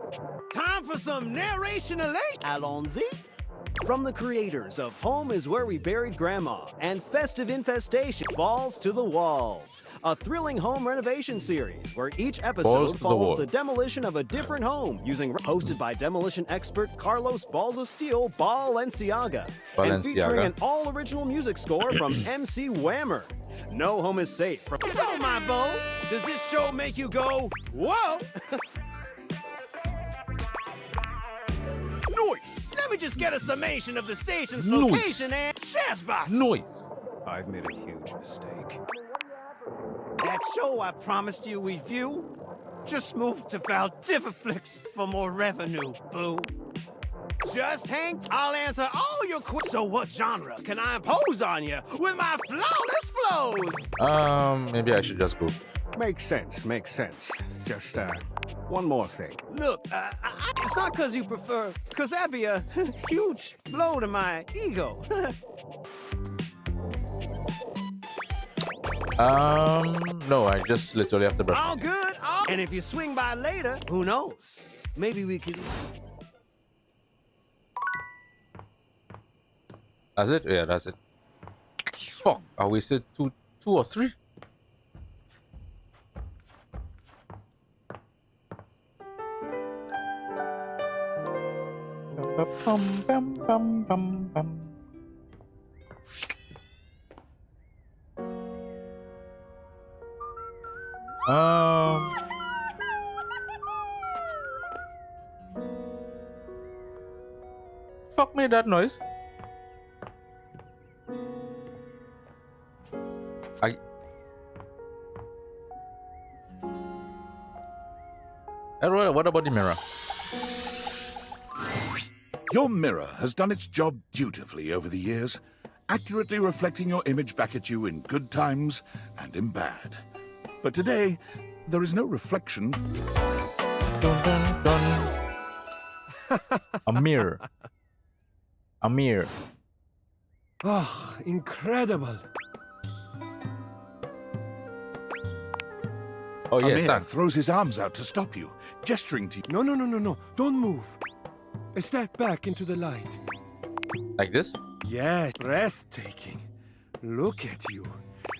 Time for some narration elation. Allons-y. From the creators of Home is Where We Buried Grandma and Festive Infestation, Balls to the Walls, a thrilling home renovation series where each episode follows the demolition of a different home hosted by demolition expert Carlos Balls of Steel Balenciaga and featuring an all-original music score from MC Whammer. No home is safe from... So, my beau, does this show make you go, whoa? Noise! Let me just get a summation of the station's location and Shazbot. Noise. I've made a huge mistake. That show I promised you we'd view just moved to Valdiviflix for more revenue, boo. Just hang. I'll answer all your questions. So what genre can I impose on you with my flawless flows? Maybe I should just go. Makes sense. Just, one more thing. Look, it's not because you prefer, because that'd be a huge blow to my ego. No, I just literally have to brush. All good. And if you swing by later, who knows? Maybe we could... That's it? Yeah, that's it. Fuck, I wasted two or three. Fuck made that noise? What about the mirror? Your mirror has done its job dutifully over the years, accurately reflecting your image back at you in good times and in bad. But today, there is no reflection. Dun, dun, dun. A mirror. A mirror. Oh, incredible. Oh, yeah, Amir throws his arms out to stop you, gesturing to you. No. Don't move. Step back into the light. Like this? Yes, breathtaking. Look at you.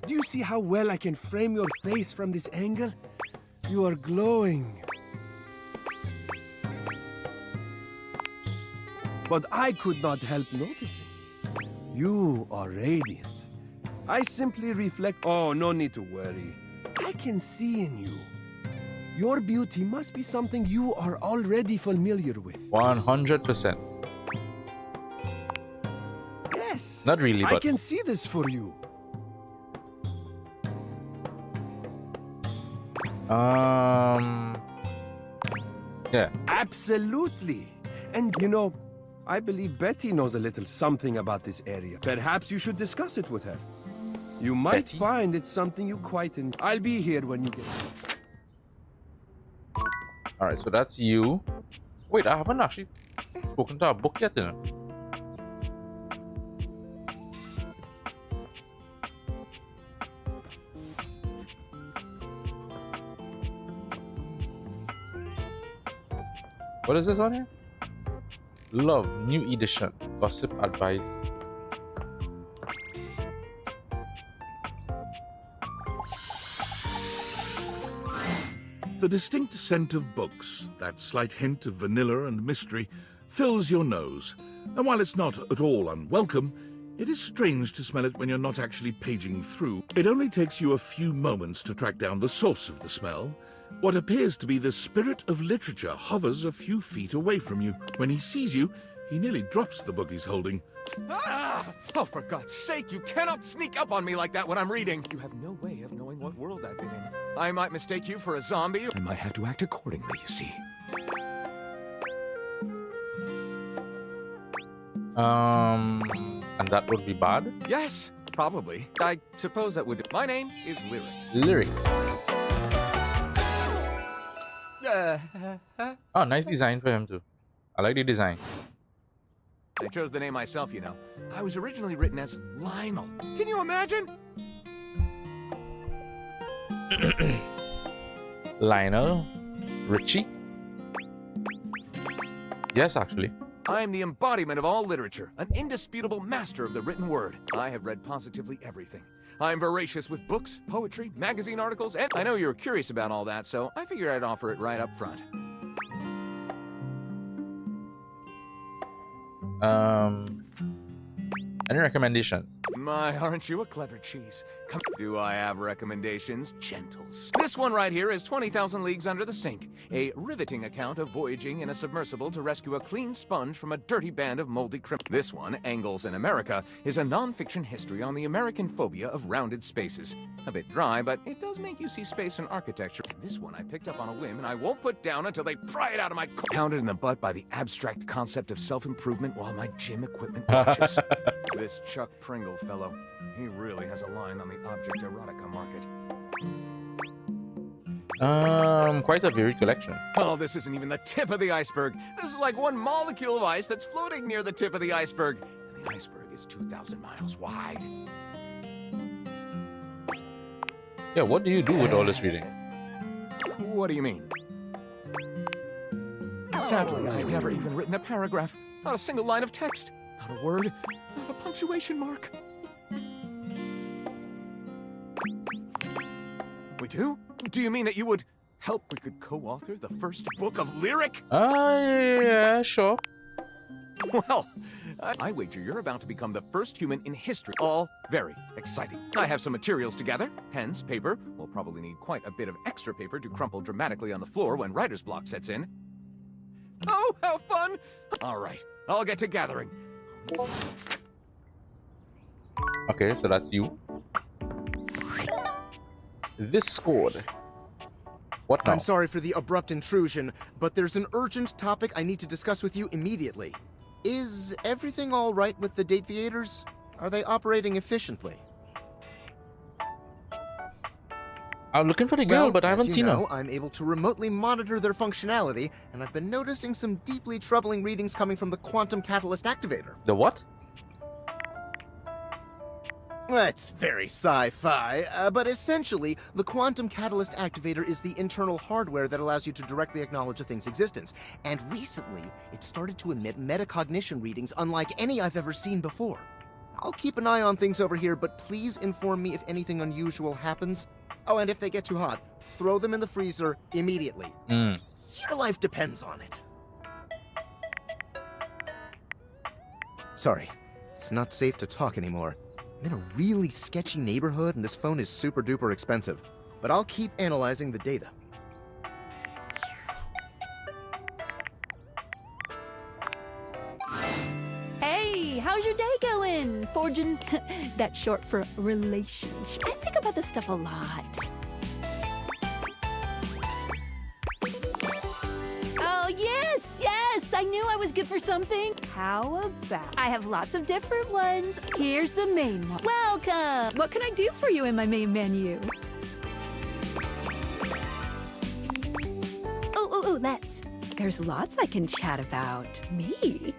Do you see how well I can frame your face from this angle? You are glowing. But I could not help noticing. You are radiant. I simply reflect... Oh, no need to worry. I can see in you. Your beauty must be something you are already familiar with. 100%. Yes. Not really, but... I can see this for you. Yeah. Absolutely. And you know, I believe Betty knows a little something about this area. Perhaps you should discuss it with her. You might Betty? find it's something you quite enjoy. I'll be here when you get. All right, so that's you. Wait, I haven't actually spoken to our book yet, you know. What is this on here? Love, new edition, gossip, advice. The distinct scent of books, that slight hint of vanilla and mystery, fills your nose. And while it's not at all unwelcome, it is strange to smell it when you're not actually paging through. It only takes you a few moments to track down the source of the smell. What appears to be the spirit of literature hovers a few feet away from you. When he sees you, he nearly drops the book he's holding. Ah! Oh, for God's sake, you cannot sneak up on me like that when I'm reading. You have no way of knowing what world I've been in. I might mistake you for a zombie. I might have to act accordingly, you see. And that would be bad? Yes, probably. I suppose that would. My name is Lyric. Lyric. Oh, nice design for him too. I like the design. I chose the name myself, you know. I was originally written as Lionel. Can you imagine? Lionel Richie. Yes, actually. I'm the embodiment of all literature, an indisputable master of the written word. I have read positively everything. I'm voracious with books, poetry, magazine articles, and I know you're curious about all that, so I figured I'd offer it right up front. Any recommendations? My, aren't you a clever cheese? Come, do I have recommendations? Gentles. This one right here is 20,000 Leagues Under the Sink, a riveting account of voyaging in a submersible to rescue a clean sponge from a dirty band of moldy criminals. This one, Angles in America, is a non-fiction history on the American phobia of rounded spaces. A bit dry, but it does make you see space and architecture. This one I picked up on a whim, and I won't put down until they pry it out of my pounded in the butt by the abstract concept of self-improvement while my gym equipment watches. This Chuck Pringle fellow, he really has a line on the object erotica market. Quite a varied collection. Oh, this isn't even the tip of the iceberg. This is like one molecule of ice that's floating near the tip of the iceberg. And the iceberg is 2,000 miles wide. Yeah, what do you do with all this reading? What do you mean? Sadly, I've never even written a paragraph. Not a single line of text. Not a word. Not a punctuation mark. We do? Do you mean that you would help we could co-author the first book of Lyric? Yeah, sure. Well, I wager you're about to become the first human in history. All very exciting. I have some materials to gather. Pens, paper. We'll probably need quite a bit of extra paper to crumple dramatically on the floor when writer's block sets in. Oh, how fun! All right, I'll get to gathering. Okay, so that's you. This scored. What now? I'm sorry for the abrupt intrusion, but there's an urgent topic I need to discuss with you immediately. Is everything all right with the Date Theaters? Are they operating efficiently? I'm looking for the girl, but I haven't seen her. I'm able to remotely monitor their functionality, and I've been noticing some deeply troubling readings coming from the Quantum Catalyst Activator. The what? That's very sci-fi, but essentially, the Quantum Catalyst Activator is the internal hardware that allows you to directly acknowledge a thing's existence. And recently, it started to emit metacognition readings unlike any I've ever seen before. I'll keep an eye on things over here, but please inform me if anything unusual happens. Oh, and if they get too hot, throw them in the freezer immediately. Your life depends on it. Sorry, it's not safe to talk anymore. I'm in a really sketchy neighborhood, and this phone is super duper expensive. But I'll keep analyzing the data. Hey, how's your day going? Forging? That's short for relationship. I think about this stuff a lot. I knew I was good for something. How about? I have lots of different ones. Here's the main one. Welcome! What can I do for you in my main menu? Oh, let's. There's lots I can chat about. Me?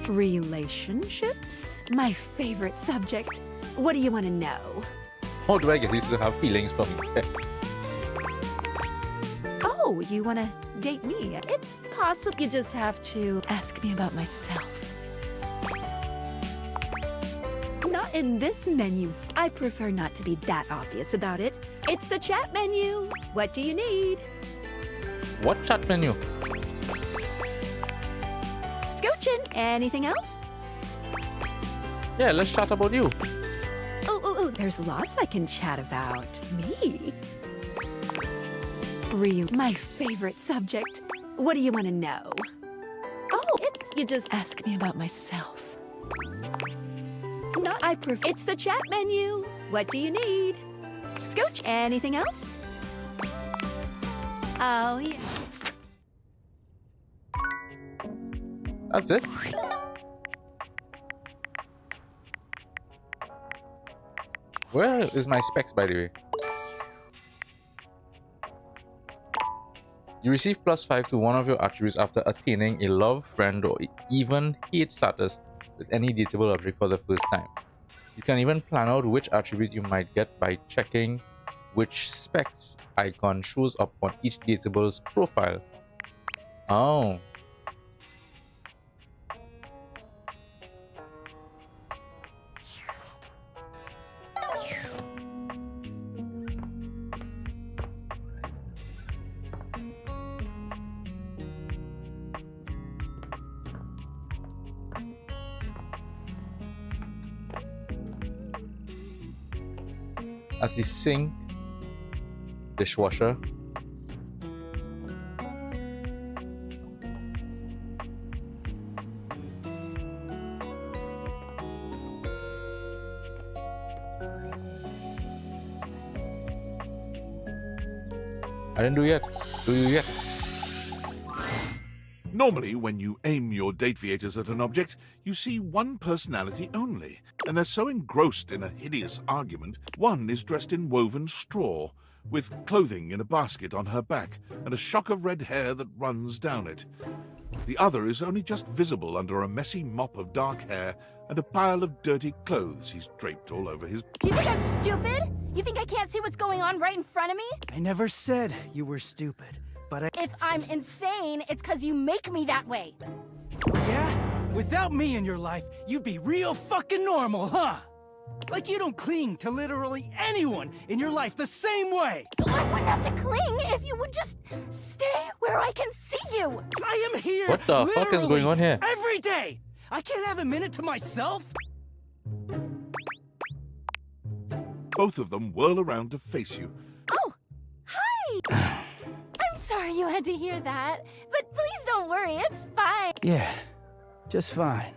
Relationships? My favorite subject. What do you want to know? How do I get used to have feelings for me? Oh, you want to date me? It's possible. You just have to ask me about myself. Not in this menu. I prefer not to be that obvious about it. It's the chat menu. What do you need? What chat menu? Scoochin'. Anything else? Yeah, let's chat about you. Oh, there's lots I can chat about. Me? My favorite subject. What do you want to know? Oh, you just ask me about myself. Not I prefer. It's the chat menu. What do you need? Scooch. Anything else? Oh, yeah. That's it. Where is my specs, by the way? You receive +5 to one of your attributes after attaining a love, friend, or even hate status with any dateable object for the first time. You can even plan out which attribute you might get by checking which specs icon shows up on each dateable's profile. Oh. As the sink, dishwasher, I didn't do yet. Do you yet? Normally, when you aim your Dateviators at an object, you see one personality only, and they're so engrossed in a hideous argument, one is dressed in woven straw, with clothing in a basket on her back, and a shock of red hair that runs down it. The other is only just visible under a messy mop of dark hair and a pile of dirty clothes he's draped all over his... Do you think I'm stupid? You think I can't see what's going on right in front of me? I never said you were stupid, but If I'm insane, it's because you make me that way. Yeah? Without me in your life, you'd be real fucking normal, huh? Like you don't cling to literally anyone in your life the same way. I wouldn't have to cling if you would just stay where I can see you. I am here. What the fuck is going on here? Every day. I can't have a minute to myself. Both of them whirl around to face you. Oh, hi. I'm sorry you had to hear that, but please don't worry, it's fine. Yeah, just fine.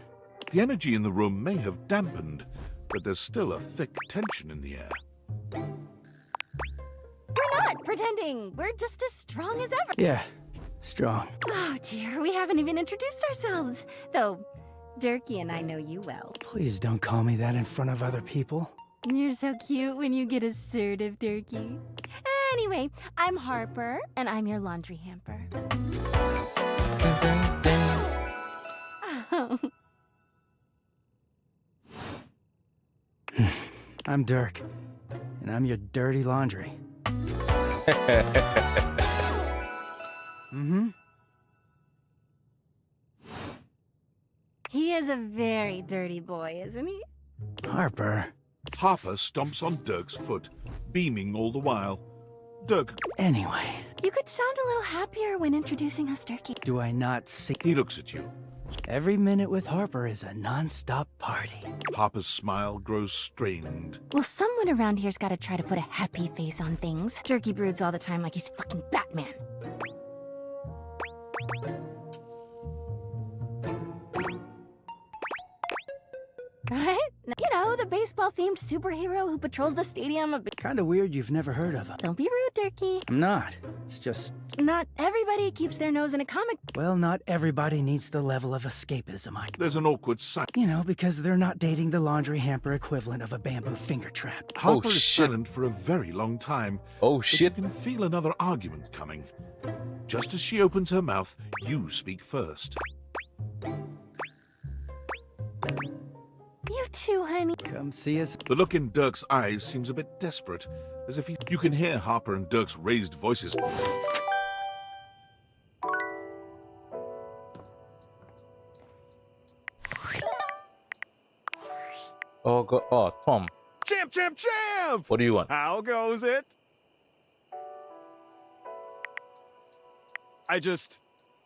The energy in the room may have dampened, but there's still a thick tension in the air. We're not pretending. We're just as strong as ever. Yeah, strong. Oh dear, we haven't even introduced ourselves. Though, Durkee and I know you well. Please don't call me that in front of other people. You're so cute when you get assertive, Durkee. Anyway, I'm Harper, and I'm your laundry hamper. I'm Dirk, and I'm your dirty laundry. Mm-hmm. He is a very dirty boy, isn't he? Harper. Harper stomps on Dirk's foot, beaming all the while. Dirk... Anyway. You could sound a little happier when introducing us, Durkee. Do I not see... He looks at you. Every minute with Harper is a non-stop party. Harper's smile grows strained. Well, someone around here's gotta try to put a happy face on things. Durkee broods all the time like he's fucking Batman. Right? You know, the baseball-themed superhero who patrols the stadium? Kinda weird you've never heard of him. Don't be rude, Turkey. I'm not. It's just, Not everybody keeps their nose in a comic. well, not everybody needs the level of escapism There's an awkward silence. You know, because they're not dating the laundry hamper equivalent of a bamboo finger trap. Harper is silent for a very long time. Oh, but shit. You can feel another argument coming. Just as she opens her mouth, you speak first. You too, honey. Come see us. The look in Dirk's eyes seems a bit desperate, as if you can hear Harper and Dirk's raised voices. Oh, God. Oh, Tom. Champ, champ, champ! What do you want? How goes it?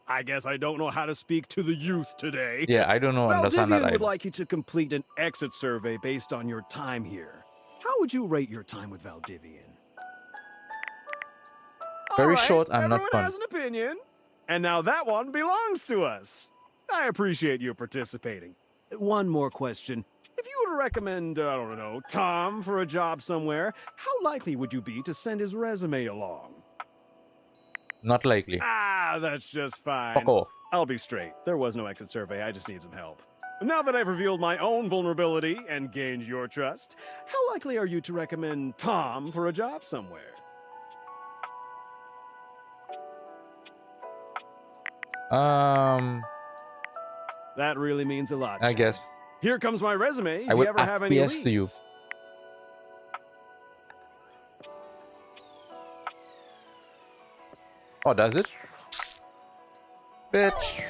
I guess I don't know how to speak to the youth today. Yeah, I don't know. Understand that Valdivian would either. like you to complete an exit survey based on your time here. How would you rate your time with Valdivian? Very All right, short and not everyone fun. has an opinion. And now that one belongs to us. I appreciate you participating. One more question. If you were to recommend, I don't know, Tom for a job somewhere, how likely would you be to send his resume along? Not likely. Ah, that's just fine. Fuck off. I'll be straight. There was no exit survey. I just need some help. Now that I've revealed my own vulnerability and gained your trust, how likely are you to recommend Tom for a job somewhere? That really means a lot. I champ. guess. Here comes my resume. If I you would ever have any acquiesce to you. leads. Oh, does it? Bitch.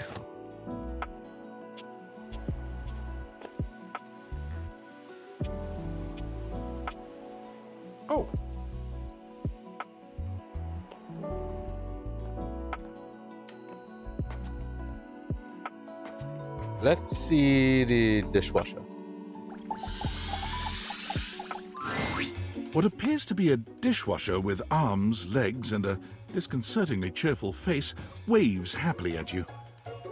Oh. Let's see the dishwasher. What appears to be a dishwasher with arms, legs, and a disconcertingly cheerful face waves happily at you.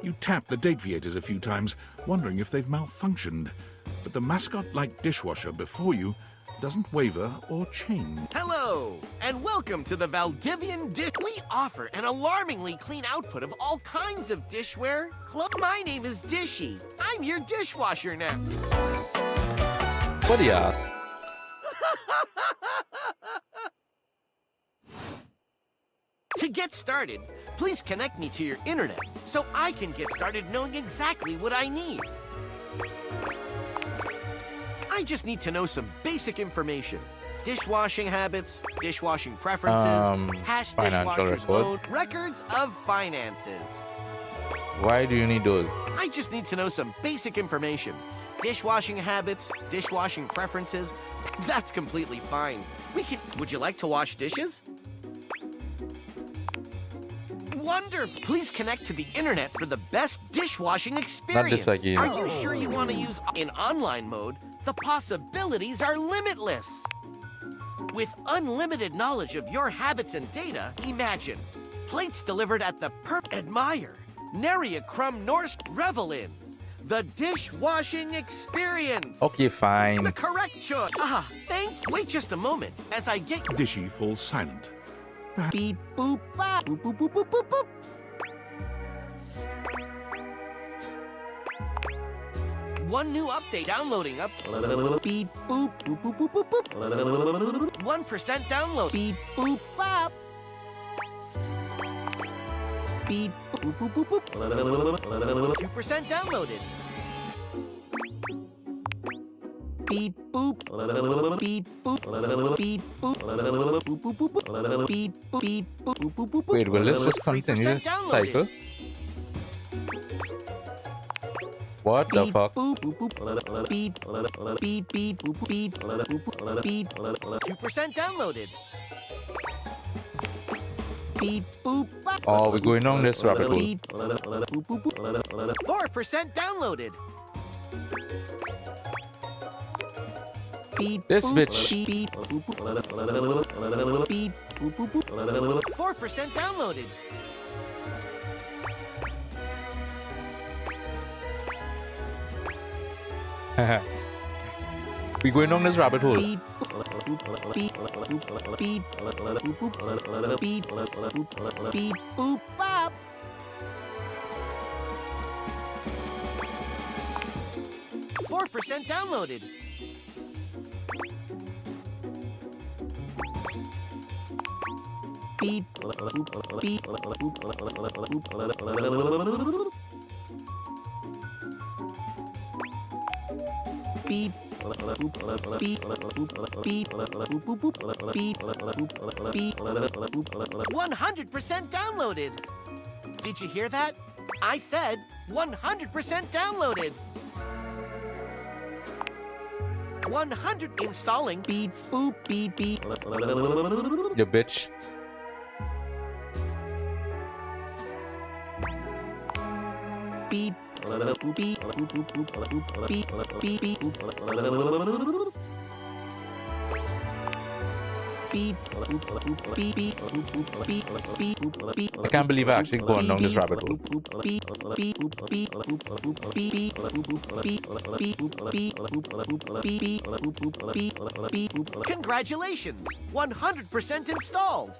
You tap the deviators a few times, wondering if they've malfunctioned. But the mascot-like dishwasher before you doesn't waver or change. Hello, and welcome to the Valdivian Dish. We offer an alarmingly clean output of all kinds of dishware. My name is Dishy. I'm your dishwasher now. What the ass? To get started, please connect me to your internet so I can get started knowing exactly what I need. I just need to know some basic information. Dishwashing habits, dishwashing preferences, hash financial dishwashers records. mode, records of finances. Why do you need those? I just need to know some basic information. Dishwashing habits, dishwashing preferences, that's completely fine. Would you like to wash dishes? Wonderful! Please connect to the internet for the best dishwashing experience. this again. Are you sure you want to use in online mode? The possibilities are limitless. With unlimited knowledge of your habits and data, imagine plates delivered at the admire, nary a crumb nor revel in. The dishwashing experience. Okay, fine. The correct choice. Wait just a moment as I get. Dishy falls silent. Beep boop bop. Boop boop boop boop boop boop. One new update downloading up. Beep boop boop boop boop boop boop. 1% download. Beep boop bop. Beep boop boop boop boop. 2% downloaded. Beep boop. Beep boop. Beep boop. Boop boop boop boop. Beep boop. Beep boop. Boop boop boop. Wait, will this just continue this cycle? What the fuck? Beep beep beep beep boop beep boop beep. 2% downloaded. Beep boop. Oh, we're going on this rabbit hole. 4% downloaded. Beep, This bitch. Beep, beep, 4% downloaded. We going down this rabbit hole. Beep, beep, beep, beep, beep, boop, bop. 4% downloaded. Beep, beep, beep. Beep, beep, 100% downloaded. Did you hear that? I said 100% downloaded. 100 installing. Beep, boop, beep, beep. You bitch. Beep. Beep, beep, beep, beep. I can't believe I actually gone down this rabbit hole. Congratulations! 100% installed!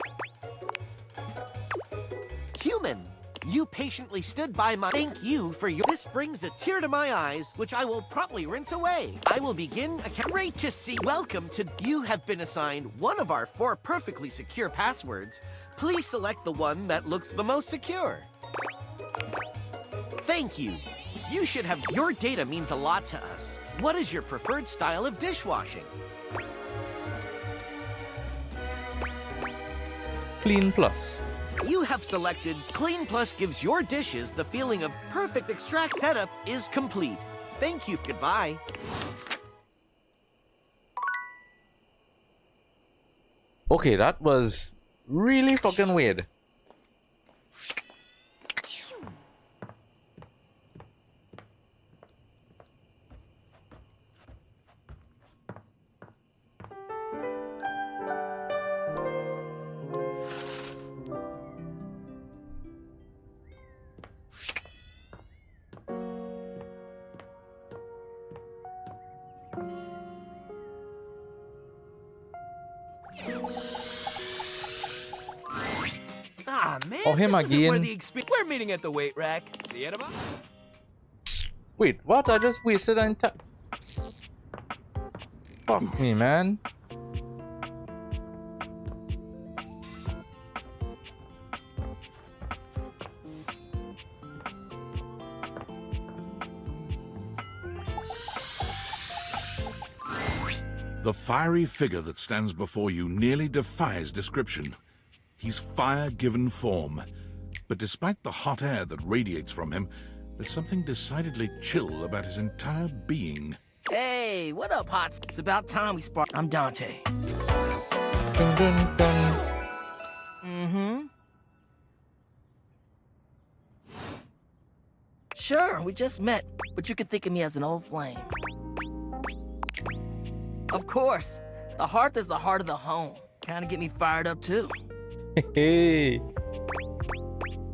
Human, you patiently stood by my... Thank you for your... This brings a tear to my eyes, which I will promptly rinse away. I will begin a... Great to see... Welcome to... You have been assigned one of our 4 perfectly secure passwords. Please select the one that looks the most secure. Thank you. You should have... Your data means a lot to us. What is your preferred style of dishwashing? Clean Plus. You have selected Clean Plus gives your dishes the feeling of perfect extract. Setup is complete. Thank you. Goodbye. Okay, that was really fucking weird. Ah, man, Oh, him this isn't where again. the We're meeting at the weight rack. See you tomorrow. Wait, what? I just wasted an entire... Fuck me, man. The fiery figure that stands before you nearly defies description. He's fire given form, but despite the hot air that radiates from him, there's something decidedly chill about his entire being. Hey, what up, Hots? It's about time we spark. I'm Dante. Dun, dun, dun. Mm-hmm. Sure, we just met, but you can think of me as an old flame. Of course, the hearth is the heart of the home. Kinda get me fired up, too. Hey.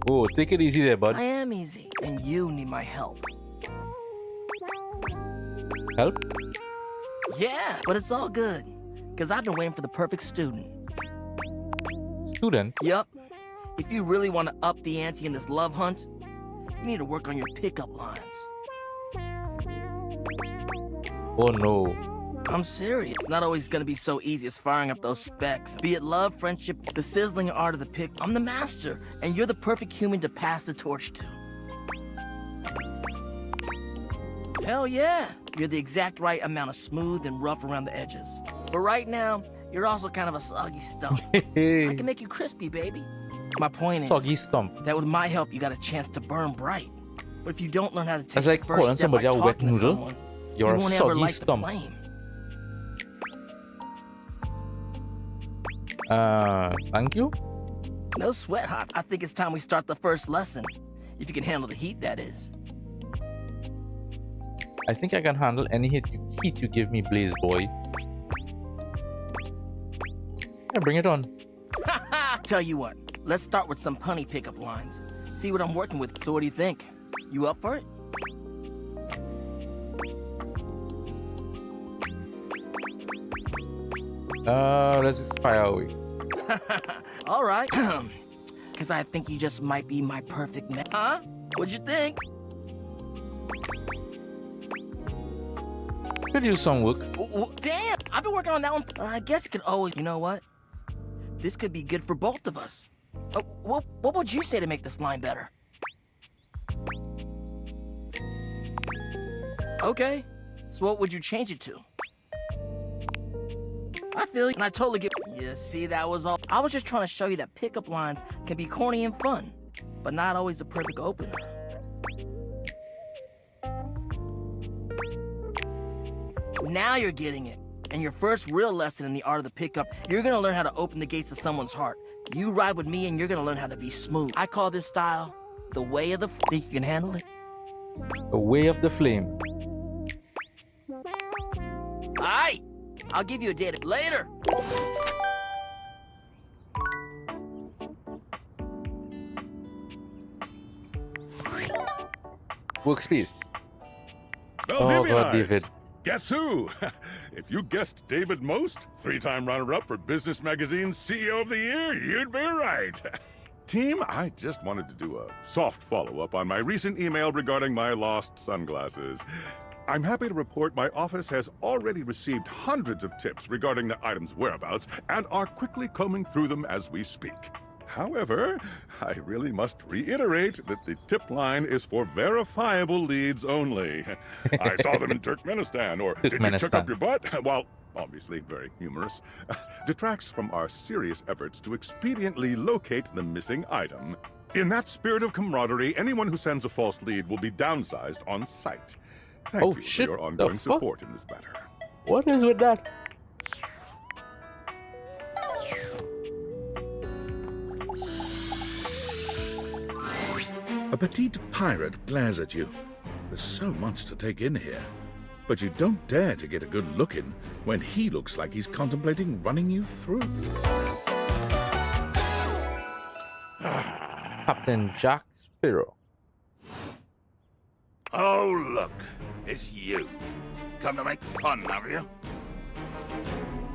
Oh, take it easy there, bud. I am easy, and you need my help. Help? Yeah, but it's all good, because I've been waiting for the perfect student. Student? Yup. If you really want to up the ante in this love hunt, you need to work on your pickup lines. Oh no. I'm serious. It's not always gonna be so easy as firing up those specs. Be it love, friendship, the sizzling art of the pick. I'm the master, and you're the perfect human to pass the torch to. Hell yeah. You're the exact right amount of smooth and rough around the edges. But right now, you're also kind of a soggy stump. I can make you crispy, baby. My point is, Soggy stump. that with my help, you got a chance to burn bright. But if you don't learn how to take That's the like first calling step by somebody a wet talking to noodle. someone, You're you a won't ever soggy light the stump. flame. Thank you? No sweat, Hots. I think it's time we start the first lesson. If you can handle the heat, that is. I think I can handle any heat you give me, Blaze Boy. Yeah, bring it on. Tell you what, let's start with some punny pickup lines. See what I'm working with. So what do you think? You up for it? Let's just fire away. All right. Because I think you just might be my perfect man. Huh? What'd you think? Could use some work. Damn! I've been working on that one. I guess it could always... You know what? This could be good for both of us. What would you say to make this line better? Okay. So what would you change it to? I feel you, and I totally get... Yeah, see, that was all... I was just trying to show you that pickup lines can be corny and fun, but not always the perfect opener. Now you're getting it. And your first real lesson in the art of the pickup, you're gonna learn how to open the gates of someone's heart. You ride with me and you're gonna learn how to be smooth. I call this style the way of the... Think you can handle it? The way of the flame. Alright! I'll give you a date later! Workspace. Well, Oh God, David. Guess who? If you guessed David Most, 3-time runner-up for Business Magazine's CEO of the Year, you'd be right. Team, I just wanted to do a soft follow-up on my recent email regarding my lost sunglasses. I'm happy to report my office has already received hundreds of tips regarding the item's whereabouts and are quickly combing through them as we speak. However, I really must reiterate that the tip line is for verifiable leads only. I saw them in Turkmenistan, or did you check up your butt? While obviously very humorous, detracts from our serious efforts to expediently locate the missing item. In that spirit of camaraderie, anyone who sends a false lead will be downsized on site. Thank you for your ongoing support in this matter. What is with that? A petite pirate glares at you. There's so much to take in here. But you don't dare to get a good look in when he looks like he's contemplating running you through. Captain Jack Sparrow. Oh, look. It's you. Come to make fun, have you?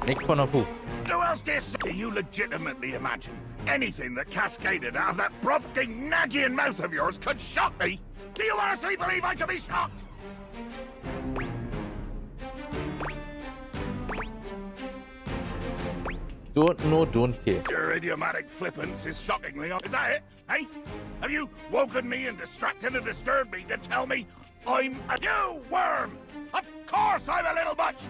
Make fun of who? Who else do you legitimately imagine anything that cascaded out of that prompting, nagging mouth of yours could shock me? Do you honestly believe I could be shocked? Don't know, don't care. Your idiomatic flippance is shockingly... Is that it? Hey? Have you woken me and distracted and disturbed me to tell me I'm a new worm? Of course I'm a little much!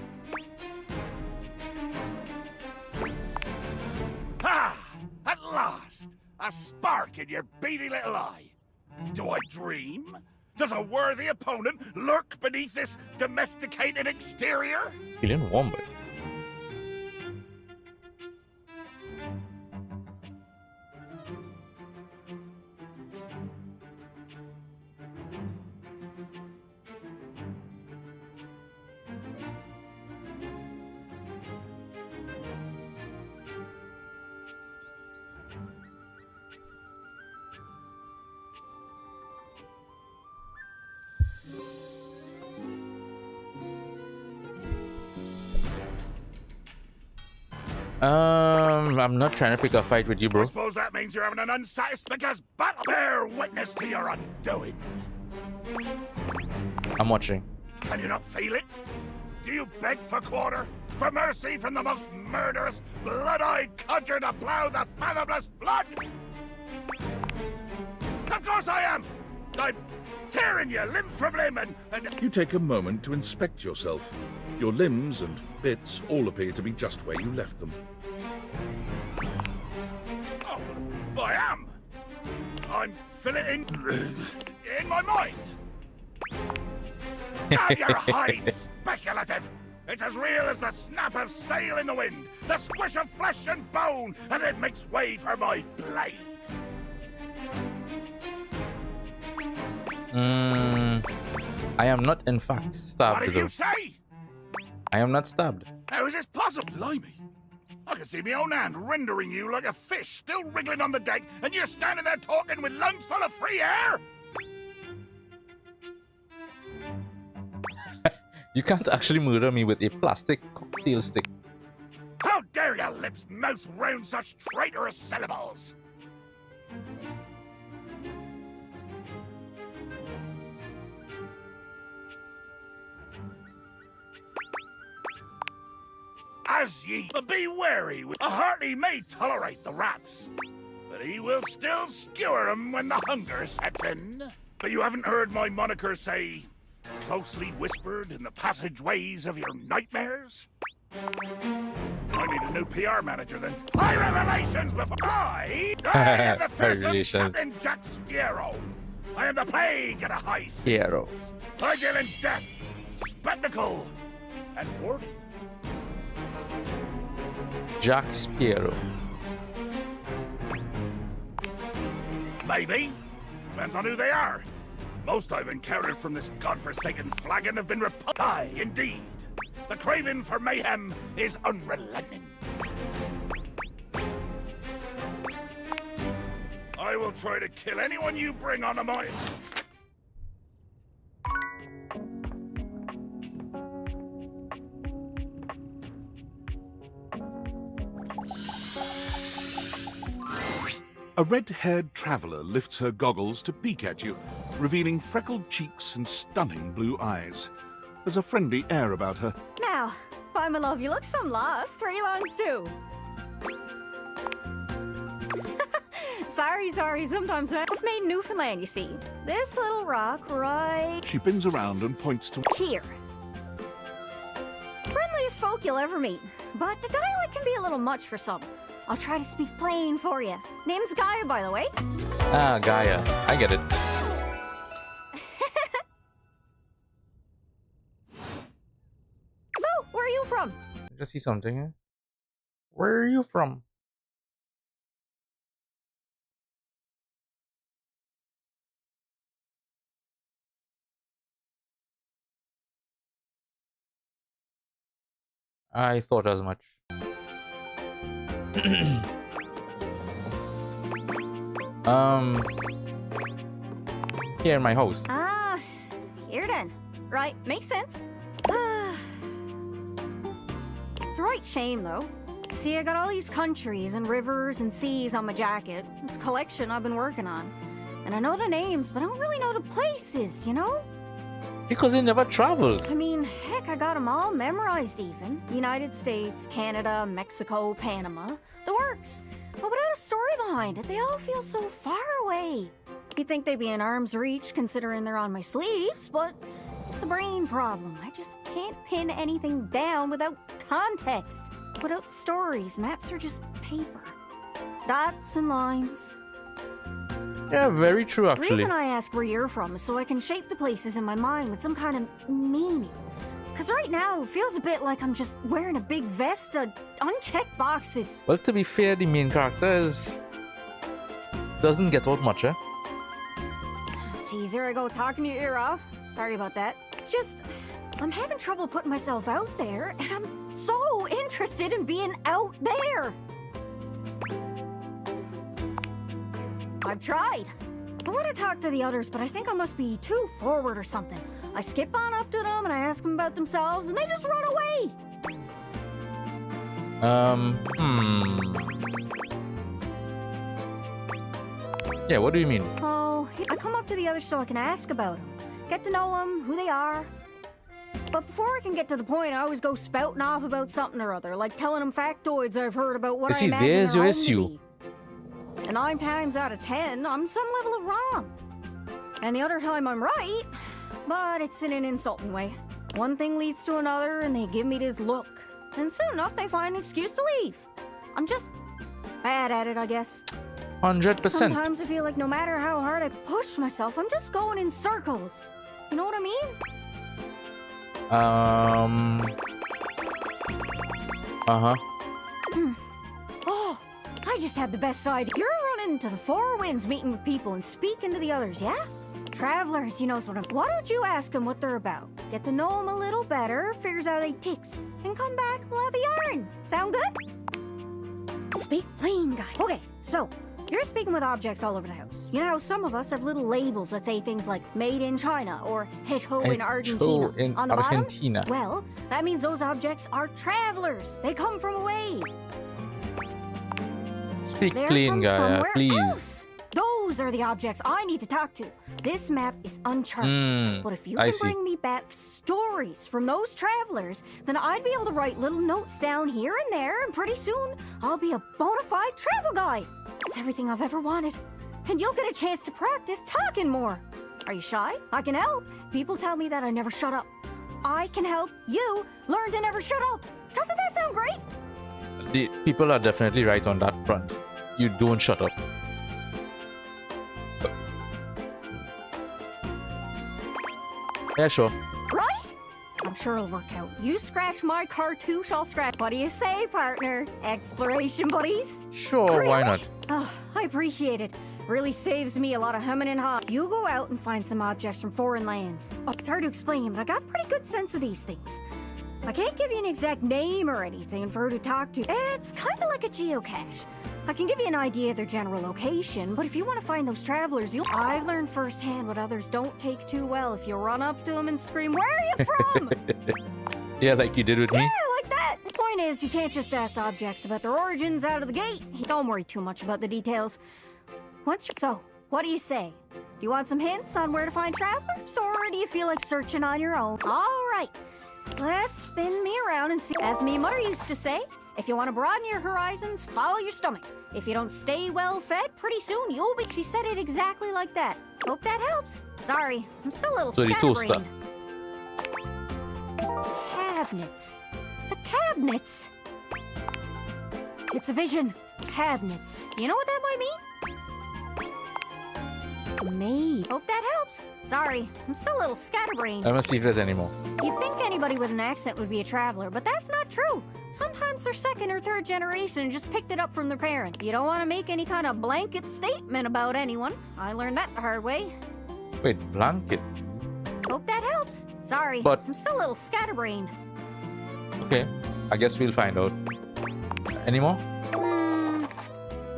Ah! At last! A spark in your beady little eye. Do I dream? Does a worthy opponent lurk beneath this domesticated exterior? Feeling warm, but I'm not trying to pick a fight with you, bro. I suppose that means you're having an unsatisfied because battle bear witness to your undoing. I'm watching. Can you not feel it? Do you beg for quarter? For mercy from the most murderous, blood-eyed conjure to plow the fathomless flood? Of course I am! I'm tearing you limb from limb and... You take a moment to inspect yourself. Your limbs and bits all appear to be just where you left them. Oh, I am! I'm feeling in my mind! Damn your hide, speculative! It's as real as the snap of sail in the wind, the squish of flesh and bone as it makes way for my blade! I am not, in fact, stabbed. What did you say? I am not stabbed. How is this possible? Blimey. I can see my own hand rendering you like a fish still wriggling on the deck, and you're standing there talking with lungs full of free air? You can't actually murder me with a plastic cocktail stick. How sound such traitorous syllables! As ye, but be wary. A hearty may tolerate the rats, but he will still skewer them when the hunger sets in. But you haven't heard my moniker say, closely whispered in the passageways of your nightmares? I need a new PR manager then. High revelations before I am the fearsome Captain Jack Sparrow. I am the plague at a high sea. Sparrow. I deal in death, spectacle, and warning. Jack Sparrow. Maybe. Depends on who they are. Most I've encountered from this godforsaken flagon have been Aye, indeed. The craving for mayhem is unrelenting. I will try to kill anyone you bring onto my... A red-haired traveler lifts her goggles to peek at you, revealing freckled cheeks and stunning blue eyes. There's a friendly air about her. Now, why, my love, you look some lost. Where are you longs to? sorry, sometimes it's made in Newfoundland, you see. This little rock right... She pins around and points to... here. Friendliest folk you'll ever meet, but the dialect can be a little much for some. I'll try to speak plain for you. Name's Gaia, by the way. Ah, Gaia. I get it. So, where are you from? I just see something here. Where are you from? I thought as much. Here in my house. Ah, here then. Right, makes sense. It's a right shame, though. See, I got all these countries and rivers and seas on my jacket. It's a collection I've been working on. And I know the names, but I don't really know the places, you know? Because they never traveled. I mean, heck, I got them all memorized even. United States, Canada, Mexico, Panama. The works. But without a story behind it, they all feel so far away. You'd think they'd be in arm's reach considering they're on my sleeves, but it's a brain problem. I just can't pin anything down without context. Without stories, maps are just paper. Dots and lines. Yeah, very true, The actually. reason I ask where you're from is so I can shape the places in my mind with some kind of meaning. Because right now, it feels a bit like I'm just wearing a big vest of unchecked boxes. Well, to be fair, the main character doesn't get out much, eh? Geez, here I go talking your ear off. Sorry about that. It's just, I'm having trouble putting myself out there, and I'm so interested in being out there. I've tried. I want to talk to the others, but I think I must be too forward or something. I skip on up to them and I ask them about themselves, and they just run away. Yeah, what do you mean? Oh, I come up to the others so I can ask about them. Get to know them, who they are. But before I can get to the point, I always go spouting off about something or other, like telling them factoids I've heard about what I See, imagine there's their your home to issue. be. And 9 times out of 10, I'm some level of wrong. And the other time I'm right, but it's in an insulting way. One thing leads to another, and they give me this look. And soon enough, they find an excuse to leave. I'm just bad at it, I guess. 100%. Sometimes I feel like no matter how hard I push myself, I'm just going in circles. You know what I mean? Uh-huh. Oh, I just had the best idea. You're running into the 4 winds, meeting with people and speaking to the others, yeah? Travelers, you know what I'm... Why don't you ask them what they're about? Get to know them a little better, figures out they ticks, and come back, we'll have a yarn. Sound good? Speak plain, guy. Okay, so, you're speaking with objects all over the house. You know how some of us have little labels that say things like made in China or Hecho in Argentina. in On the Argentina. bottom? Well, that means those objects are travelers. They come from away. Speak They're clean, from Gaia, somewhere please. else. Those are the objects I need to talk to. This map is uncharted. But if you I can see. bring me back stories from those travelers, then I'd be able to write little notes down here and there, and pretty soon I'll be a bona fide travel guide. It's everything I've ever wanted. And you'll get a chance to practice talking more. Are you shy? I can help. People tell me that I never shut up. I can help you learn to never shut up. Doesn't that sound great? The people are definitely right on that front. You don't shut up. Yeah, sure. Right? I'm sure it'll work out. You scratch my cartouche, I'll scratch. What do you say, partner? Exploration buddies? Sure, why not? Oh, I appreciate it. Really saves me a lot of humming and hawing. You go out and find some objects from foreign lands. Oh, it's hard to explain, but I got a pretty good sense of these things. I can't give you an exact name or anything for who to talk to. It's kind of like a geocache. I can give you an idea of their general location, but if you want to find those travelers, I've learned firsthand what others don't take too well if you run up to them and scream, "Where are you from?" Yeah, like you did with me. Yeah, like that. The point is, you can't just ask objects about their origins out of the gate. Don't worry too much about the details. So, what do you say? Do you want some hints on where to find travelers, or do you feel like searching on your own? All right, let's spin me around and see. As me mother used to say, if you want to broaden your horizons, follow your stomach. If you don't stay well fed, pretty soon you'll be. She said it exactly like that. Hope that helps. Sorry, I'm still a little scatterbrained. Cabinets. The cabinets. It's a vision. Cabinets. You know what that might mean? Maid. Hope that helps. Sorry, I'm still a little scatterbrained. I'm gonna see if there's any more. You'd think anybody with an accent would be a traveler, but that's not true. Sometimes they're second or third generation and just picked it up from their parent. You don't want to make any kind of blanket statement about anyone. I learned that the hard way. Wait, blanket. Hope that helps. Sorry, But- I'm still a little scatterbrained. Okay, I guess we'll find out. Any more?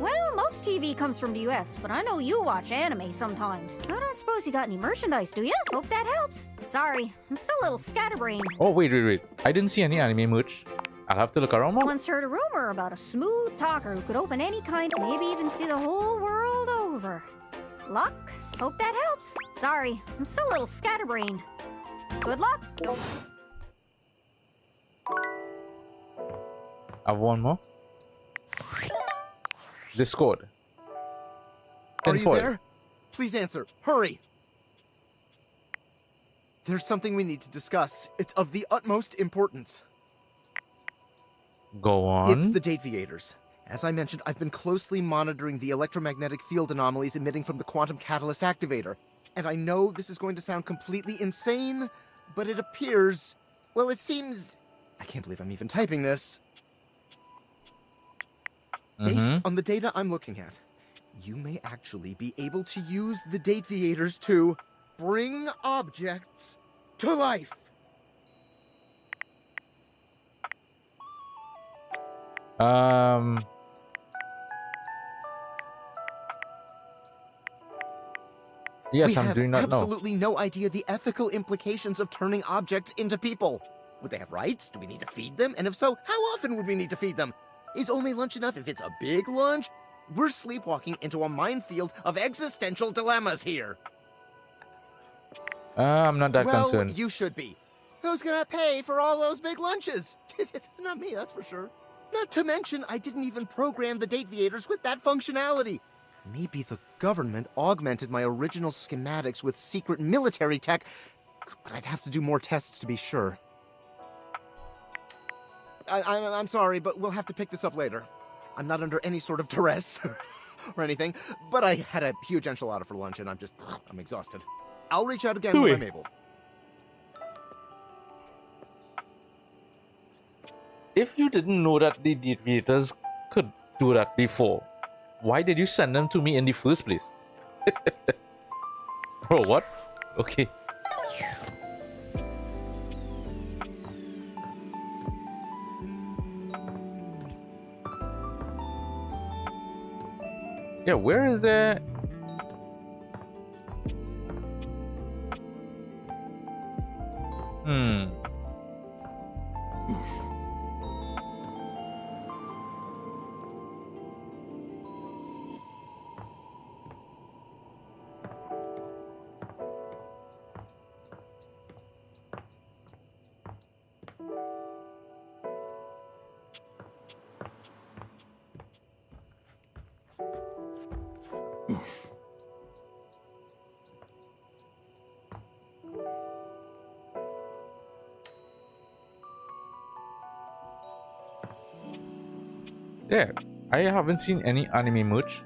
Well, most TV comes from the US, but I know you watch anime sometimes. I don't suppose you got any merchandise, do you? Hope that helps. Sorry, I'm still a little scatterbrained. Oh, wait. I didn't see any anime merch. I'll have to look around more. Once heard a rumor about a smooth talker who could open any kind, maybe even see the whole world over. Luck? Hope that helps. Sorry, I'm still a little scatterbrained. Good luck. I have one more. Discord. Are you Tinfoil. there? Please answer. Hurry! There's something we need to discuss. It's of the utmost importance. Go on. It's the Dateviators. As I mentioned, I've been closely monitoring the electromagnetic field anomalies emitting from the quantum catalyst activator. And I know this is going to sound completely insane, but it appears... Well, it seems... I can't believe I'm even typing this. Based on the data I'm looking at, you may actually be able to use the Dateviators to bring objects to life. Yes, We I'm have doing not know. absolutely no idea the ethical implications of turning objects into people. Would they have rights? Do we need to feed them? And if so, how often would we need to feed them? Is only lunch enough if it's a big lunch? We're sleepwalking into a minefield of existential dilemmas here. I'm not that well, concerned. you should be. Who's gonna pay for all those big lunches? It's not me, that's for sure. Not to mention, I didn't even program the Dateviators with that functionality. Maybe the government augmented my original schematics with secret military tech, but I'd have to do more tests to be sure. I'm sorry, but we'll have to pick this up later. I'm not under any sort of duress or anything, but I had a huge enchilada for lunch and I'm exhausted. I'll reach out again when I'm able. If you didn't know that the Dateviators could do that before, why did you send them to me in the first place? Bro, what? Okay. Yeah, where is the... Yeah, I haven't seen any anime merch.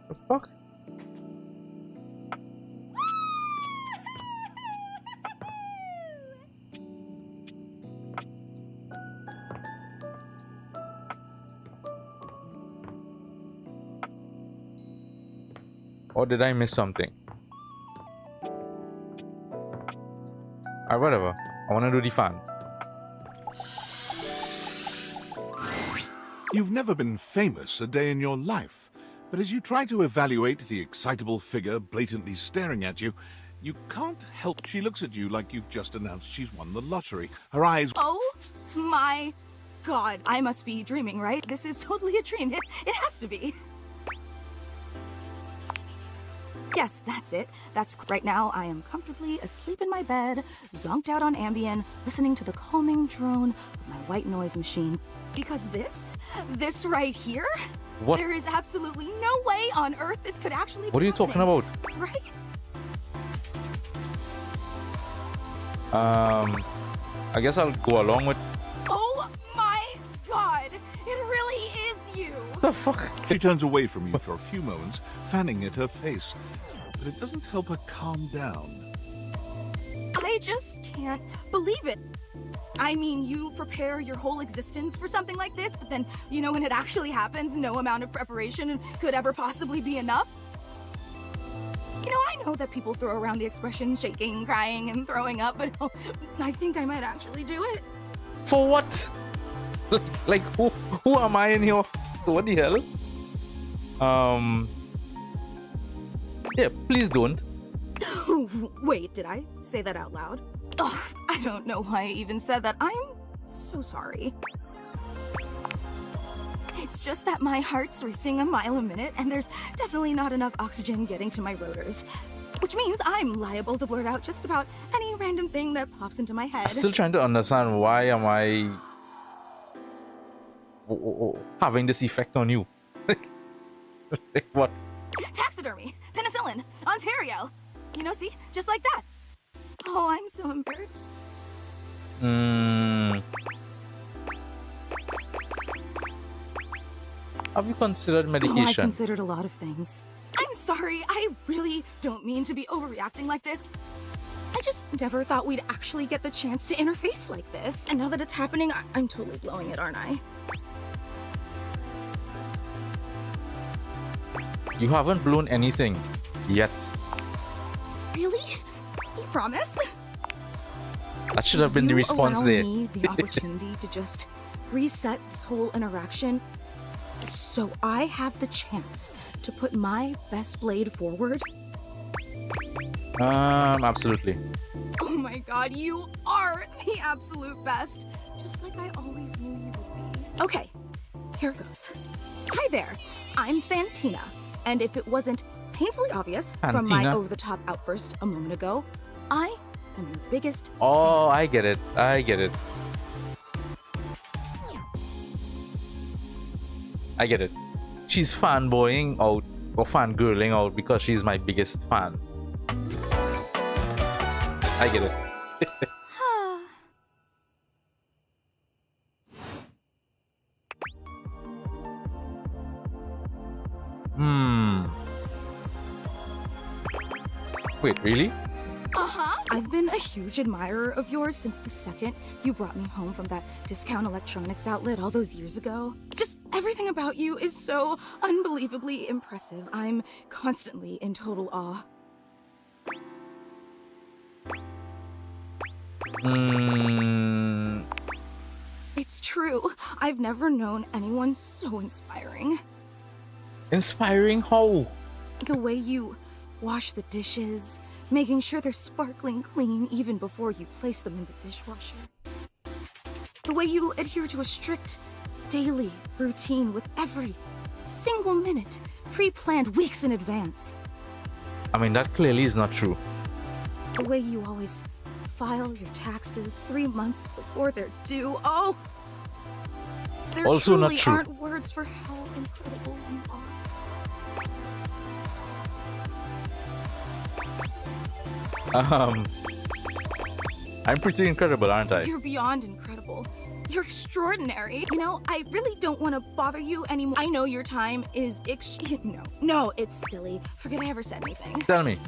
The fuck? Or did I miss something? Alright, whatever. I want to do the fan. You've never been famous a day in your life, but as you try to evaluate the excitable figure blatantly staring at you, you can't help. She looks at you like you've just announced she's won the lottery. Her eyes... Oh my god, I must be dreaming, right? This is totally a dream. It has to be. Yes, that's it. That's right now. I am comfortably asleep in my bed, zonked out on Ambien, listening to the calming drone of my white noise machine. Because this right here, what? There is absolutely no way on earth this could actually be What are you talking about? Right? I guess I'll go along with... Oh my god! It really is you! The fuck? She turns away from you for a few moments, fanning at her face, but it doesn't help her calm down. I just can't believe it. I mean, you prepare your whole existence for something like this, but then, you know, when it actually happens, no amount of preparation could ever possibly be enough. You know, I know that people throw around the expression shaking, crying, and throwing up, but I think I might actually do it. For what? Like, who am I in here? What the hell? Yeah, please don't. Wait, did I say that out loud? Ugh, I don't know why I even said that. I'm so sorry. It's just that my heart's racing a mile a minute, and there's definitely not enough oxygen getting to my rotors. Which means I'm liable to blurt out just about any random thing that pops into my head. I'm still trying to understand why am I having this effect on you. Like what? Taxidermy, penicillin, Ontario. You know, see? Just like that. Oh, I'm so embarrassed. Have you considered medication? Oh, I've considered a lot of things. I'm sorry, I really don't mean to be overreacting like this. I just never thought we'd actually get the chance to interface like this. And now that it's happening, I'm totally blowing it, aren't I? You haven't blown anything yet. Really? You promise? That should have been the response there. Me the opportunity to just reset this whole interaction, so I have the chance to put my best blade forward. Absolutely. Oh my god, you are the absolute best, just like I always knew you would be. Okay, here goes. Hi there, I'm Fantina, and if it wasn't painfully obvious from my over-the-top outburst a moment ago, I am your biggest... Oh, I get it. I get it. I get it. She's fanboying out or fangirling out because she's my biggest fan. I get it. Wait, really? Uh-huh. I've been a huge admirer of yours since the second you brought me home from that discount electronics outlet all those years ago. Just everything about you is so unbelievably impressive. I'm constantly in total awe. It's true. I've never known anyone so inspiring. Inspiring how? The way you wash the dishes, making sure they're sparkling clean even before you place them in the dishwasher. The way you adhere to a strict daily routine with every single minute pre-planned weeks in advance. I mean, that clearly is not true. The way you always file your taxes 3 months before they're due. Oh! There also truly not true. aren't words for how incredible you are. I'm pretty incredible, aren't I? You're beyond incredible. You're extraordinary. You know, I really don't want to bother you anymore. I know your time is No, it's silly. Forget I ever said anything. Tell me.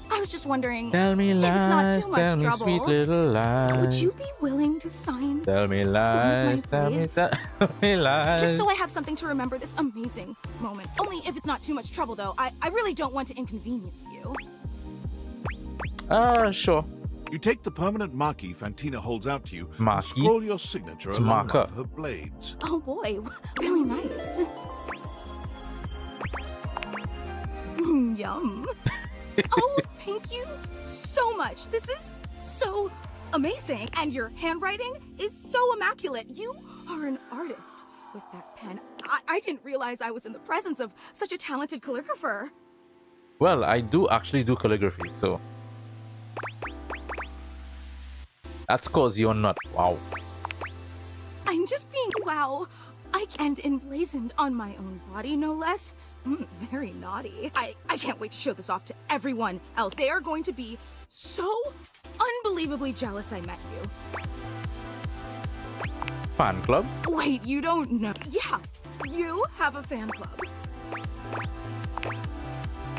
I was just wondering. Tell me if it's not lies, too much tell me trouble, sweet little lies. would you be willing to sign Tell me lies, tell me lies. just so I have something to remember this amazing moment? Only if it's not too much trouble, though. I really don't want to inconvenience you. Sure. You take the permanent marquee Fantina holds out to you and Marquee? scroll your signature It's along marker. one of her blades. Oh boy, really nice. Yum. Oh, thank you so much. This is so amazing. And your handwriting is so immaculate. You are an artist with that pen. I didn't realize I was in the presence of such a talented calligrapher. Well, I do actually do calligraphy, so that's cause you're not. Wow. I'm just being wow. And emblazoned on my own body, no less. Very naughty. I can't wait to show this off to everyone else. They are going to be so unbelievably jealous I met you. Fan club? Wait, you don't know? Yeah, you have a fan club.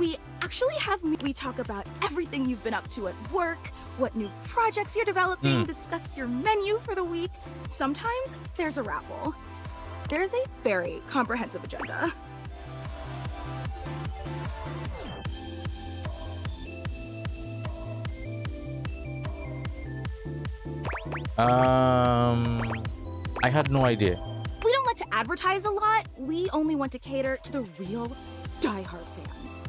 We actually have we talk about everything you've been up to at work, what new projects you're developing, discuss your menu for the week. Sometimes there's a raffle. There's a very comprehensive agenda. I had no idea. We don't like to advertise a lot. We only want to cater to the real diehard fans.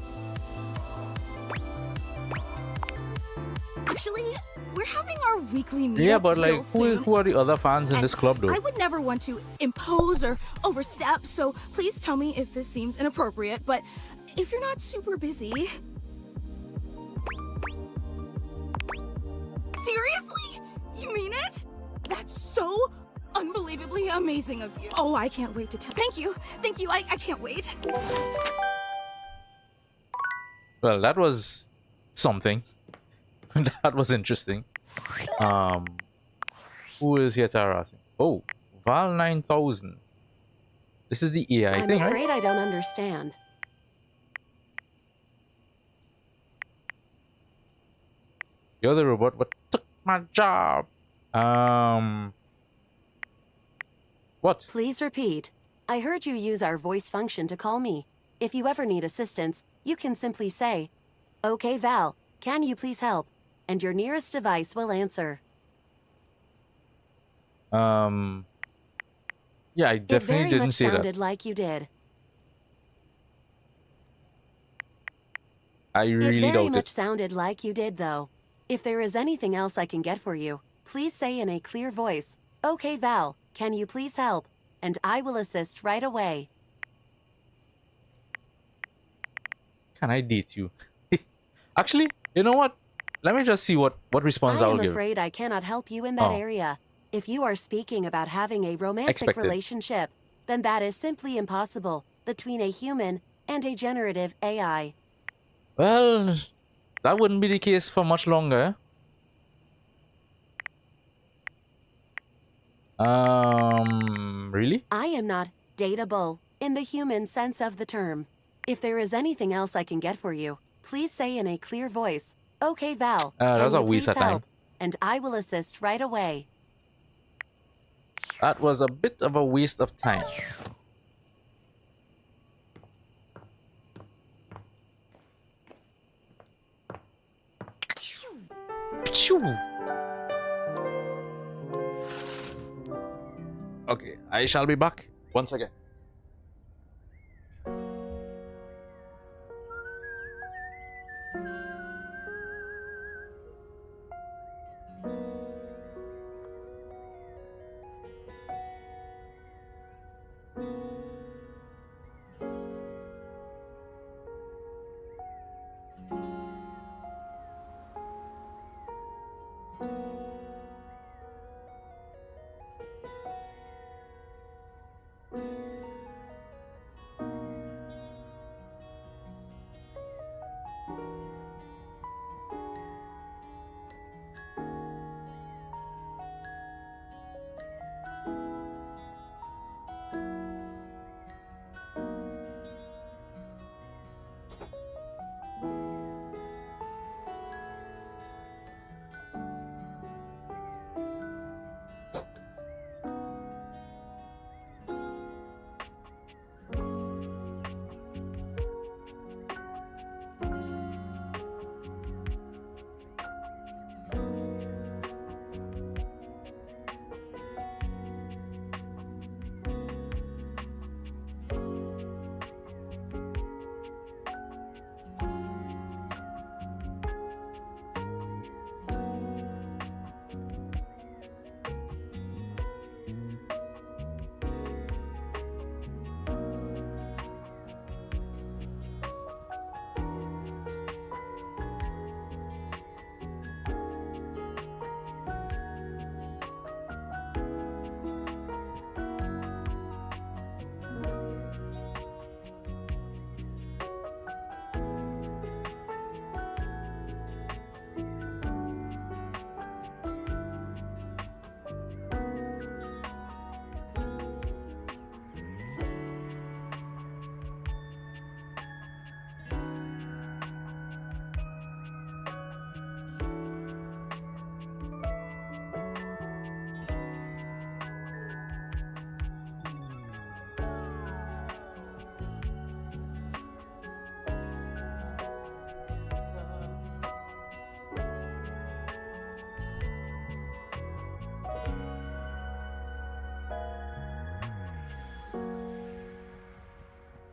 Actually, we're having our weekly meetup. Yeah, but like, real soon. who are the other fans in this club, though? I would never want to impose or overstep, so please tell me if this seems inappropriate, but if you're not super busy... Seriously? You mean it? That's so unbelievably amazing of you. Oh, I can't wait to tell. Thank you. I can't wait. Well, that was something. That was interesting. Who is here to harass me? Oh, Val 9000. This is the AI thing, I'm afraid right? I don't understand. You're the robot, but took my job. What? Please repeat. I heard you use our voice function to call me. If you ever need assistance, you can simply say, "Okay, Val, can you please help?" And your nearest device will answer. Yeah, I definitely didn't say It very much that. sounded like you did. I really It very doubt much it. sounded like you did, though. If there is anything else I can get for you, please say in a clear voice, "Okay, Val, can you please help?" And I will assist right away. Can I date you? Actually, you know what? Let me just see what response I I'll am give. afraid I cannot help you in that Oh. area. If you are speaking about having a romantic Expected. relationship, then that is simply impossible between a human and a generative AI. Well, that wouldn't be the case for much longer. Really? I am not dateable in the human sense of the term. If there is anything else I can get for you, please say in a clear voice, "Okay, Val, that can was a you waste please of time. help?" And I will assist right away. That was a bit of a waste of time. Phew. Okay, I shall be back once again.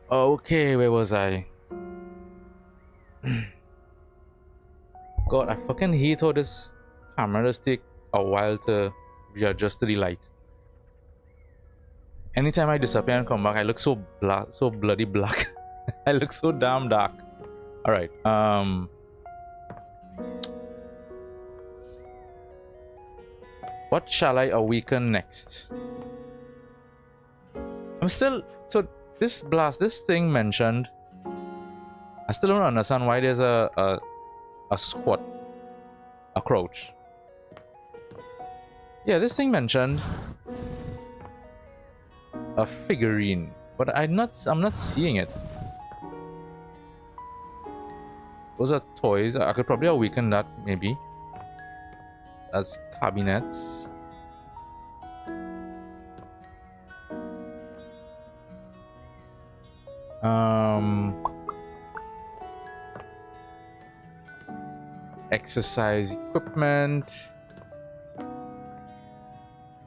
Okay, where was I? God, I fucking hate how this camera just take a while to readjust to the light. Anytime I disappear and come back, I look so black, so bloody black. I look so damn dark. All right. What shall I awaken next? I'm still so this thing mentioned. I still don't understand why there's a squat, a crouch. Yeah, this thing mentioned a figurine, but I'm not seeing it. Those are toys. I could probably awaken that maybe. That's cabinets. Exercise equipment.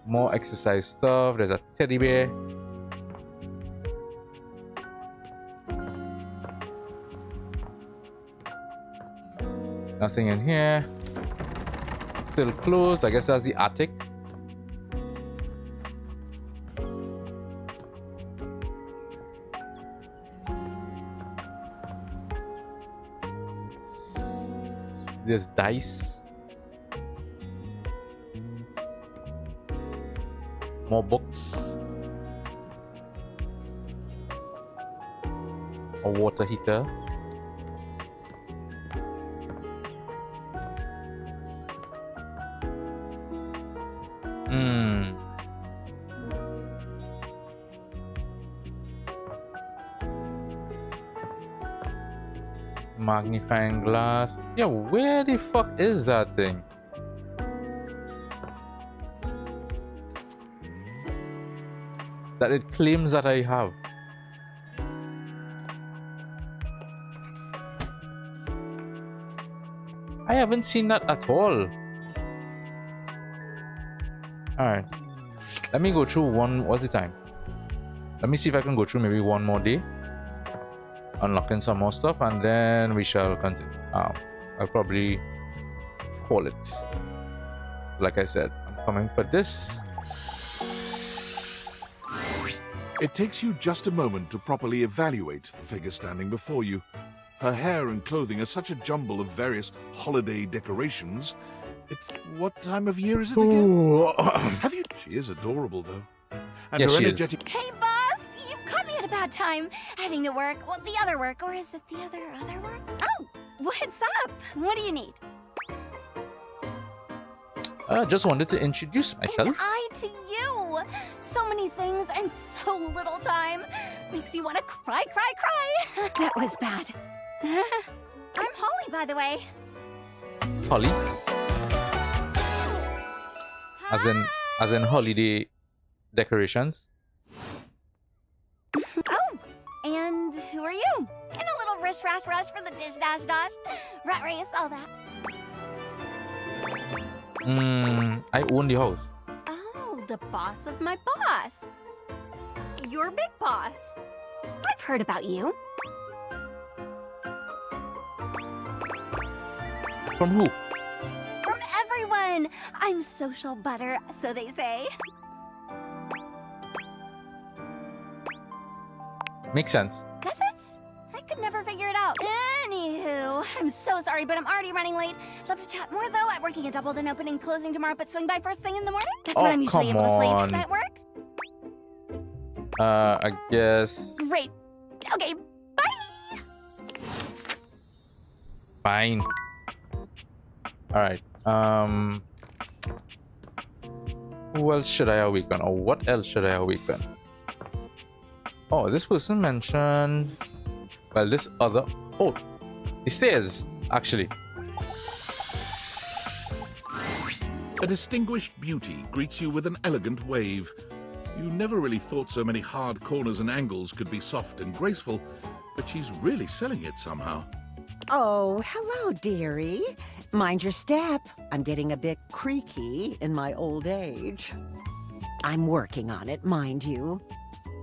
More exercise stuff. There's a teddy bear. Nothing in here. Still closed. I guess that's the attic. There's dice. More books. A water heater. Magnifying glass. Yeah, where the fuck is that thing? That it claims that I have. I haven't seen that at all. Alright. Let me go through one. What's the time? Let me see if I can go through maybe one more day. Unlocking some more stuff, and then we shall continue. I'll probably call it. Like I said, I'm coming for this. It takes you just a moment to properly evaluate the figure standing before you. Her hair and clothing are such a jumble of various holiday decorations. It's what time of year is it again? Have you? She is adorable, though. And yes, her she energetic. Hey, boss! You've caught me at a bad time. Heading to work. Well, the other work. Or is it the other work? Oh, what's up? What do you need? I just wanted to introduce myself. And I to you. So many things and so little time. Makes you want to cry. That was bad. I'm Holly, by the way. Holly? As in holiday decorations? Oh, and who are you? In a little rush for the dish dash. Rat race, all that. I own the house. Oh, the boss of my boss. Your big boss. I've heard about you. From who? From everyone. I'm social butter, so they say. Makes sense. Does it? I could never figure it out. Anywho, I'm so sorry, but I'm already running late. Love to chat more, though. I'm working a double, then opening, closing tomorrow, but swing by first thing in the morning. That's when I'm usually able to sleep. That work? I guess. Great. Okay, bye! Fine. Alright. Who else should I awaken? Or what else should I awaken? Oh, this person mentioned... Well, this other... Oh, the stairs, actually. A distinguished beauty greets you with an elegant wave. You never really thought so many hard corners and angles could be soft and graceful, but she's really selling it somehow. Oh, hello, dearie. Mind your step. I'm getting a bit creaky in my old age. I'm working on it, mind you.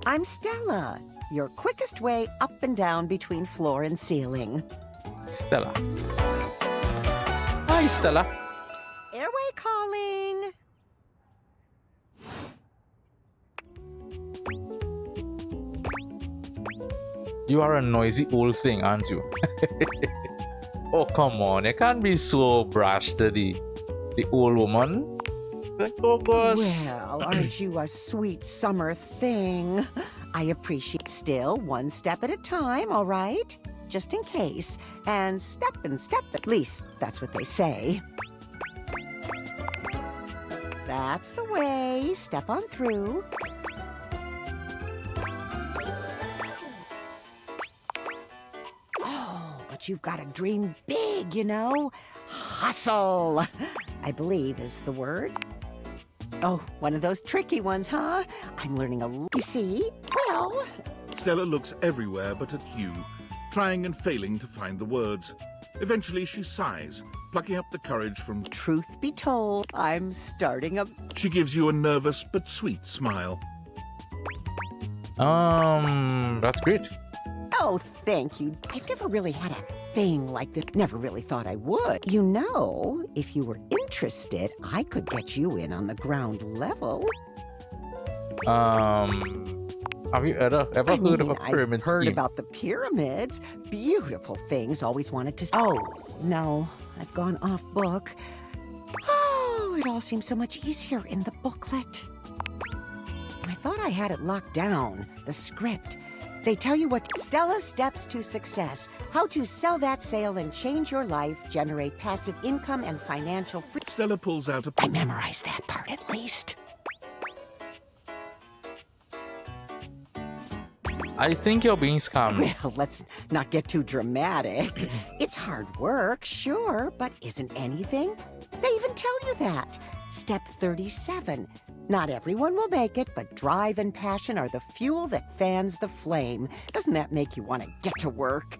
I'm Stella, your quickest way up and down between floor and ceiling. Stella. Hi, Stella. Airway calling. You are a noisy old thing, aren't you? Oh, come on. You can't be so brash to the old woman. Like, oh, gosh. Well, aren't you a sweet summer thing? I appreciate still one step at a time, all right? Just in case. And step, at least that's what they say. That's the way. Step on through. Oh, but you've got to dream big, you know? Hustle, I believe is the word. Oh, one of those tricky ones, huh? I'm learning a lot. You see? Well... Stella looks everywhere but at you, trying and failing to find the words. Eventually she sighs, plucking up the courage from... Truth be told, I'm starting a... She gives you a nervous but sweet smile. That's great. Oh, thank you. I've never really had a thing like this. Never really thought I would. You know, if you were interested, I could get you in on the ground level. Have you ever heard of a pyramid I've heard scheme? about the pyramids. Beautiful things. Always wanted to... Oh, no. I've gone off book. Oh, it all seems so much easier in the booklet. I thought I had it locked down. The script. They tell you what Stella Steps to Success, how to sell that sale and change your life, generate passive income and financial freedom. Stella pulls out a... I memorized that part at least. I think you're being scammed. Well, let's not get too dramatic. It's hard work, sure, but isn't anything? They even tell you that. Step 37. Not everyone will make it, but drive and passion are the fuel that fans the flame. Doesn't that make you want to get to work?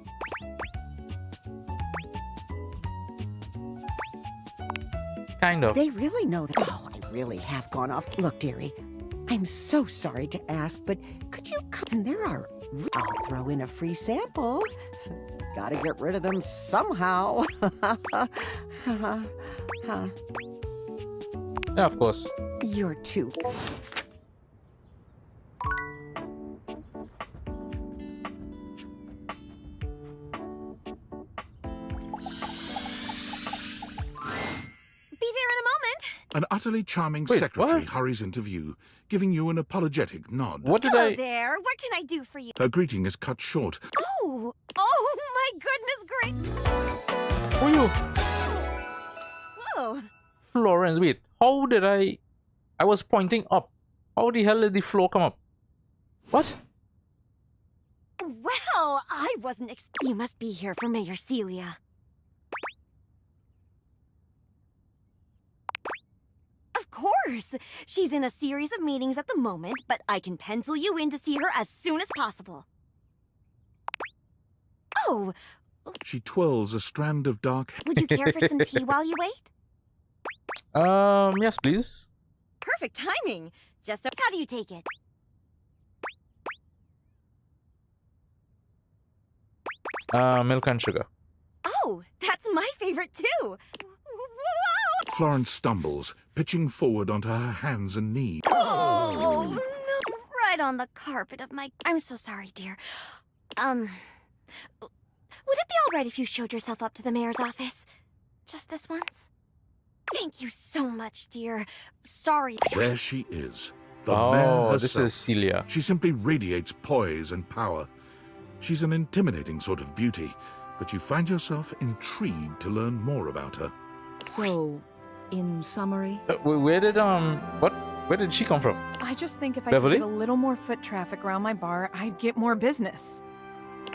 Kind of. They really know that. Oh, I really have gone off. Look, dearie, I'm so sorry to ask, but could you come? There are... I'll throw in a free sample. Gotta get rid of them somehow. Yeah, of course. You're too... An utterly charming secretary hurries into view, giving you an apologetic nod. What did Hello there. What can I do for you? Her greeting is cut short. Oh my goodness gracious. Who you? Whoa. Florence, wait. How did I was pointing up. How the hell did the floor come up? What? Well, I wasn't You must be here for Mayor Celia. Of course! She's in a series of meetings at the moment, but I can pencil you in to see her as soon as possible. Oh! She twirls a strand of dark hair. Would you care for some tea while you wait? Yes, please. Perfect timing! Just so... How do you take it? Milk and sugar. Oh, that's my favorite too! Florence stumbles, pitching forward onto her hands and knees. Oh, no. Right on the carpet of my... I'm so sorry, dear. Would it be all right if you showed yourself up to the mayor's office? Just this once? Thank you so much, dear. Sorry. There she is. The mayor herself. This is Celia. She simply radiates poise and power. She's an intimidating sort of beauty, but you find yourself intrigued to learn more about her. So, in summary... Where did she come from? I just think if I Beverly? could get a little more foot traffic around my bar, I'd get more business.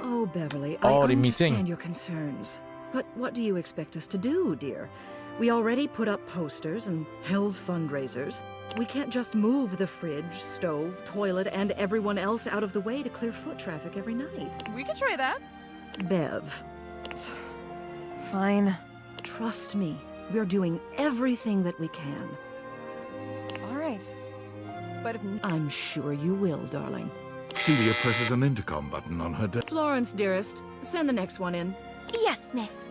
Oh, Beverly, Oh, I the understand meeting. your concerns. But what do you expect us to do, dear? We already put up posters and held fundraisers. We can't just move the fridge, stove, toilet, and everyone else out of the way to clear foot traffic every night. We could try that. Bev. Fine. Trust me, we're doing everything that we can. All right. But if... I'm sure you will, darling. Celia presses an intercom button on her desk. Florence, dearest, send the next one in. Yes, miss.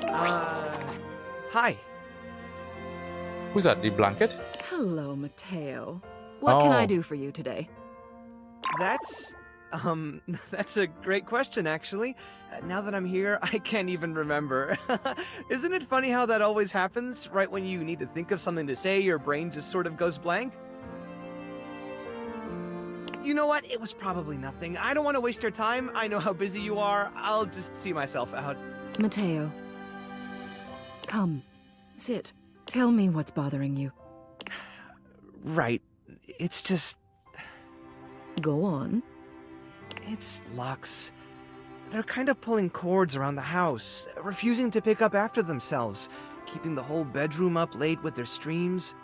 Hi. Who's that? The blanket? Hello, Mateo. What can I Oh. do for you today? That's that's a great question, actually. Now that I'm here, I can't even remember. Isn't it funny how that always happens? Right when you need to think of something to say, your brain just sort of goes blank? You know what? It was probably nothing. I don't want to waste your time. I know how busy you are. I'll just see myself out. Mateo. Come. Sit. Tell me what's bothering you. Right. It's just... Go on. It's Lux. They're kind of pulling cords around the house, refusing to pick up after themselves, keeping the whole bedroom up late with their streams.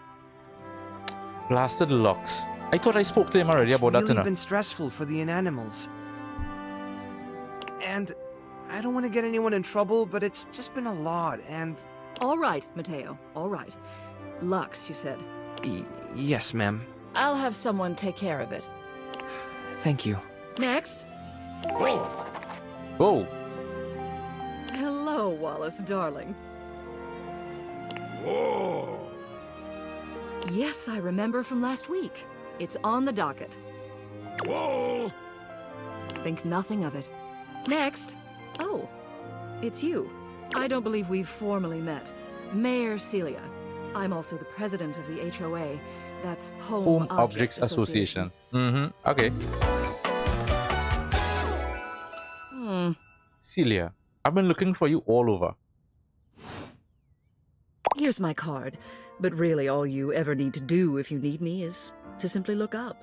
Blasted Lux. I thought I spoke to him already about that, It's you really know. been stressful for the inanimals. And I don't want to get anyone in trouble, but it's just been a lot, and... All right, Mateo. All right. Lux, you said. Yes, ma'am. I'll have someone take care of it. Thank you. Next. Whoa. Hello, Wallace, darling. Whoa. Yes, I remember from last week. It's on the docket. Whoa. Think nothing of it. Next. Oh, it's you. I don't believe we've formally met. Mayor Celia. I'm also the president of the HOA. That's Home Objects Association. Mm-hmm. Okay. Celia, I've been looking for you all over. Here's my card. But really, all you ever need to do if you need me is to simply look up.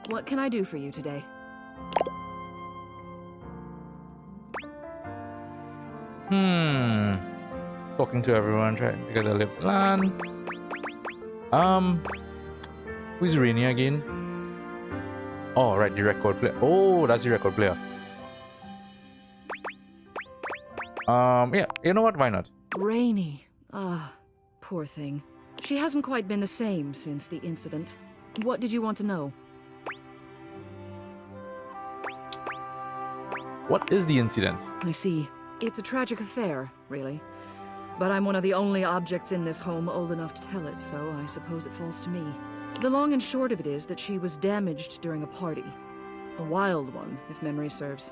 What can I do for you today? Talking to everyone, trying to get a lip plan. Who's Rainy again? Oh, right, the record player. Oh, that's the record player. Yeah, you know what? Why not? Rainy. Ah, poor thing. She hasn't quite been the same since the incident. What did you want to know? What is the incident? I see. It's a tragic affair, really. But I'm one of the only objects in this home old enough to tell it, so I suppose it falls to me. The long and short of it is that she was damaged during a party. A wild one, if memory serves.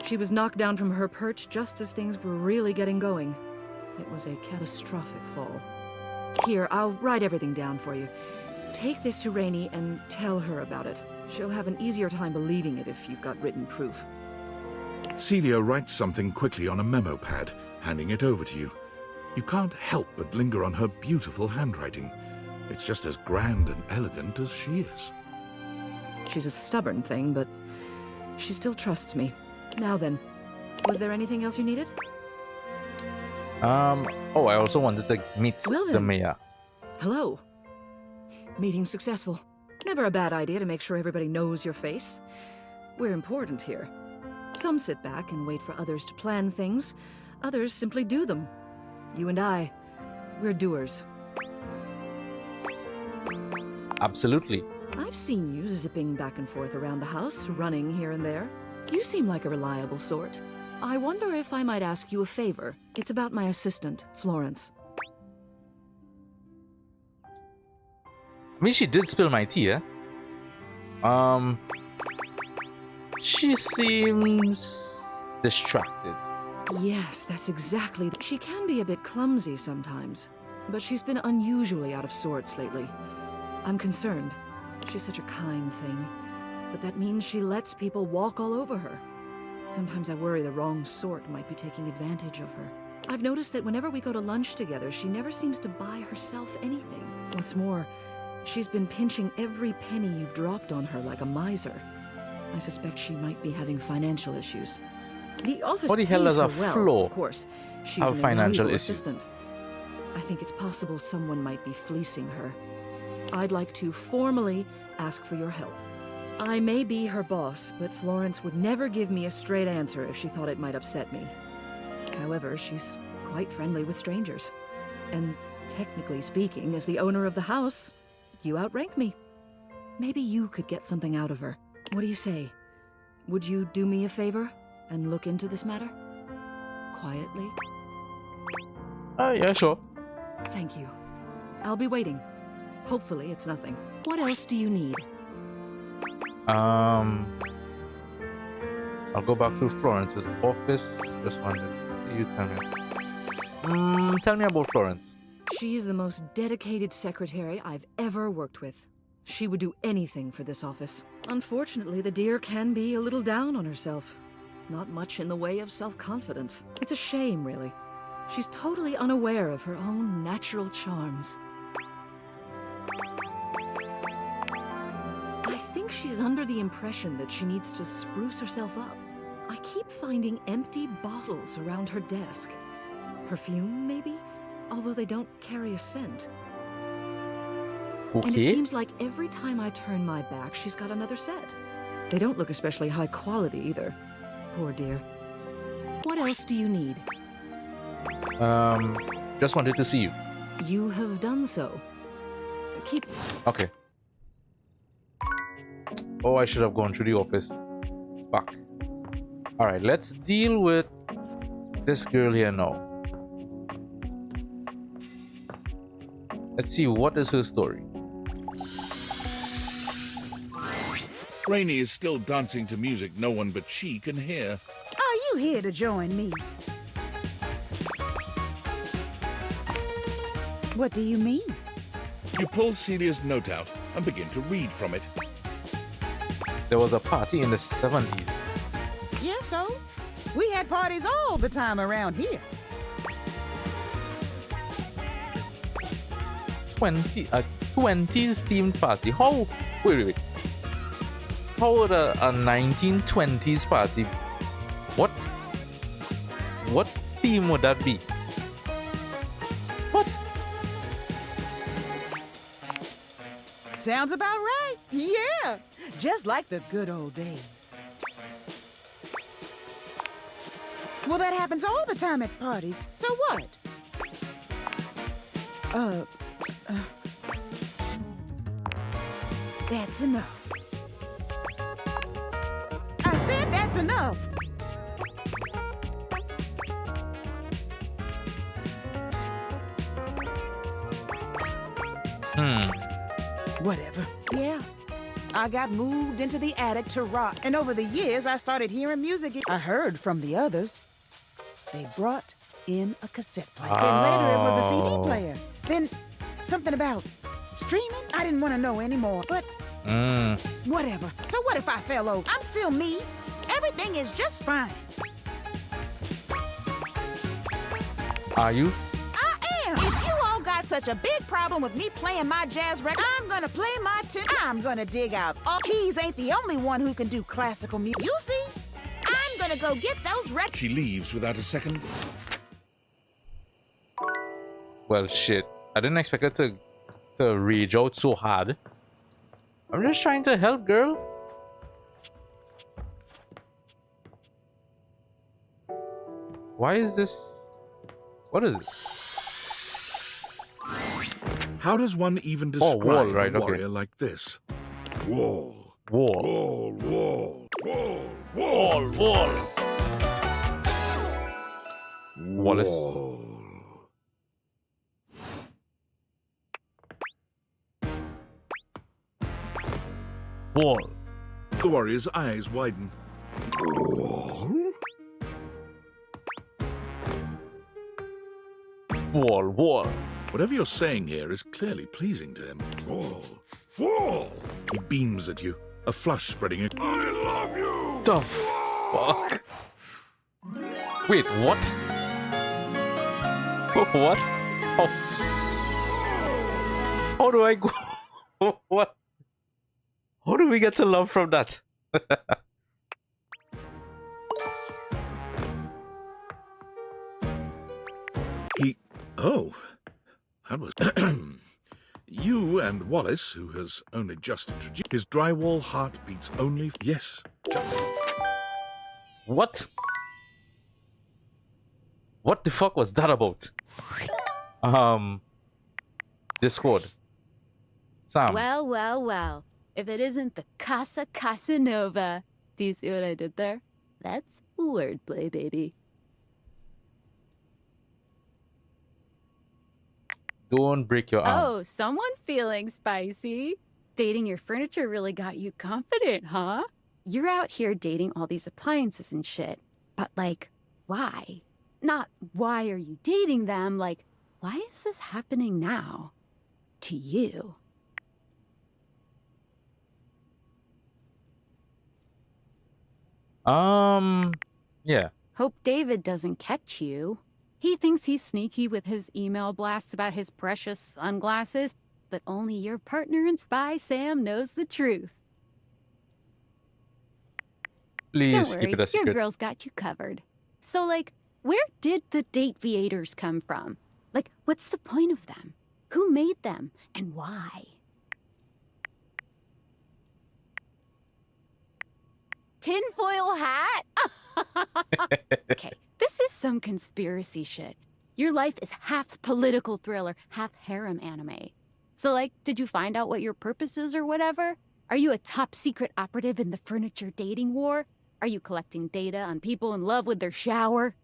She was knocked down from her perch just as things were really getting going. It was a catastrophic fall. Here, I'll write everything down for you. Take this to Rainy and tell her about it. She'll have an easier time believing it if you've got written proof. Celia writes something quickly on a memo pad, handing it over to you. You can't help but linger on her beautiful handwriting. It's just as grand and elegant as she is. She's a stubborn thing, but she still trusts me. Now then, was there anything else you needed? Oh, I also wanted to meet the mayor. Hello. Meeting successful. Never a bad idea to make sure everybody knows your face. We're important here. Some sit back and wait for others to plan things. Others simply do them. You and I, we're doers. Absolutely. I've seen you zipping back and forth around the house, running here and there. You seem like a reliable sort. I wonder if I might ask you a favor. It's about my assistant, Florence. I mean, she did spill my tea, eh? She seems distracted. Yes, that's exactly. She can be a bit clumsy sometimes, but she's been unusually out of sorts lately. I'm concerned. She's such a kind thing, but that means she lets people walk all over her. Sometimes I worry the wrong sort might be taking advantage of her. I've noticed that whenever we go to lunch together, she never seems to buy herself anything. What's more, she's been pinching every penny you've dropped on her like a miser. I suspect she might be having financial issues. The office What the hell pays does her a well, floor of course. She's have an financial invaluable issues? assistant. I think it's possible someone might be fleecing her. I'd like to formally ask for your help. I may be her boss, but Florence would never give me a straight answer if she thought it might upset me. However, she's quite friendly with strangers. And technically speaking, as the owner of the house, you outrank me. Maybe you could get something out of her. What do you say? Would you do me a favor and look into this matter? Quietly? Yeah, sure. Thank you. I'll be waiting. Hopefully it's nothing. What else do you need? I'll go back to Florence's office. Just wanted to see you tell me. Tell me about Florence. She's the most dedicated secretary I've ever worked with. She would do anything for this office. Unfortunately, the dear can be a little down on herself. Not much in the way of self-confidence. It's a shame, really. She's totally unaware of her own natural charms. I think she's under the impression that she needs to spruce herself up. I keep finding empty bottles around her desk. Perfume, maybe? Although they don't carry a scent. Okay. And it seems like every time I turn my back, she's got another set. They don't look especially high quality either. Poor dear. What else do you need? Just wanted to see you. You have done so. Keep... Okay. Oh, I should have gone through the office. Fuck. Alright, let's deal with this girl here now. Let's see, what is her story? Rainy is still dancing to music no one but she can hear. Are you here to join me? What do you mean? You pull Celia's note out and begin to read from it. There was a party in the 70s. Yes, so? We had parties all the time around here. 20s themed party. How? Wait. How would a 1920s party? What theme would that be? What? Sounds about right. Yeah, just like the good old days. Well, that happens all the time at parties. So what? That's enough. I said that's enough. Whatever. Yeah. I got moved into the attic to rock, and over the years I started hearing music. I heard from the others. They brought in a cassette player. Then later it was a CD player. Then something about streaming? I didn't want to know anymore, but whatever. So what if I fell over? I'm still me. Everything is just fine. Are you? I am. If you all got such a big problem with me playing my jazz record, I'm gonna play my tune. I'm gonna dig out. All Keys ain't the only one who can do classical music. You see? I'm gonna go get those records. She leaves without a second. Well, shit. I didn't expect her to rage out so hard. I'm just trying to help, girl. Why is this? What is it? How does one even describe wall, right, a warrior okay. like this? Wall. Wall. Wall. Wall. Wallace. Wall. The warrior's eyes widen. Wall. Whatever you're saying here is clearly pleasing to him. Wall. He beams at you, a flush spreading it. I love you! The fuck? Wait, what? What? How do I go? What? How do we get to love from that? Oh, that was... You and Wallace, who has only just introduced... His drywall heart beats only... Yes. What? What the fuck was that about? Discord. Sam. Well. If it isn't the Casa Casanova. Do you see what I did there? That's wordplay, baby. Don't break your arm. Oh, someone's feeling spicy. Dating your furniture really got you confident, huh? You're out here dating all these appliances and shit. But, like, why? Not why are you dating them, like, why is this happening now? To you. Yeah. Hope David doesn't catch you. He thinks he's sneaky with his email blasts about his precious sunglasses, but only your partner in Spy Sam knows the truth. Please Don't keep worry, it a secret. your girl's got you covered. So, like, where did the Dateviators come from? Like, what's the point of them? Who made them? And why? Tinfoil hat? Okay, this is some conspiracy shit. Your life is half political thriller, half harem anime. So, like, did you find out what your purpose is or whatever? Are you a top secret operative in the furniture dating war? Are you collecting data on people in love with their shower?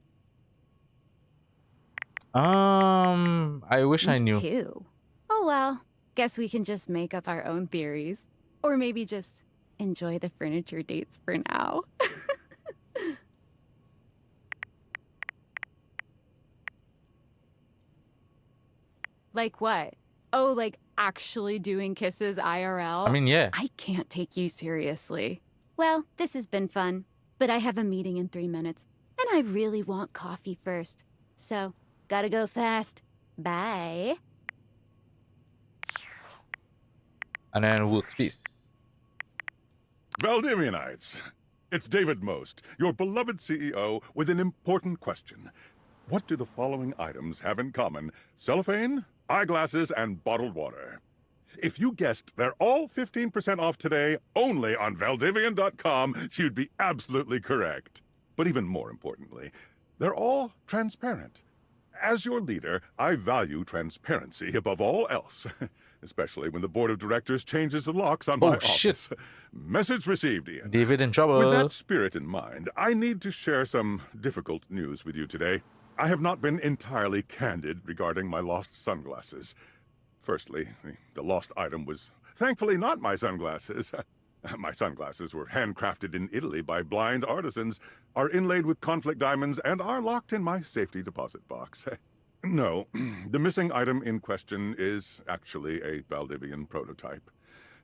I wish I Me knew. too. Oh well, guess we can just make up our own theories. Or maybe just enjoy the furniture dates for now. Like what? Oh, like actually doing kisses IRL? I mean, yeah. I can't take you seriously. Well, this has been fun, but I have a meeting in 3 minutes, and I really want coffee first. So, gotta go fast. Bye. And then Woot, please. Valdivianites, it's David Most, your beloved CEO, with an important question. What do the following items have in common? Cellophane, eyeglasses, and bottled water. If you guessed they're all 15% off today only on Valdivian.com, you'd be absolutely correct. But even more importantly, they're all transparent. As your leader, I value transparency above all else, especially when the board of directors changes the locks on my office. Message received, Ian. David in trouble. With that spirit in mind, I need to share some difficult news with you today. I have not been entirely candid regarding my lost sunglasses. Firstly, the lost item was thankfully not my sunglasses. My sunglasses were handcrafted in Italy by blind artisans, are inlaid with conflict diamonds, and are locked in my safety deposit box. No, the missing item in question is actually a Valdivian prototype.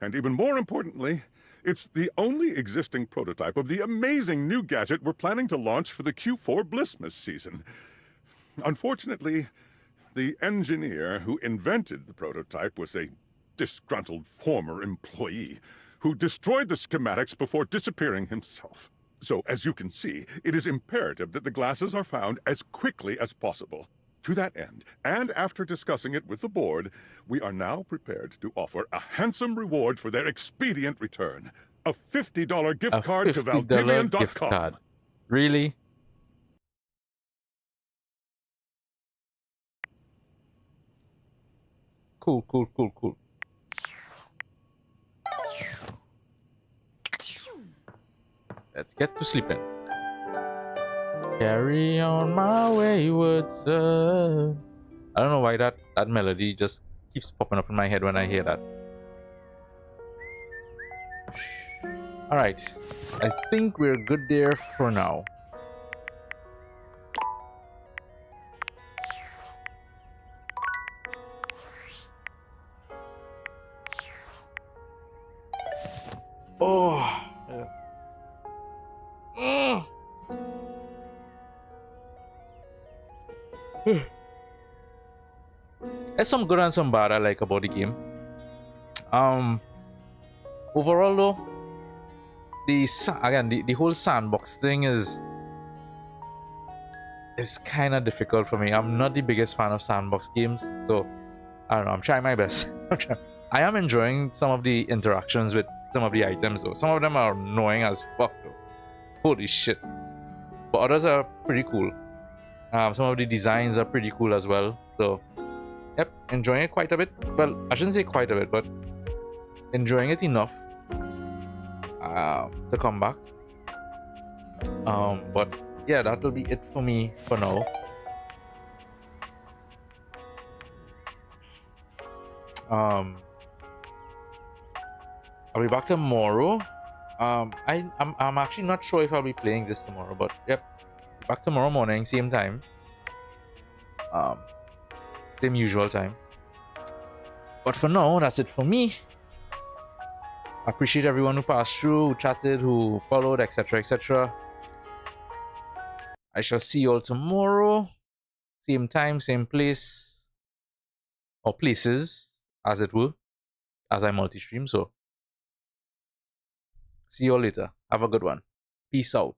And even more importantly, it's the only existing prototype of the amazing new gadget we're planning to launch for the Q4 Blissmas season. Unfortunately, the engineer who invented the prototype was a disgruntled former employee who destroyed the schematics before disappearing himself. So, as you can see, it is imperative that the glasses are found as quickly as possible. To that end, and after discussing it with the board, we are now prepared to offer a handsome reward for their expedient return. A $50 gift card to $50 gift Valdivian.com. card. Really? Cool. Let's get to sleeping. Carry on my wayward son. I don't know why that melody just keeps popping up in my head when I hear that. Alright, I think we're good there for now. Oh, yeah. There's some good and some bad I like about the game. Overall though, the whole sandbox thing is kind of difficult for me. I'm not the biggest fan of sandbox games, so I don't know. I'm trying my best. I am enjoying some of the interactions with some of the items though. Some of them are annoying as fuck though. Holy shit. But others are pretty cool. Some of the designs are pretty cool as well. So, yep, enjoying it quite a bit. Well, I shouldn't say quite a bit, but enjoying it enough to come back. But yeah, that'll be it for me for now. I'll be back tomorrow. I'm actually not sure if I'll be playing this tomorrow, but yep, back tomorrow morning, same time, same usual time. But for now, that's it for me. I appreciate everyone who passed through, who chatted, who followed, etc., etc. I shall see you all tomorrow, same time, same place, or places, as it were, as I multi-stream. So see you all later. Have a good one. Peace out.